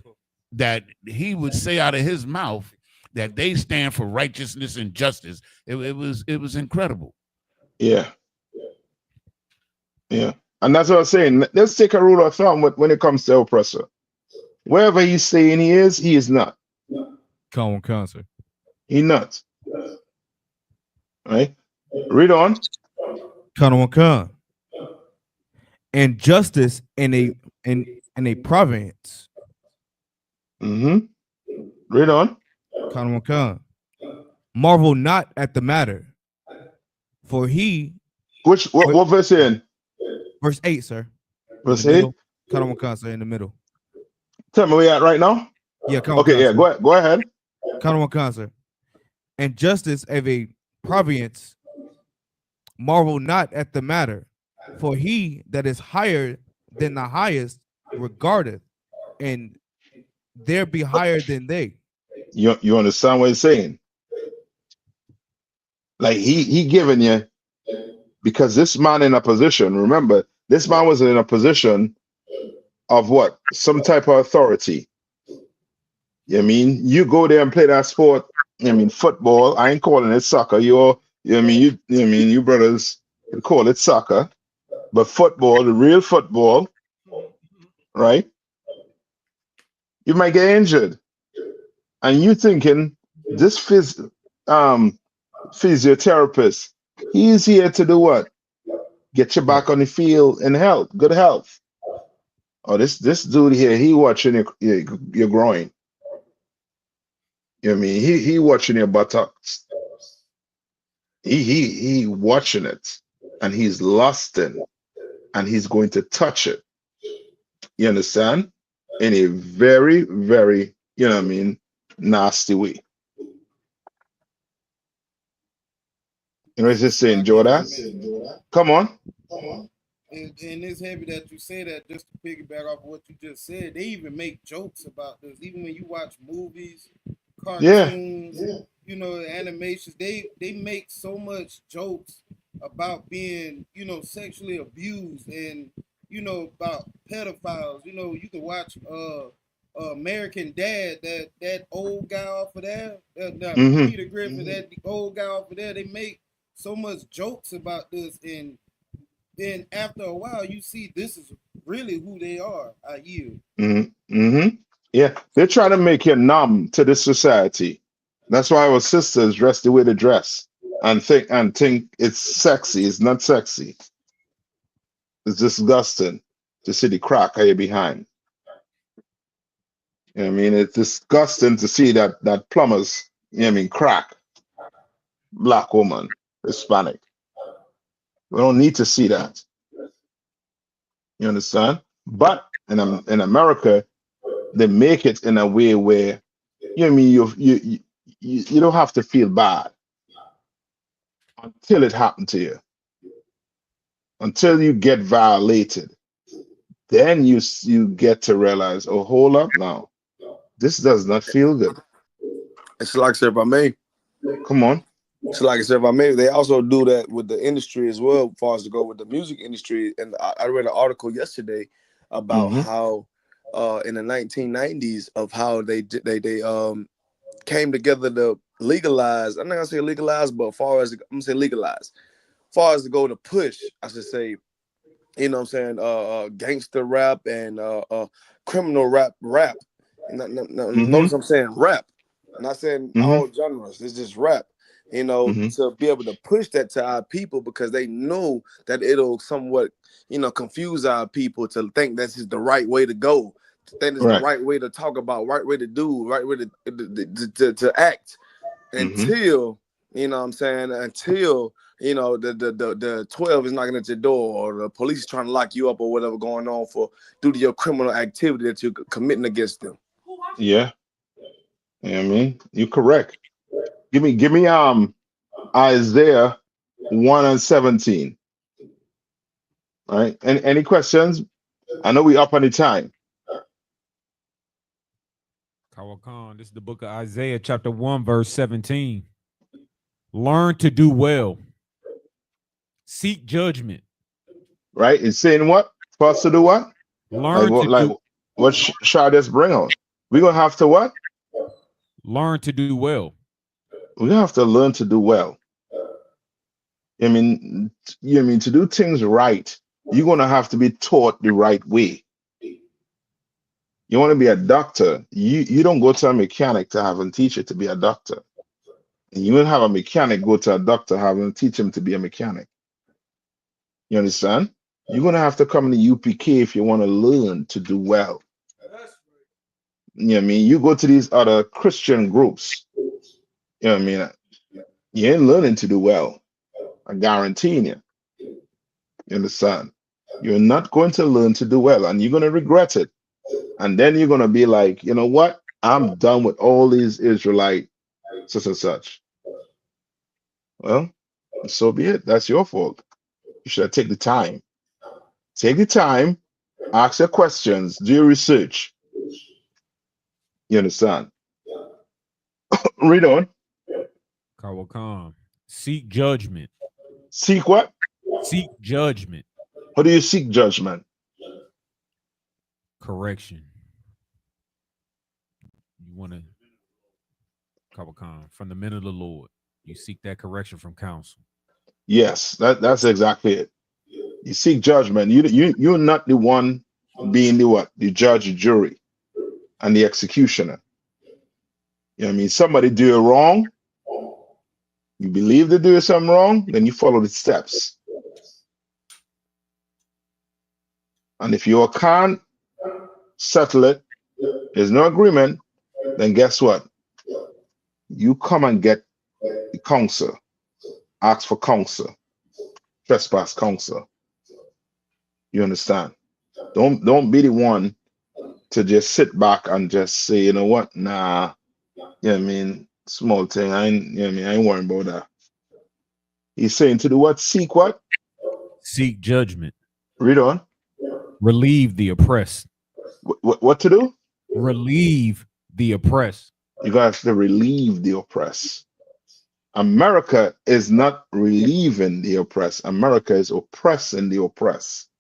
that he would say out of his mouth that they stand for righteousness and justice. It was incredible. Yeah. Yeah. And that's what I'm saying. Let's take a rule of thumb when it comes to oppressor. Wherever he's saying he is not. Come on, sir. He not. Right? Read on. Come. And justice in a province. Read on. Come. Marvel not at the matter, for he. What verse in? Verse 8, sir. Verse 8. Come, sir, in the middle. Tell me where you at right now. Yeah, come okay, yeah, go ahead. Come, sir. And justice of a province, marvel not at the matter, for he that is higher than the highest regardeth, and there be higher than they. You understand what he's saying? Like he giving you, because this man in a position, remember, this man was in a position of what? Some type of authority. You know what I mean? You go there and play that sport. I mean, football. I ain't calling it soccer. You know what I mean? You brothers can call it soccer, but football, the real football, right? You might get injured, and you thinking this physiotherapist, he's here to do what? Get you back on the field in health, good health. Oh, this dude here, he watching your groin. You know what I mean? He watching your buttocks. He watching it, and he's lusting, and he's going to touch it. You understand? in a very, very, you know what I mean, nasty way. You know, it's just saying, Jordan, come on. And it's heavy that you say that. Just to piggyback off of what you just said, they even make jokes about this. Even when you watch movies, cartoons, you know, animations, they make so much jokes about being, you know, sexually abused and, you know, about pedophiles. You know, you can watch American Dad, that old guy off of there, Peter Griffin, that old guy off of there. They make so much jokes about this, and then after a while, you see this is really who they are. I yield. Yeah, they're trying to make you numb to this society. That's why our sisters dress the way they dress and think it's sexy. It's not sexy. It's disgusting to see the crack of your behind. You know what I mean? It's disgusting to see that plumbers, you know what I mean, crack. Black woman, Hispanic. We don't need to see that. You understand? But in America, they make it in a way where, you know what I mean, you don't have to feel bad until it happened to you. Until you get violated. Then you get to realize, oh, hold up now. This does not feel good. It's like I said, if I may. Come on. So like I said, if I may, they also do that with the industry as well, as far as to go with the music industry. And I read an article yesterday about how in the 1990s of how they came together to legalize. I'm not gonna say legalize, but as far as I'm gonna say legalize, as far as to go to push, I should say, you know what I'm saying, gangster rap and criminal rap. Notice I'm saying rap. I'm not saying all genres. It's just rap. You know, to be able to push that to our people because they know that it'll somewhat, you know, confuse our people to think this is the right way to go, to think it's the right way to talk about, right way to do, right way to act until, you know what I'm saying, until, you know, the 12 is knocking at your door or the police is trying to lock you up or whatever going on for due to your criminal activity that you're committing against them. Yeah. You know what I mean? You're correct. Give me Isaiah 1:17. All right. Any questions? I know we up on the time. Kawakan, this is the book of Isaiah, chapter 1, verse 17. Learn to do well. Seek judgment. Right? It's saying what? For us to do what? Learn what shall this bring on? We're gonna have to what? Learn to do well. We're gonna have to learn to do well. I mean, to do things right, you're gonna have to be taught the right way. You want to be a doctor, you don't go to a mechanic to have him teach you to be a doctor. And you don't have a mechanic go to a doctor, have him teach him to be a mechanic. You understand? You're gonna have to come to UPK if you want to learn to do well. You know what I mean? You go to these other Christian groups, you know what I mean? You ain't learning to do well. I guarantee you. You understand? You're not going to learn to do well, and you're going to regret it. And then you're going to be like, you know what? I'm done with all these Israelite such and such. Well, so be it. That's your fault. You should take the time. Take the time, ask your questions, do your research. You understand? Read on. Kawakan. Seek judgment. Seek what? Seek judgment. How do you seek judgment? Correction. You want to, Kawakan, from the men of the Lord. You seek that correction from counsel. Yes, that's exactly it. You seek judgment. You're not the one being the what? The judge, the jury, and the executioner. You know what I mean? Somebody do it wrong. You believe they do something wrong, then you follow the steps. And if you can't settle it, there's no agreement, then guess what? You come and get the counsel. Ask for counsel. Trespass counsel. You understand? Don't be the one to just sit back and just say, you know what, nah, you know what I mean, small thing, I ain't, you know what I mean, I ain't worrying about that. He's saying to do what? Seek what? Seek judgment. Read on. Relieve the oppressed. What to do? Relieve the oppressed. You guys have to relieve the oppressed. America is not relieving the oppressed. America is oppressing the oppressed.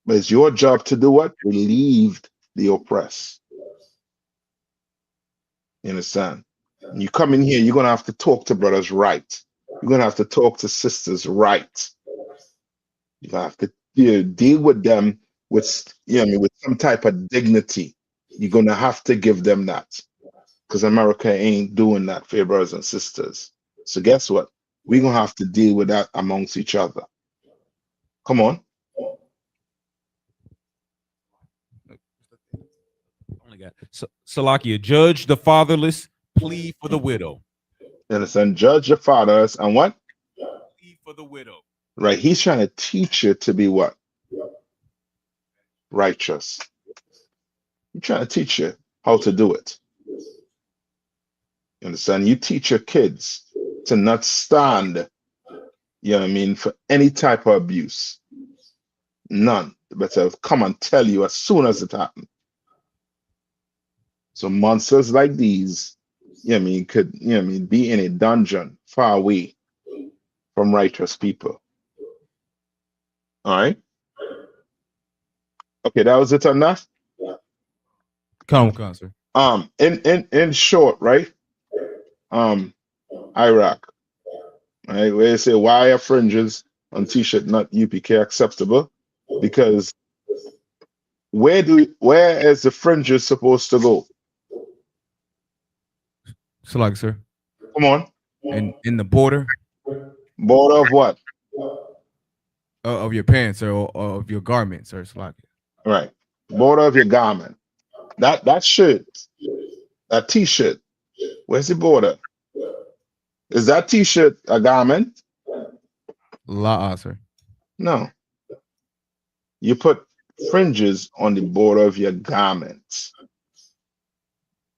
But it's your job to do what? Relieve the oppressed. You understand? When you come in here, you're gonna have to talk to brothers right. You're gonna have to talk to sisters right. You have to deal with them with, you know what I mean, with some type of dignity. You're gonna have to give them that, because America ain't doing that for your brothers and sisters. So guess what? We're gonna have to deal with that amongst each other. Come on. Salakia, judge the fatherless, plead for the widow. You understand? Judge the fathers and what? Plead for the widow. Right. He's trying to teach you to be what? Righteous. He's trying to teach you how to do it. You understand? You teach your kids to not stand, you know what I mean, for any type of abuse. None. But to come and tell you as soon as it happens. So monsters like these, you know what I mean, could, you know what I mean, be in a dungeon far away from righteous people. All right. Okay, that was it on that. Come, sir. In short, right? Iraq, right? Where they say, why are fringes on t-shirt not UPK acceptable? Because where is the fringes supposed to go? Salakia, sir. Come on. In the border. Border of what? Of your pants or of your garments, or Salakia. Right. Border of your garment. That shirt, that t-shirt, where's the border? Is that t-shirt a garment? La, sir. No. You put fringes on the border of your garments.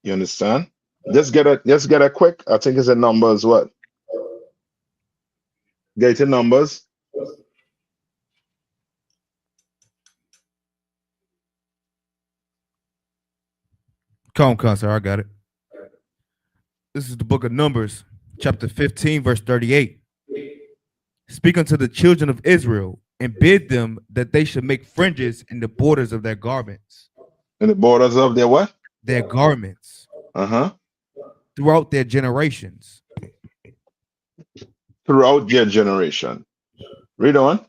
You understand? Just get a quick. I think it's a numbers. What? Get your numbers. Come, sir. I got it. This is the book of Numbers, chapter 15, verse 38. Speak unto the children of Israel and bid them that they should make fringes in the borders of their garments. In the borders of their what? Their garments. Uh-huh. Throughout their generations. Throughout their generation. Read on.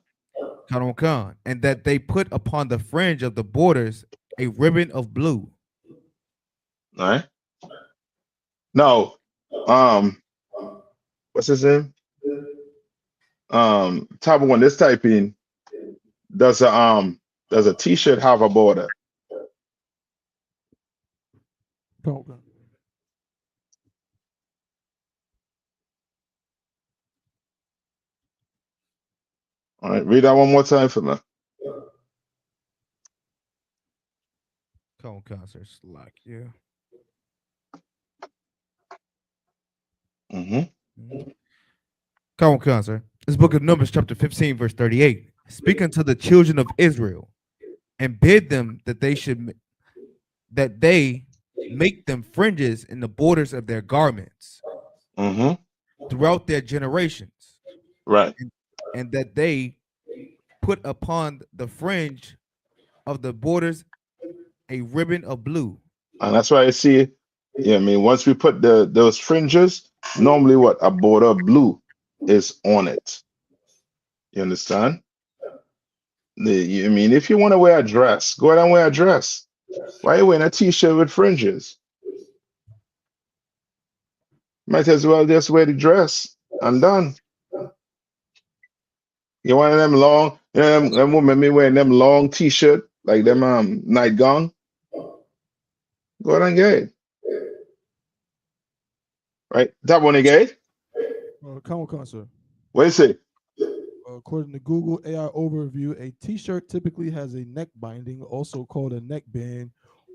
Khan. And that they put upon the fringe of the borders a ribbon of blue. All right. Now, what's his name? Type one. Let's type in. Does a t-shirt have a border? Okay. All right, read that one more time for me. Concerts like, yeah. Come on, concert. This book of Numbers, chapter 15, verse 38. Speak unto the children of Israel and bid them that they make them fringes in the borders of their garments throughout their generations. Right. And that they put upon the fringe of the borders a ribbon of blue. And that's why I see, yeah, I mean, once we put those fringes, normally what a border of blue is on it. You understand? I mean, if you want to wear a dress, go ahead and wear a dress. Why are you wearing a t-shirt with fringes? Might as well just wear the dress and done. You want them long, you know, them women me wearing them long t-shirt, like them nightgown. Go ahead and get it. Right? That one again? Come on, sir. What do you say? According to Google AI Overview, a t-shirt typically has a neck binding, also called a neckband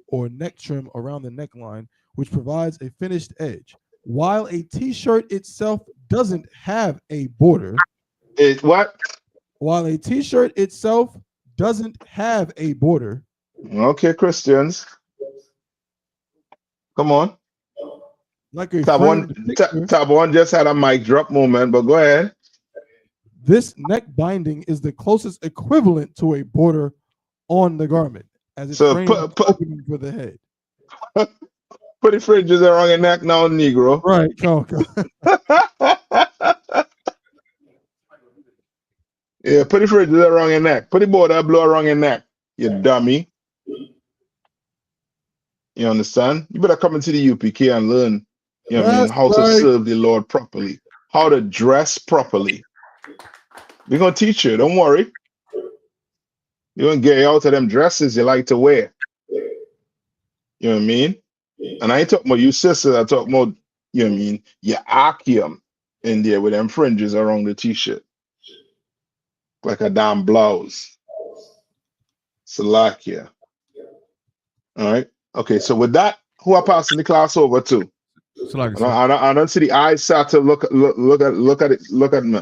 or neck trim around the neckline, which provides a finished edge. While a t-shirt itself doesn't have a border. What? While a t-shirt itself doesn't have a border. Okay, Christians. Come on. Like a Tab frame one, in the picture. tab one just had a mic drop moment, but go ahead. This neck binding is the closest equivalent to a border on the garment, as it frames the opening for the head. Put the fringes around your neck now, Negro. Right, come on. Yeah, put the fringes around your neck. Put the border blow around your neck, you dummy. You understand? You better come into the UPK and learn, you know what I mean, how to serve the Lord properly, how to dress properly. We're going to teach you, don't worry. You're going to get out of them dresses you like to wear. You know what I mean? And I ain't talking about you sisters, I talk about, you know what I mean, your Achium in there with them fringes around the t-shirt. Like a damn blouse. Salakia. All right. Okay, so with that, who are passing the class over to? I don't see the eyes start to look at me.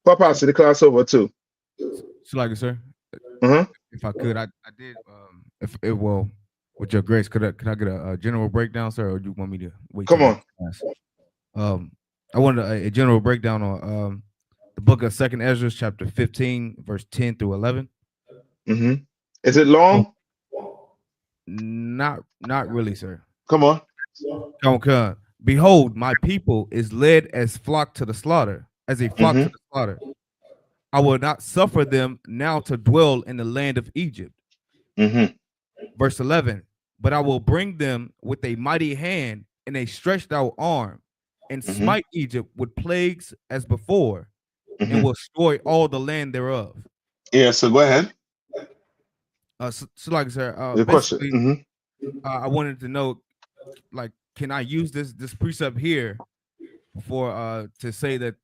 Who are passing the class over to? Salakia, sir. Uh-huh. If I could, I did. If it will, with your grace, could I get a general breakdown, sir, or do you want me to wait? Come on. I wanted a general breakdown on the book of 2nd Ezra, chapter 15, verse 10 through 11. Mm-hmm. Is it long? Not really, sir. Come on. Come. Behold, my people is led as flock to the slaughter, as a flock to the slaughter. I will not suffer them now to dwell in the land of Egypt. Verse 11, but I will bring them with a mighty hand and a stretched out arm, and smite Egypt with plagues as before, and will destroy all the land thereof. Yeah, so go ahead. So like, sir, the question. I wanted to know, like, can I use this precept here for to say that,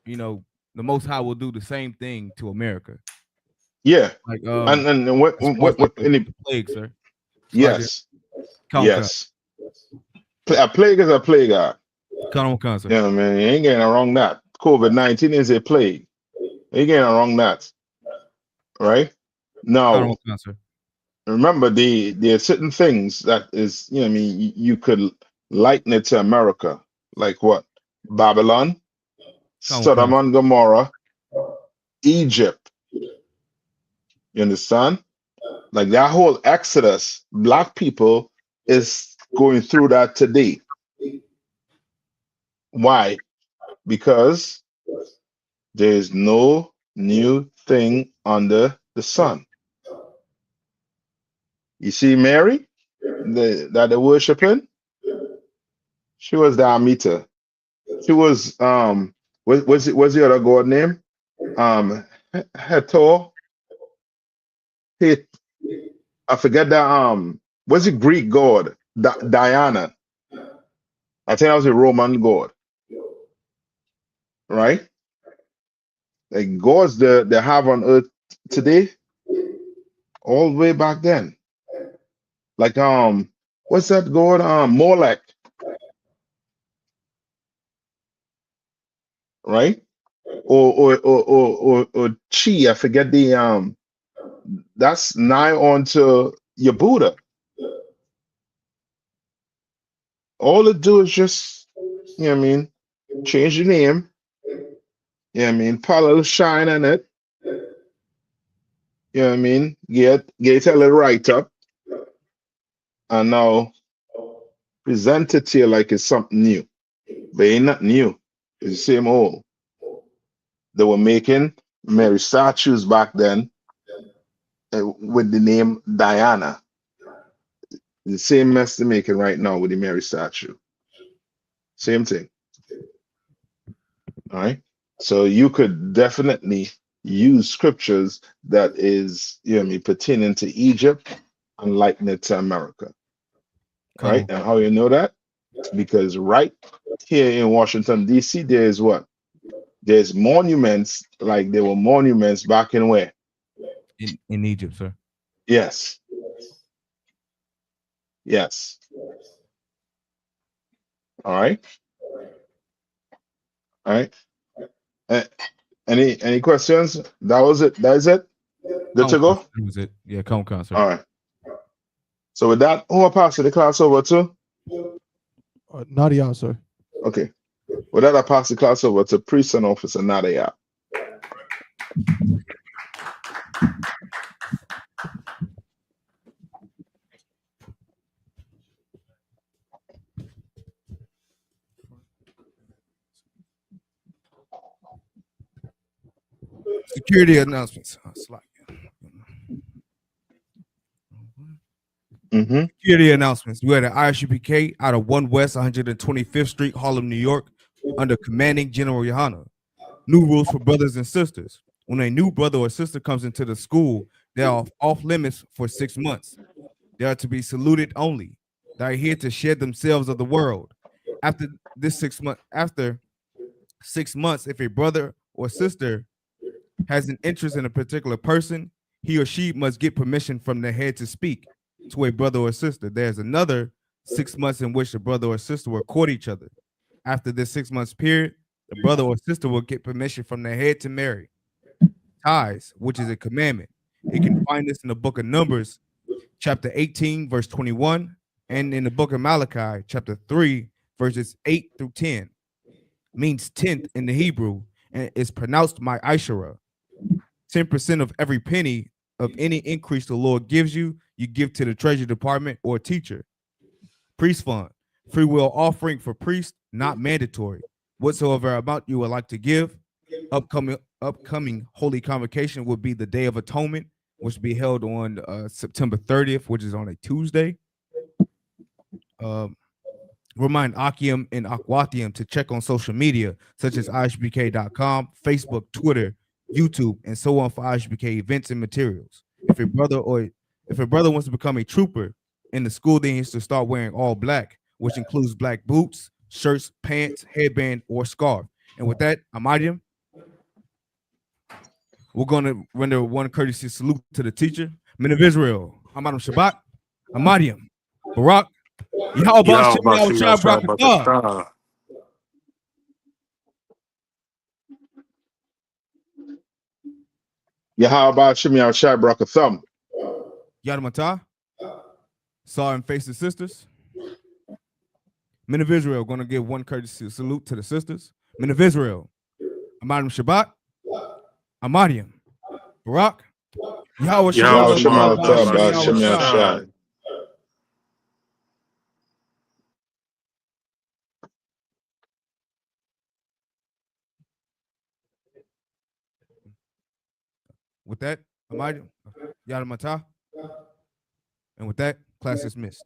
you know, the Most High will do the same thing to America? Yeah. Like, and what the plague, sir? Yes. Yes. Come. A plague is a plague, God. Come on, sir. Yeah, man, you ain't getting around that. COVID-19 is a plague. You ain't getting around that. Right? Now, remember, there are certain things that is, you know what I mean, you could liken it to America. Like what? Babylon, Sodom and Gomorrah, Egypt. You understand? Like that whole Exodus, black people is going through that today. Why? Because there is no new thing under the sun. You see Mary that they're worshiping? She was the Amita. She was what's the other god name? Hathor. I forget that what's the Greek god? Diana. I think that was a Roman god. Right? Like gods they have on earth today, all the way back then. Like what's that god? Molech. Right? Or Chi, I forget the that's nigh on to your Buddha. All it do is just, you know what I mean, change the name. You know what I mean, put a little shine on it. You know what I mean? Get a little write up. And now present it to you like it's something new. But it ain't not new. It's the same old. They were making Mary statues back then with the name Diana. The same mess they're making right now with the Mary statue. Same thing. All right. So you could definitely use scriptures that is, you know what I mean, pertaining to Egypt and liken it to America. Right? And how you know that? Because right here in Washington, D.C., there is what? there's monuments, like there were monuments back in where? In Egypt, sir. Yes. Yes. All right. All right. Any questions? That was it. That is it. Good to go. That was it. Yeah, come sir. All right. So with that, who will pass the class over to? Nadia, sir. Okay. With that, I pass the class over to Priest and Officer Nadia. Security announcements. Security announcements. We had an I.S.U.P.K out of 1 West 125th Street, Harlem, New York, under commanding General YAHANNA. New rules for brothers and sisters. When a new brother or sister comes into the school, they are off limits for 6 months. They are to be saluted only. They are here to shed themselves of the world. After 6 months, if a brother or sister has an interest in a particular person, he or she must get permission from the head to speak to a brother or sister. There's another 6 months in which the brother or sister will court each other. After this 6 months period, the brother or sister will get permission from the head to marry. Tithes, which is a commandment. You can find this in the book of Numbers, chapter 18, verse 21, and in the book of Malachi, chapter 3, verses 8 through 10. Means tenth in the Hebrew, and is pronounced my Ishara. 10% of every penny of any increase the Lord gives you, you give to the treasury department or teacher. Priest fund, free will offering for priests, not mandatory. Whatsoever amount you would like to give. Upcoming holy convocation will be the Day of Atonement, which will be held on September 30th, which is on a Tuesday. Remind Akim and Akwathium to check on social media, such as I.S.U.P.K.com, Facebook, Twitter, YouTube, and so on for I.S.U.P.K events and materials. If a brother wants to become a trooper in the school, then he has to start wearing all black, which includes black boots, shirts, pants, headband, or scarf. And with that, Amadium, we're going to render one courtesy salute to the teacher, men of Israel, Amadim Shabbat, Amadium, Barak, Yahweh Shabbat. Yahweh Shabbat thumb. Yadamata, saw and face the sisters. Men of Israel going to give one courtesy salute to the sisters. Men of Israel, Amadim Shabbat, Amadium, Barak, Yahweh Shabbat. With that, Amadium, Yadamata, and with that, class dismissed.